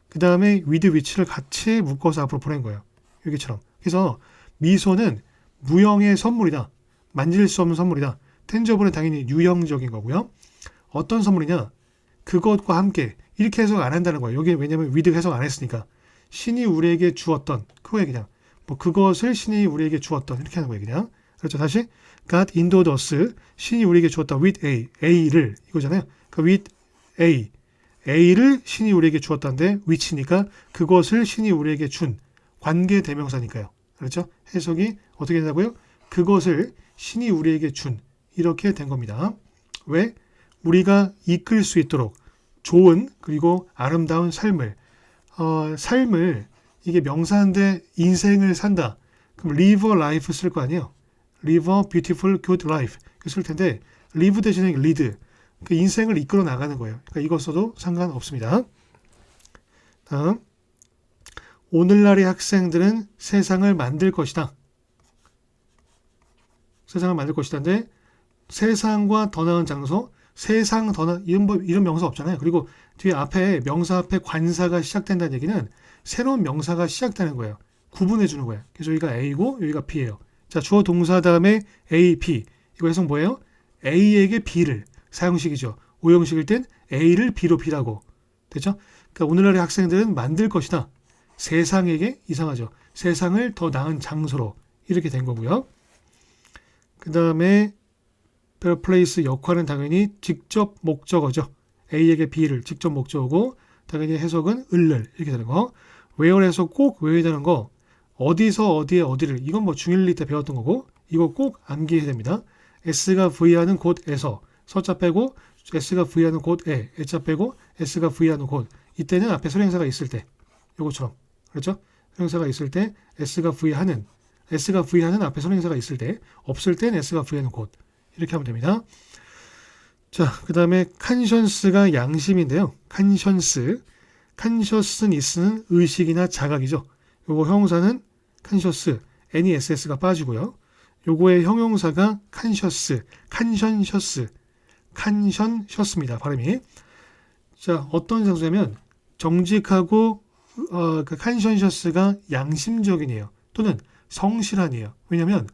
그 다음에 with which를 같이 묶어서 앞으로 보낸 거예요. 여기처럼. 그래서 미소는 무형의 선물이다. 만질 수 없는 선물이다. tangeble은 당연히 유형적인 거고요. 어떤 선물이냐? 그것과 함께, 이렇게 해석 안 한다는 거예요. 여기 왜냐면 with 해석 안 했으니까. 신이 우리에게 주었던, 그거에 그냥 그것을 신이 우리에게 주었던, 이렇게 하는 거예요. 그냥. 그렇죠. 다시 God endowed us, 신이 우리에게 주었다 with A, A를, 이거잖아요. 그러니까 with A, A를 신이 우리에게 주었다는데 which니까 그것을 신이 우리에게 준, 관계 대명사니까요. 그렇죠? 해석이 어떻게 된다고요? 그것을 신이 우리에게 준, 이렇게 된 겁니다. 왜? 우리가 이끌 수 있도록 좋은 그리고 아름다운 삶을, 삶을, 이게 명사인데 인생을 산다. 그럼 live a life 쓸 거 아니에요. live a beautiful good life 쓸 텐데 live 대신에 lead 그 인생을 이끌어 나가는 거예요. 그러니까 이거 써도 상관없습니다. 다음 오늘날의 학생들은 세상을 만들 것이다. 세상을 만들 것이다인데 세상과 더 나은 장소, 세상 더 나은 이런 명사 없잖아요. 그리고 뒤에 앞에 명사 앞에 관사가 시작된다는 얘기는 새로운 명사가 시작되는 거예요. 구분해 주는 거예요. 그래서 여기가 A고 여기가 B예요. 자, 주어 동사 다음에 A, B. 이거 해석 뭐예요? A에게 B를 사형식이죠. 오형식일 땐 A를 B로 B라고. 됐죠? 그러니까 오늘날의 학생들은 만들 것이다. 세상에게 이상하죠. 세상을 더 나은 장소로 이렇게 된 거고요. 그 다음에 better place 역할은 당연히 직접 목적어죠. A에게 B를 직접 목적어고 당연히 해석은 을를 이렇게 되는 거. where에서 꼭 외워야 되는 거 어디서 어디에 어디를 이건 뭐 중1 때 배웠던 거고 이거 꼭 암기해야 됩니다. S가 V하는 곳에서 서자 빼고 S가 V하는 곳에 S자 빼고 S가 V하는 곳 이때는 앞에 설행사가 있을 때 요거처럼 그렇죠? 설행사가 있을 때 S가 V하는 앞에 설행사가 있을 때 없을 땐 S가 V하는 곳 이렇게 하면 됩니다. 자, 그 다음에 칸션스가 양심인데요. 칸셔스니스는 의식이나 자각이죠. 요거 형용사는 칸셔스, NESS가 빠지고요. 요거의 형용사가 칸션셔스입니다. 발음이. 자, 어떤 장소냐면 정직하고 그 칸션셔스가 양심적이네요. 또는 성실한이에요. 왜냐하면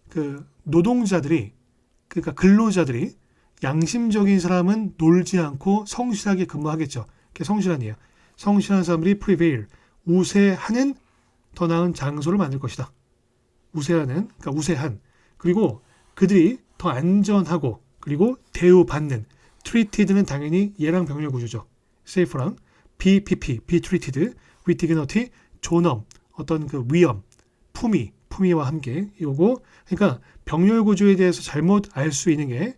그 노동자들이 그러니까 근로자들이 양심적인 사람은 놀지 않고 성실하게 근무하겠죠. 그게 성실한이에요. 성실한 사람들이 prevail, 우세하는 더 나은 장소를 만들 것이다. 그러니까 우세한. 그리고 그들이 더 안전하고 그리고 대우받는 treated는 당연히 얘랑 병렬 구조죠. safe랑 be treated with dignity, 존엄, 어떤 그 위엄, 품위와 함께 이거고 그러니까 병렬 구조에 대해서 잘못 알 수 있는 게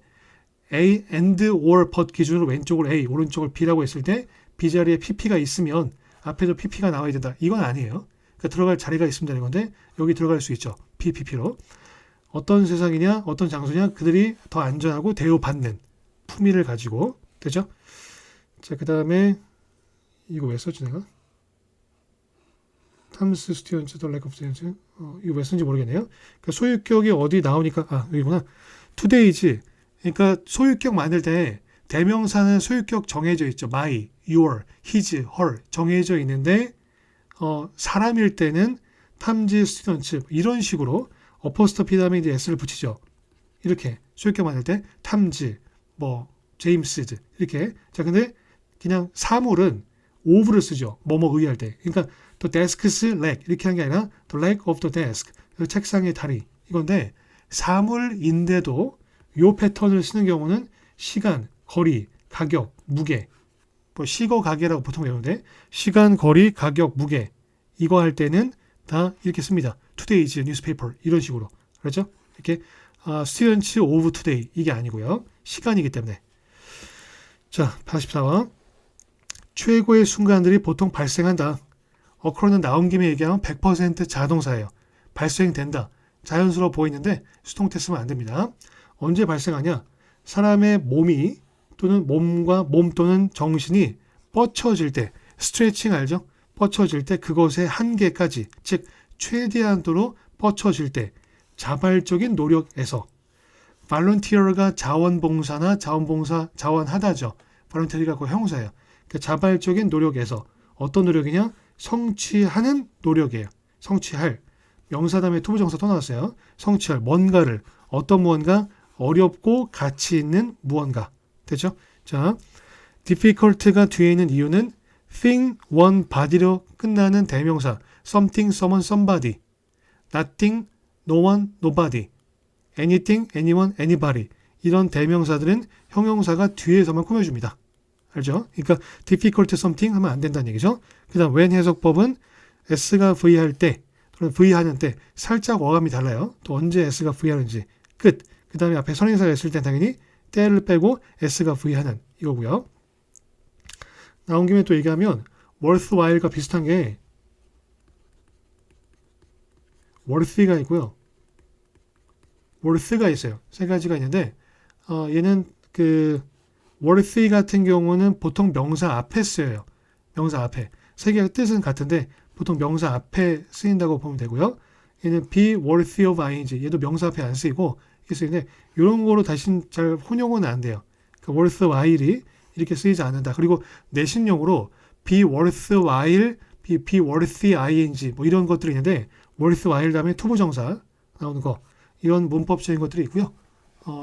A and or but 기준으로 왼쪽을 A, 오른쪽을 B라고 했을 때 B 자리에 PP가 있으면 앞에도 PP가 나와야 된다. 이건 아니에요. 그러니까 들어갈 자리가 있으면 되는 건데 여기 들어갈 수 있죠. PP로. 어떤 세상이냐, 어떤 장소냐, 그들이 더 안전하고 대우받는 품위를 가지고 되죠. 자, 그 다음에 이거 왜 썼지 내가? 탐스 스튜던트 더 렉 오브 스튜던트 이거 왜 쓴지 모르겠네요. 그러니까 소유격이 어디 나오니까 여기구나. today's 그러니까 소유격 만들 때 대명사는 소유격 정해져 있죠. my, your, his, her 정해져 있는데 사람일 때는 탐지 스튜던트 이런 식으로 어퍼스터피 다음에 이제 s를 붙이죠. 이렇게 소유격 만들 때 탐지 제임스즈 이렇게. 자, 근데 그냥 사물은 of를 쓰죠. 뭐뭐 의할 때. 그러니까 the desk's leg 이렇게 한 게 아니라 the leg of the desk 책상의 다리 이건데 사물인데도 요 패턴을 쓰는 경우는 시간, 거리, 가격, 무게 시거 가계라고 보통 외우는데 시간, 거리, 가격, 무게 이거 할 때는 다 이렇게 씁니다. Today's newspaper 이런 식으로 그렇죠? 이렇게 students of today 이게 아니고요. 시간이기 때문에. 자, 84번 최고의 순간들이 보통 발생한다. occur는 나온 김에 얘기하면 100% 자동사예요. 발생된다. 자연스러워 보이는데 수동태 쓰면 안 됩니다. 언제 발생하냐? 사람의 몸이 또는 몸 또는 정신이 뻗쳐질 때 스트레칭 알죠? 뻗쳐질 때 그것의 한계까지 즉 최대한도로 뻗쳐질 때 자발적인 노력에서 volunteer가 자원봉사나 자원하다죠. voluntary가 그 형사예요. 그러니까 자발적인 노력에서 어떤 노력이냐? 성취하는 노력이에요. 성취할. 명사 다음에 투부정사 또 나왔어요. 성취할 뭔가를 어떤 무언가 어렵고 가치 있는 무언가. 됐죠? 자, difficult가 뒤에 있는 이유는 thing, one, body로 끝나는 대명사 something, someone, somebody nothing, no one, nobody anything, anyone, anybody 이런 대명사들은 형용사가 뒤에서만 꾸며줍니다. 알죠? 그러니까 difficult something 하면 안 된다는 얘기죠. 그 다음 when 해석법은 S가 V 할 때 또는 V 하는 때 살짝 어감이 달라요. 또 언제 S가 V 하는지 끝. 그 다음에 앞에 선행사가 있을 때 당연히 때를 빼고 S가 V 하는 이거고요. 나온 김에 또 얘기하면 worthwhile과 비슷한 게 worthy가 있고요. worth가 있어요. 세 가지가 있는데 얘는 그 worthy 같은 경우는 보통 명사 앞에 쓰여요. 명사 앞에. 세 개의 뜻은 같은데 보통 명사 앞에 쓰인다고 보면 되고요. 얘는 be worthy of ing. 얘도 명사 앞에 안 쓰이고 이렇게 쓰이는데 이런 거로 다시 잘 혼용은 안 돼요. 그러니까 worthwhile이 이렇게 쓰이지 않는다. 그리고 내신용으로 be worthwhile, be worthy ing 뭐 이런 것들이 있는데 worthwhile 다음에 투부정사 나오는 거 이런 문법적인 것들이 있고요.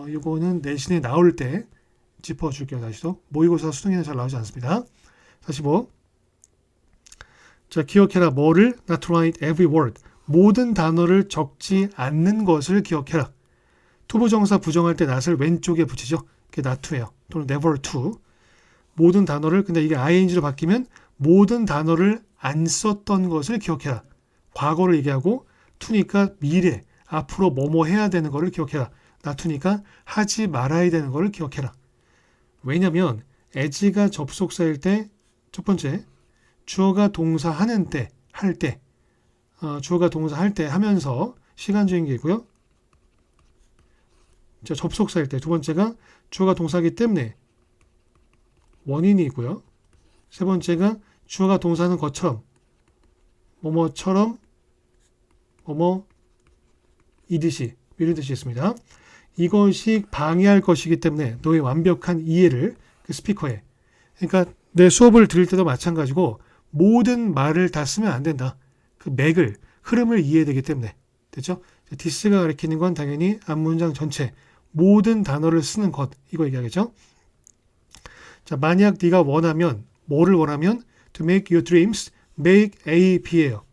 이거는 내신에 나올 때 짚어줄게요. 다시도 모의고사 수능에는 잘 나오지 않습니다. 45. 자, 기억해라. 뭐를? Not to write every word. 모든 단어를 적지 않는 것을 기억해라. 투부정사 부정할 때 not을 왼쪽에 붙이죠. 그게 not to예요. 또는 never to. 모든 단어를 근데 이게 ing로 바뀌면 모든 단어를 안 썼던 것을 기억해라. 과거를 얘기하고 to니까 미래, 앞으로 뭐뭐 해야 되는 것을 기억해라. not to니까 하지 말아야 되는 것을 기억해라. 왜냐면 as가 접속사일 때 첫 번째 주어가 동사 하는 때, 할 때 주어가 동사 할 때 하면서 시간주행이고요. 자, 접속사일 때 두 번째가 주어가 동사이기 때문에 원인이고요. 세 번째가 주어가 동사하는 것처럼 뭐뭐처럼 뭐뭐 이듯이 이런 뜻이 있습니다. 이것이 방해할 것이기 때문에 너의 완벽한 이해를 그 스피커에 그러니까 내 수업을 들을 때도 마찬가지고 모든 말을 다 쓰면 안 된다. 그 맥을 흐름을 이해해야 되기 때문에 됐죠? this가 가리키는 건 당연히 앞문장 전체 모든 단어를 쓰는 것 이거 얘기하겠죠? 자, 만약 네가 원하면 뭐를 원하면 to make your dreams make A, B예요.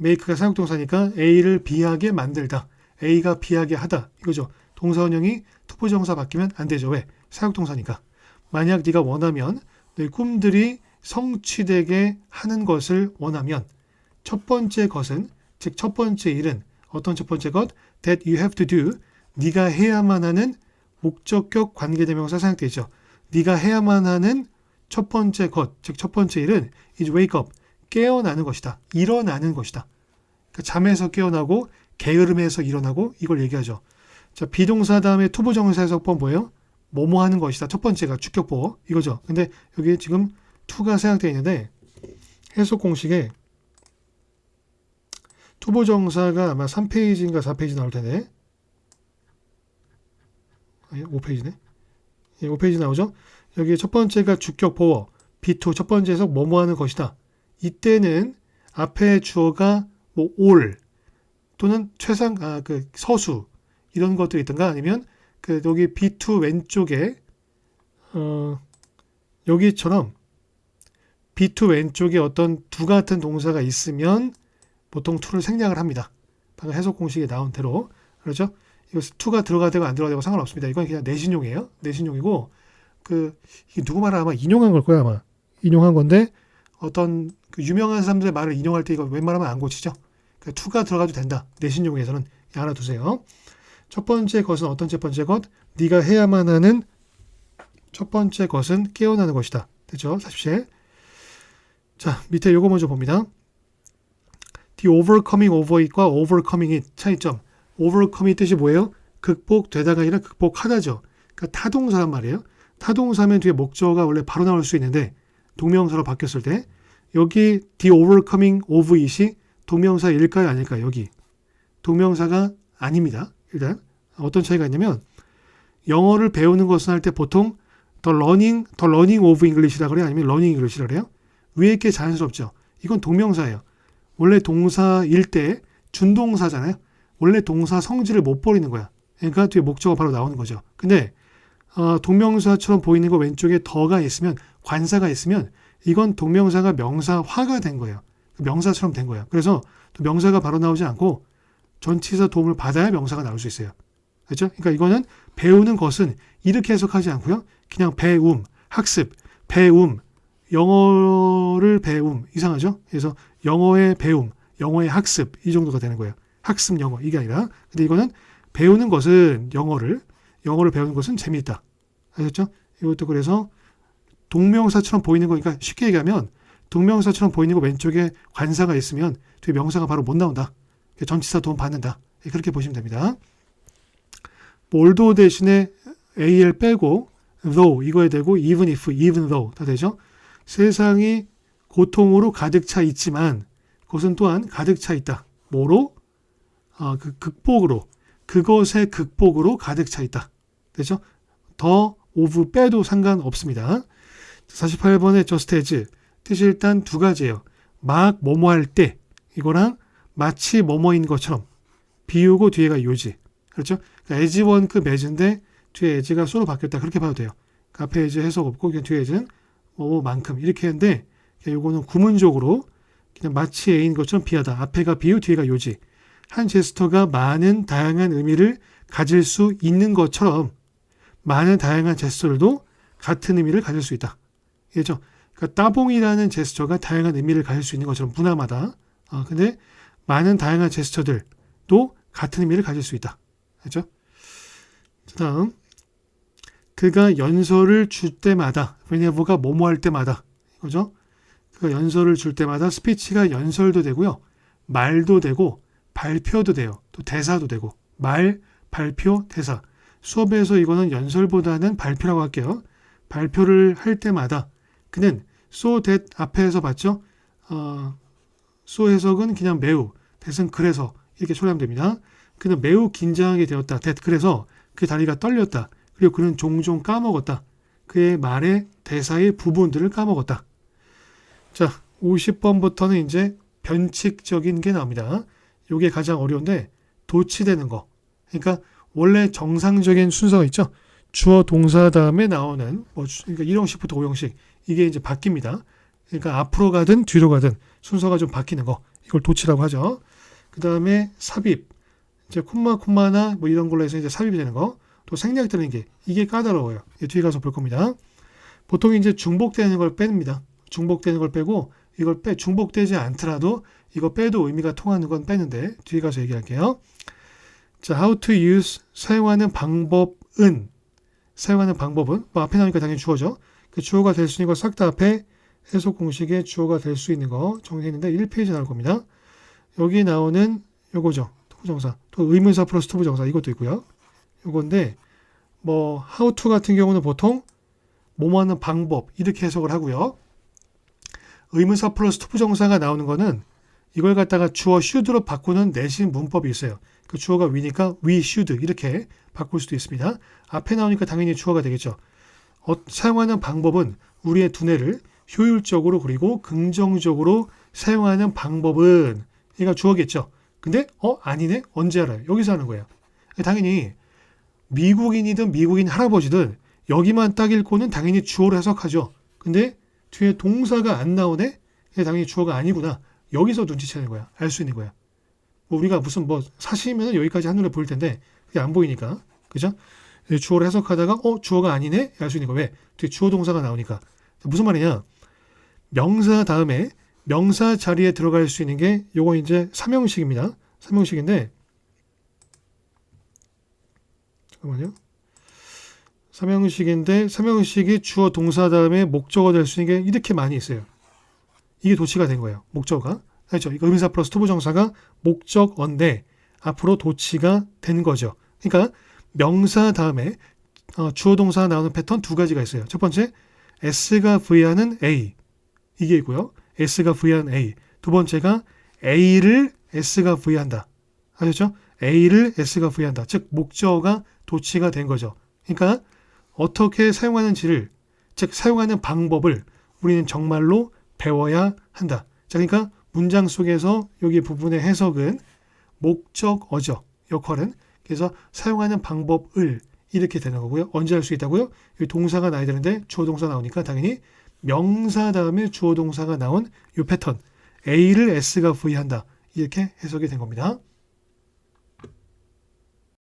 make가 사역동사니까 A를 B하게 만들다. A가 B하게 하다. 이거죠. 동사원형이 투부정사 바뀌면 안 되죠. 왜? 사역동사니까. 만약 네가 원하면 너의 꿈들이 성취되게 하는 것을 원하면 첫 번째 것은 즉 첫 번째 일은 어떤 첫 번째 것? that you have to do 네가 해야만 하는 목적격 관계대명사 사용되어 있죠. 네가 해야만 하는 첫 번째 것, 즉 첫 번째 일은 is wake up, 깨어나는 것이다. 일어나는 것이다. 그러니까 잠에서 깨어나고 게으름에서 일어나고 이걸 얘기하죠. 자, 비동사 다음에 투부정사에서 번 뭐예요? 뭐뭐 하는 것이다. 첫 번째가 주격보어 이거죠. 근데 여기 지금 to가 사용되어 있는데 해석 공식에 투부정사가 아마 3페이지인가 4페이지 나올 텐데 5페이지네. 예, 5페이지 나오죠. 여기 첫 번째가 주격보어 be2 첫 번째에서 뭐뭐 하는 것이다. 이때는 앞에 주어가 뭐 all 또는 최상 그 서수 이런 것들이 있던가 아니면 그 여기 be2 왼쪽에 여기처럼 be2 왼쪽에 어떤 두 같은 동사가 있으면 보통 to를 생략을 합니다. 방금 해석 공식에 나온 대로 그렇죠? 이거 to가 들어가되고 안 들어가되고 상관없습니다. 이건 그냥 내신용이에요. 내신용이고 이게 누구 말을 아마 인용한 걸 거야 아마 인용한 건데 어떤 그 유명한 사람들의 말을 인용할 때 이거 웬만하면 안 고치죠. 그러니까 to가 들어가도 된다. 내신용에서는 알아두세요. 첫 번째 것은 어떤 첫 번째 것? 네가 해야만 하는 첫 번째 것은 깨어나는 것이다. 됐죠? 40세. 자, 밑에 요거 먼저 봅니다. The overcoming over it과 overcoming it 차이점. overcome이 뜻이 뭐예요? 극복되다가 아니라 극복하다죠. 그러니까 타동사란 말이에요. 타동사면 뒤에 목적어가 원래 바로 나올 수 있는데 동명사로 바뀌었을 때 여기 the overcoming of it이 동명사일까요? 아닐까요? 여기 동명사가 아닙니다. 일단 어떤 차이가 있냐면 영어를 배우는 것을 할 때 보통 the learning of English라 그래요? 아니면 learning English라 그래요? 위에 게 자연스럽죠. 이건 동명사예요. 원래 동사일 때 준동사잖아요. 원래 동사 성질을 못 버리는 거야. 그러니까 뒤에 목적어가 바로 나오는 거죠. 근데 동명사처럼 보이는 거 왼쪽에 더가 있으면 관사가 있으면 이건 동명사가 명사화가 된 거예요. 명사처럼 된 거예요. 그래서 명사가 바로 나오지 않고 전치사 도움을 받아야 명사가 나올 수 있어요. 그렇죠? 그러니까 이거는 배우는 것은 이렇게 해석하지 않고요. 그냥 배움, 학습, 배움, 영어를 배움 이상하죠? 그래서 영어의 배움, 영어의 학습 이 정도가 되는 거예요. 학습 영어 이게 아니라 근데 이거는 배우는 것은 영어를 배우는 것은 재미있다. 아셨죠? 이것도 그래서 동명사처럼 보이는 거니까 쉽게 얘기하면 동명사처럼 보이는 거 왼쪽에 관사가 있으면 뒤에 명사가 바로 못 나온다. 전치사 도움 받는다. 그렇게 보시면 됩니다. although 대신에 al 빼고 though 이거에 대고 even if, even though 다 되죠. 세상이 고통으로 가득 차 있지만 그것은 또한 가득 차 있다. 뭐로? 그 극복으로, 그것의 극복으로 가득 차 있다. 되죠? 더 of 빼도 상관없습니다. 48번의 just as 뜻이 일단 두 가지예요. 막 뭐뭐 할 때 이거랑 마치 뭐뭐인 것처럼 비우고 뒤에가 요지. 그렇죠? 그러니까 as 원급 as인데 뒤에 as가 so로 바뀌었다. 그렇게 봐도 돼요. 그러니까 앞에 as 해석 없고 그냥 뒤에 as는 뭐만큼 이렇게 했는데 이거는 구문적으로 그냥 마치 A인 것처럼 비하다. 앞에가 비유, 뒤에가 요지. 한 제스처가 많은 다양한 의미를 가질 수 있는 것처럼 많은 다양한 제스처들도 같은 의미를 가질 수 있다. 그렇죠? 그러니까 따봉이라는 제스처가 다양한 의미를 가질 수 있는 것처럼 문화마다 근데 많은 다양한 제스처들도 같은 의미를 가질 수 있다. 그렇죠? 다음 그가 연설을 줄 때마다 whenever가 뭐뭐 할 때마다 이거죠? 그가 연설을 줄 때마다 스피치가 연설도 되고요. 말도 되고 발표도 돼요. 또 대사도 되고 말, 발표, 대사. 수업에서 이거는 연설보다는 발표라고 할게요. 발표를 할 때마다 그는 so that 앞에서 봤죠? so 해석은 그냥 매우, that은 그래서 이렇게 처리하면 됩니다. 그는 매우 긴장하게 되었다. that 그래서 그 다리가 떨렸다. 그리고 그는 종종 까먹었다. 그의 말의 대사의 부분들을 까먹었다. 자, 50번부터는 이제 변칙적인 게 나옵니다. 이게 가장 어려운데 도치되는 거. 그러니까 원래 정상적인 순서가 있죠. 주어 동사 다음에 나오는 그러니까 1형식부터 5형식 이게 이제 바뀝니다. 그러니까 앞으로 가든 뒤로 가든 순서가 좀 바뀌는 거. 이걸 도치라고 하죠. 그 다음에 삽입. 이제 콤마나 뭐 이런 걸로 해서 이제 삽입이 되는 거. 또 생략되는 게 이게 까다로워요. 뒤에 가서 볼 겁니다. 보통 이제 중복되는 걸 뺍니다. 중복되는 걸 빼고 이걸 중복되지 않더라도 이거 빼도 의미가 통하는 건 빼는데 뒤에 가서 얘기할게요. 자, how to use 사용하는 방법은 뭐 앞에 나오니까 당연히 주어죠. 그 주어가 될 수 있는 거 싹 다 앞에 해석 공식에 주어가 될 수 있는 거 정리했는데 1페이지 나올 겁니다. 여기 나오는 요거죠. 투부정사. 또 의문사 플러스 투부정사 이것도 있고요. 요건데 뭐 how to 같은 경우는 보통 뭐뭐 하는 방법 이렇게 해석을 하고요. 의문사 플러스 투부정사가 나오는 거는 이걸 갖다가 주어 should로 바꾸는 내신 문법이 있어요. 그 주어가 we니까 we should 이렇게 바꿀 수도 있습니다. 앞에 나오니까 당연히 주어가 되겠죠. 사용하는 방법은 우리의 두뇌를 효율적으로 그리고 긍정적으로 사용하는 방법은 얘가 주어겠죠. 근데 아니네? 언제 알아요? 여기서 하는 거예요. 당연히 미국인이든 미국인 할아버지든 여기만 딱 읽고는 당연히 주어로 해석하죠. 근데 뒤에 동사가 안 나오네? 당연히 주어가 아니구나. 여기서 눈치채는 거야. 알 수 있는 거야. 뭐 우리가 무슨 사시면 여기까지 한눈에 보일 텐데 그게 안 보이니까. 그죠? 주어로 해석하다가 주어가 아니네? 알 수 있는 거야. 왜? 뒤에 주어 동사가 나오니까. 무슨 말이냐? 명사 다음에 명사 자리에 들어갈 수 있는 게 요거 이제 3형식입니다. 3형식인데 잠깐만요. 3형식이 주어 동사 다음에 목적어 될 수 있는 게 이렇게 많이 있어요. 이게 도치가 된 거예요. 목적어가. 그렇죠? 이거 의문사 플러스 투부정사가 목적어인데 앞으로 도치가 된 거죠. 그러니까 명사 다음에 주어 동사 나오는 패턴 두 가지가 있어요. 첫 번째, S가 V하는 A. 이게 있고요. S가 V하는 A. 두 번째가 A를 S가 V한다. 아셨죠? A를 S가 V한다. 즉 목적어가 도치가 된 거죠. 그러니까 어떻게 사용하는지를, 즉 사용하는 방법을 우리는 정말로 배워야 한다. 자, 그러니까 문장 속에서 여기 부분의 해석은 목적어죠. 역할은. 그래서 사용하는 방법을 이렇게 되는 거고요. 언제 할 수 있다고요? 여기 동사가 나야 되는데 주어 동사 나오니까 당연히 명사 다음에 주어 동사가 나온 이 패턴 A를 S가 V한다. 이렇게 해석이 된 겁니다.